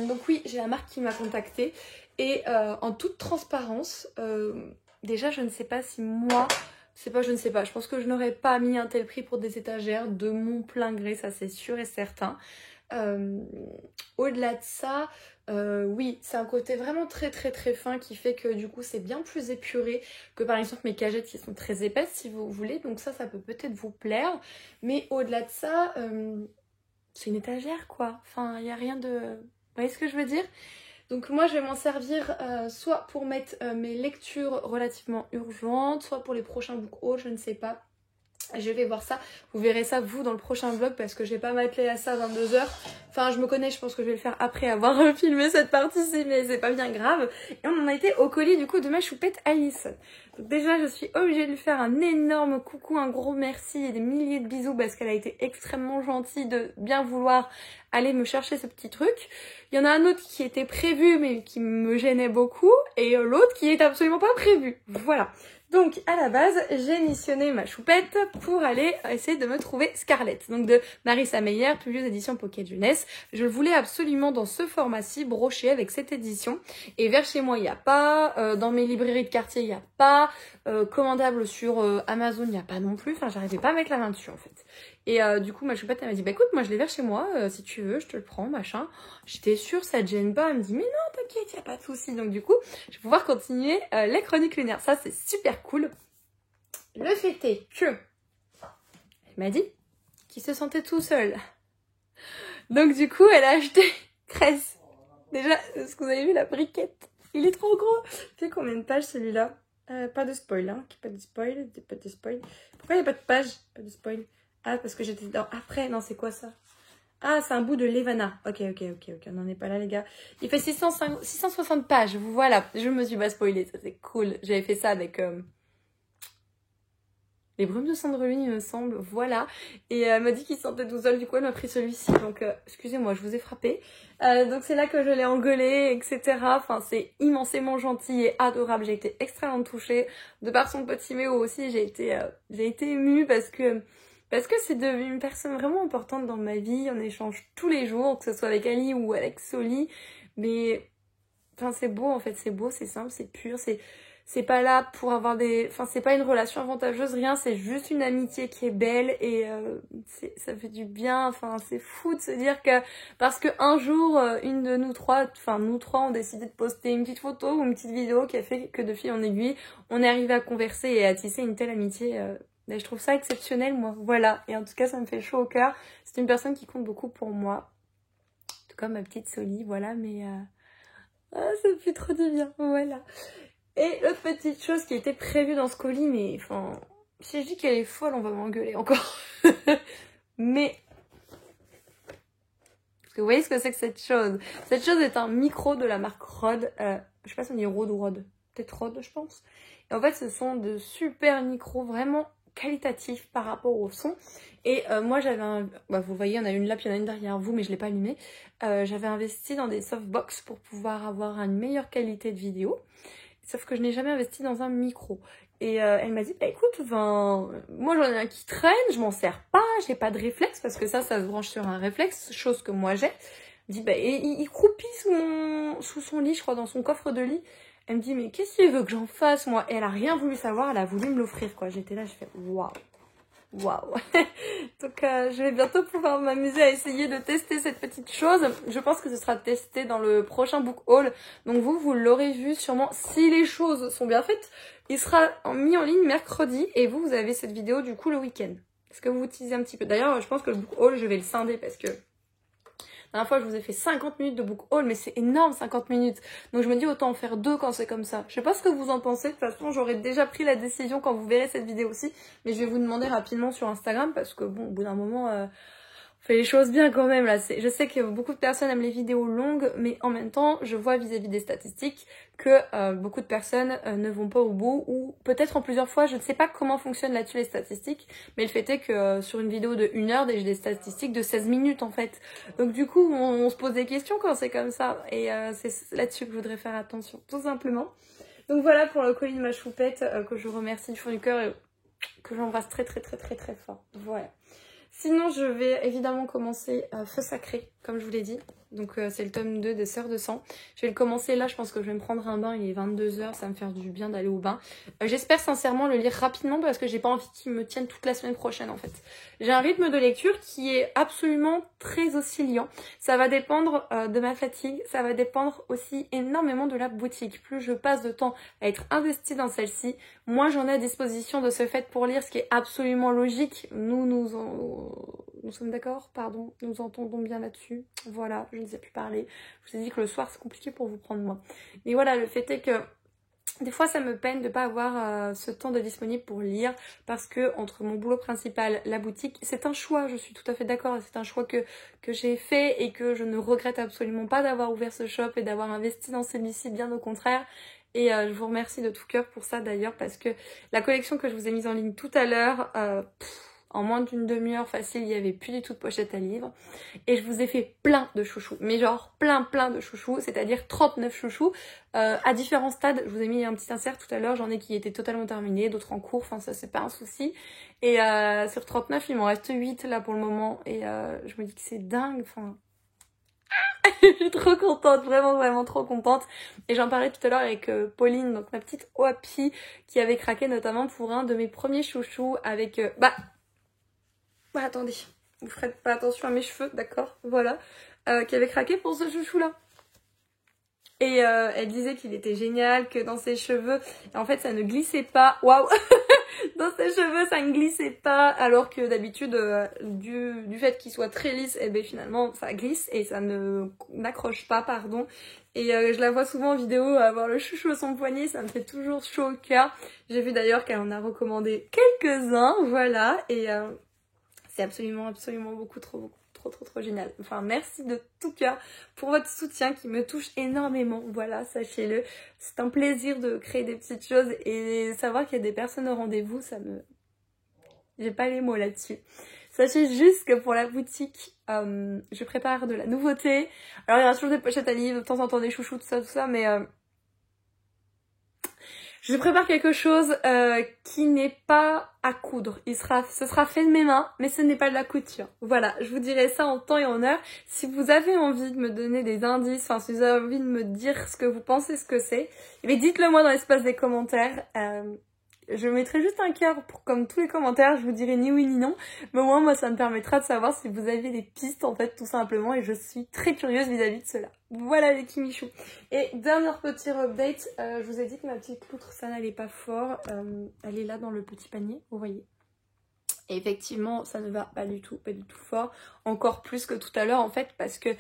Donc oui, j'ai la marque qui m'a contactée. Et en toute transparence, déjà, je ne sais pas si moi... je ne sais pas. Je pense que je n'aurais pas mis un tel prix pour des étagères de mon plein gré. Ça, c'est sûr et certain. Au-delà de ça, oui, c'est un côté vraiment très fin qui fait que du coup c'est bien plus épuré que par exemple mes cagettes qui sont très épaisses si vous voulez, donc ça peut peut-être vous plaire, mais au-delà de ça, c'est une étagère quoi, enfin il n'y a rien de... Vous voyez ce que je veux dire? Donc moi je vais m'en servir soit pour mettre mes lectures relativement urgentes, soit pour les prochains book hauls, je ne sais pas. Je vais voir ça, vous verrez ça vous dans le prochain vlog parce que je vais pas m'atteler à ça à 22 h. Enfin je me connais, je pense que je vais le faire après avoir filmé cette partie-ci, mais c'est pas bien grave. Et on en a été au colis du coup de ma choupette Alice. Donc déjà je suis obligée de lui faire un énorme coucou, un gros merci et des milliers de bisous parce qu'elle a été extrêmement gentille de bien vouloir aller me chercher ce petit truc. Il y en a un autre qui était prévu mais qui me gênait beaucoup et l'autre qui est absolument pas prévu. Voilà. Donc à la base, j'ai missionné ma choupette pour aller essayer de me trouver Scarlett. Donc de Marissa Meyer, publiée aux éditions Pocket Jeunesse. Je le voulais absolument dans ce format-ci, broché avec cette édition. Et vers chez moi, il n'y a pas. Dans mes librairies de quartier, il n'y a pas. Commandable sur Amazon, il n'y a pas non plus. Enfin, j'arrivais pas à mettre la main dessus en fait. Et du coup, ma choupette, elle m'a dit, bah écoute, moi je l'ai vers chez moi, si tu veux, je te le prends, machin. J'étais sûre, ça te gêne pas. Elle me dit, mais non, t'inquiète, y a pas de souci. Donc du coup, je vais pouvoir continuer les chroniques lunaires. Ça, c'est super cool. Le fait est que, elle m'a dit qu'il se sentait tout seul. Donc du coup, elle a acheté 13. Déjà, est-ce que vous avez vu la briquette? Il est trop gros. Tu sais combien de pages celui-là? Pas de spoil, hein. Pas de spoil, pas de spoil. Pourquoi il n'y a pas de page? Pas de spoil. Ah, parce que j'étais dans... Après, non, c'est quoi ça? Ah, c'est un bout de Levana. Ok, on n'en est pas là, les gars. Il fait 660 pages. Voilà, je me suis pas spoilée, ça c'est cool. J'avais fait ça avec... Les brumes de Cendrelune, il me semble, voilà. Et elle m'a dit qu'il sentait tout seul, du coup elle m'a pris celui-ci. Donc excusez-moi, je vous ai frappé. Donc c'est là que je l'ai engueulé, etc. Enfin c'est immensément gentil et adorable. J'ai été extrêmement touchée. De par son petit méo aussi, j'ai été émue parce que c'est devenu une personne vraiment importante dans ma vie. On échange tous les jours, que ce soit avec Ali ou avec Soli. Mais enfin c'est beau en fait, c'est beau, c'est simple, c'est pur, c'est pas là pour avoir des... Enfin, c'est pas une relation avantageuse, rien, c'est juste une amitié qui est belle et ça fait du bien. Enfin, c'est fou de se dire que... Parce que un jour, une de nous trois, enfin, nous trois, on décidé de poster une petite photo ou une petite vidéo qui a fait que de fil en aiguille, on est arrivé à converser et à tisser une telle amitié. Et je trouve ça exceptionnel, moi. Voilà. Et en tout cas, ça me fait chaud au cœur. C'est une personne qui compte beaucoup pour moi. Tout comme ma petite Soli, voilà, mais... ça me fait trop du bien, voilà. Et l'autre petite chose qui était prévue dans ce colis, mais enfin, si je dis qu'elle est folle, on va m'engueuler encore. Mais, parce que vous voyez ce que c'est que cette chose. Cette chose est un micro de la marque Rode. Je sais pas si on dit Rode ou Rode. Peut-être Rode, je pense. Et en fait, ce sont de super micros vraiment qualitatifs par rapport au son. Et moi, j'avais un... Bah, vous voyez, il y en a une là, puis il y en a une derrière vous, mais je l'ai pas allumée. J'avais investi dans des softbox pour pouvoir avoir une meilleure qualité de vidéo. Sauf que je n'ai jamais investi dans un micro. Et elle m'a dit, bah écoute, moi j'en ai un qui traîne, je m'en sers pas, j'ai pas de réflexe, parce que ça se branche sur un réflexe, chose que moi j'ai. Elle me dit, bah et il croupit sous son lit, je crois, dans son coffre de lit. Elle me dit, mais qu'est-ce qu'il veut que j'en fasse, moi? Et elle a rien voulu savoir, elle a voulu me l'offrir, quoi. J'étais là, je fais, waouh. Waouh. Donc je vais bientôt pouvoir m'amuser à essayer de tester cette petite chose. Je pense que ce sera testé dans le prochain book haul. Donc vous l'aurez vu sûrement. Si les choses sont bien faites, il sera mis en ligne mercredi. Et vous avez cette vidéo du coup le week-end. Est-ce que vous utilisez un petit peu? D'ailleurs, je pense que le book haul, je vais le scinder parce que... La dernière fois, je vous ai fait 50 minutes de book haul, mais c'est énorme 50 minutes. Donc je me dis autant en faire 2 quand c'est comme ça. Je sais pas ce que vous en pensez, de toute façon j'aurais déjà pris la décision quand vous verrez cette vidéo aussi. Mais je vais vous demander rapidement sur Instagram parce que bon, au bout d'un moment... on fait les choses bien quand même là. Je sais que beaucoup de personnes aiment les vidéos longues, mais en même temps, je vois vis-à-vis des statistiques que beaucoup de personnes ne vont pas au bout, ou peut-être en plusieurs fois, je ne sais pas comment fonctionnent là-dessus les statistiques, mais le fait est que sur une vidéo de 1 heure, j'ai des statistiques de 16 minutes en fait. Donc du coup, on se pose des questions quand c'est comme ça, et c'est là-dessus que je voudrais faire attention, tout simplement. Donc voilà pour le colis de ma choupette, que je remercie du fond du cœur et que j'embrasse très très très très très fort. Voilà. Sinon, je vais évidemment commencer Feu Sacré, comme je vous l'ai dit. Donc c'est le tome 2 des Sœurs de Sang. Je vais le commencer là, je pense que je vais me prendre un bain, il est 22 h, ça va me faire du bien d'aller au bain. J'espère sincèrement le lire rapidement parce que j'ai pas envie qu'il me tienne toute la semaine prochaine en fait. J'ai un rythme de lecture qui est absolument très oscillant. Ça va dépendre de ma fatigue, ça va dépendre aussi énormément de la boutique. Plus je passe de temps à être investie dans celle-ci, moins j'en ai à disposition de ce fait pour lire, ce qui est absolument logique. Nous sommes d'accord, pardon, nous entendons bien là-dessus. Voilà, je ne sais plus parler. Je vous ai dit que le soir c'est compliqué pour vous prendre moi. Mais voilà, le fait est que des fois ça me peine de ne pas avoir ce temps de disponible pour lire parce que entre mon boulot principal, la boutique, c'est un choix, je suis tout à fait d'accord, c'est un choix que j'ai fait et que je ne regrette absolument pas d'avoir ouvert ce shop et d'avoir investi dans celui-ci, bien au contraire. Et je vous remercie de tout cœur pour ça d'ailleurs parce que la collection que je vous ai mise en ligne tout à l'heure, en moins d'une demi-heure facile, il n'y avait plus du tout de pochette à livres. Et je vous ai fait plein de chouchous, mais genre plein de chouchous, c'est-à-dire 39 chouchous à différents stades. Je vous ai mis un petit insert tout à l'heure, j'en ai qui étaient totalement terminés, d'autres en cours, enfin ça c'est pas un souci. Et sur 39, il m'en reste 8 là pour le moment. Et je me dis que c'est dingue, enfin... Je suis trop contente, vraiment trop contente. Et j'en parlais tout à l'heure avec Pauline, donc ma petite Oapi, qui avait craqué notamment pour un de mes premiers chouchous avec... attendez, vous ferez pas attention à mes cheveux, d'accord, voilà. Qui avait craqué pour ce chouchou-là. Et elle disait qu'il était génial, que dans ses cheveux, en fait ça ne glissait pas. Waouh. Dans ses cheveux ça ne glissait pas, alors que d'habitude du fait qu'il soit très lisse, et ben finalement ça glisse et ça n'accroche pas, pardon. Et je la vois souvent en vidéo avoir le chouchou à son poignet, ça me fait toujours chaud au cœur. J'ai vu d'ailleurs qu'elle en a recommandé quelques-uns, voilà, et c'est absolument beaucoup trop génial. Enfin, merci de tout cœur pour votre soutien qui me touche énormément. Voilà, sachez-le. C'est un plaisir de créer des petites choses et savoir qu'il y a des personnes au rendez-vous, ça me j'ai pas les mots là-dessus. Sachez juste que pour la boutique, je prépare de la nouveauté. Alors il y aura toujours des pochettes à livres, de temps en temps des chouchous, tout ça, mais je prépare quelque chose qui n'est pas à coudre. Ce sera fait de mes mains, mais ce n'est pas de la couture. Voilà, je vous dirai ça en temps et en heure. Si vous avez envie de me donner des indices, enfin si vous avez envie de me dire ce que vous pensez, ce que c'est, eh bien dites-le moi dans l'espace des commentaires. Je mettrai juste un cœur pour comme tous les commentaires, je vous dirai ni oui ni non. Mais au moins moi ça me permettra de savoir si vous avez des pistes en fait tout simplement et je suis très curieuse vis-à-vis de cela. Voilà les Kimichou. Et dernier petit update, je vous ai dit que ma petite loutre ça n'allait pas fort. Elle est là dans le petit panier, vous voyez. Et effectivement, ça ne va pas du tout fort, encore plus que tout à l'heure en fait, parce que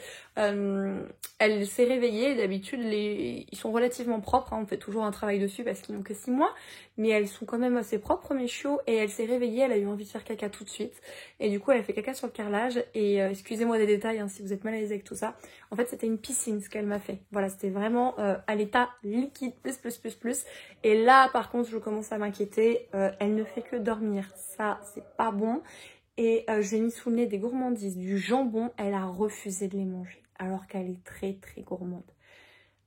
elle s'est réveillée. D'habitude, ils sont relativement propres, hein. On fait toujours un travail dessus parce qu'ils n'ont que 6 mois, mais elles sont quand même assez propres mes chiots. Et elle s'est réveillée, elle a eu envie de faire caca tout de suite, et du coup elle a fait caca sur le carrelage. Et excusez-moi des détails hein, si vous êtes mal à l'aise avec tout ça. En fait, c'était une piscine ce qu'elle m'a fait. Voilà, c'était vraiment à l'état liquide plus. Et là, par contre, je commence à m'inquiéter. Elle ne fait que dormir. Ça, c'est pas bon. Et j'ai mis sous le nez des gourmandises, du jambon. Elle a refusé de les manger, alors qu'elle est très gourmande.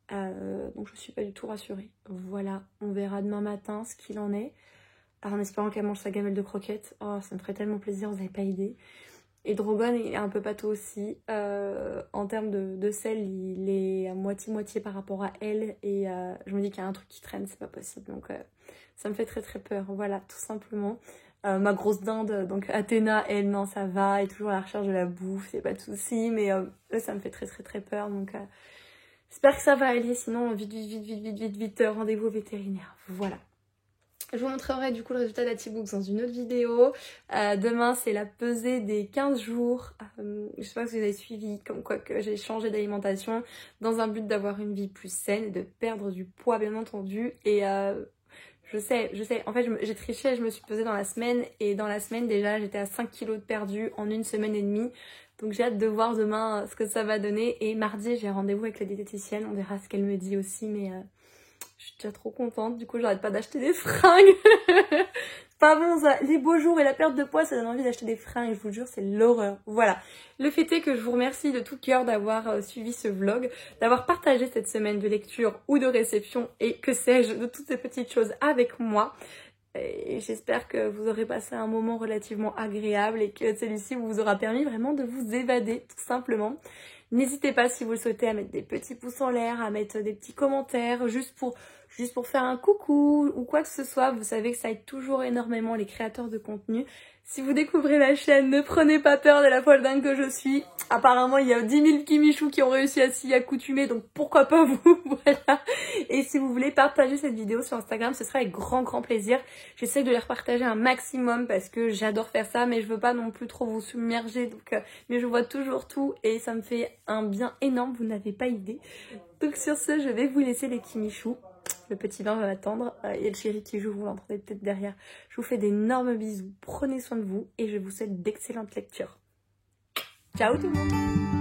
Donc je suis pas du tout rassurée. Voilà, on verra demain matin ce qu'il en est. Alors, en espérant qu'elle mange sa gamelle de croquettes. Oh, ça me ferait tellement plaisir, vous n'avez pas idée. Et Drogon est un peu pâteau aussi. En termes de sel, il est à moitié par rapport à elle. Et je me dis qu'il y a un truc qui traîne, c'est pas possible. Donc ça me fait très peur. Voilà, tout simplement. Ma grosse dinde, donc Athéna, elle, non, ça va. Elle est toujours à la recherche de la bouffe, c'est pas de souci. Mais ça me fait très peur. Donc j'espère que ça va aller. Sinon, vite, rendez-vous au vétérinaire. Voilà. Je vous montrerai du coup le résultat d'Atibooks dans une autre vidéo. Demain c'est la pesée des 15 jours. Je sais pas si vous avez suivi comme quoi que j'ai changé d'alimentation dans un but d'avoir une vie plus saine et de perdre du poids bien entendu. Et je sais, en fait j'ai triché, je me suis pesée dans la semaine et dans la semaine déjà j'étais à 5 kilos de perdu en 1 semaine et demie. Donc j'ai hâte de voir demain ce que ça va donner. Et mardi j'ai rendez-vous avec la diététicienne, on verra ce qu'elle me dit aussi, mais je suis déjà trop contente, du coup j'arrête pas d'acheter des fringues. Pas bon ça, les beaux jours et la perte de poids ça donne envie d'acheter des fringues, je vous jure c'est l'horreur. Voilà, le fait est que je vous remercie de tout cœur d'avoir suivi ce vlog, d'avoir partagé cette semaine de lecture ou de réception et que sais-je, de toutes ces petites choses avec moi. Et j'espère que vous aurez passé un moment relativement agréable et que celui-ci vous aura permis vraiment de vous évader tout simplement. N'hésitez pas si vous le souhaitez à mettre des petits pouces en l'air, à mettre des petits commentaires juste pour faire un coucou ou quoi que ce soit. Vous savez que ça aide toujours énormément les créateurs de contenu. Si vous découvrez la chaîne, ne prenez pas peur de la folle dingue que je suis. Apparemment, il y a 10 000 Kimichou qui ont réussi à s'y accoutumer, donc pourquoi pas vous. Voilà. Et si vous voulez partager cette vidéo sur Instagram, ce sera avec grand plaisir. J'essaie de les repartager un maximum parce que j'adore faire ça, mais je veux pas non plus trop vous submerger. Donc, mais je vois toujours tout et ça me fait un bien énorme, vous n'avez pas idée. Donc sur ce, je vais vous laisser les Kimichou. Le petit bain va m'attendre. Il y a le chéri qui joue, vous l'entendez peut-être derrière. Je vous fais d'énormes bisous. Prenez soin de vous et je vous souhaite d'excellentes lectures. Ciao tout le monde!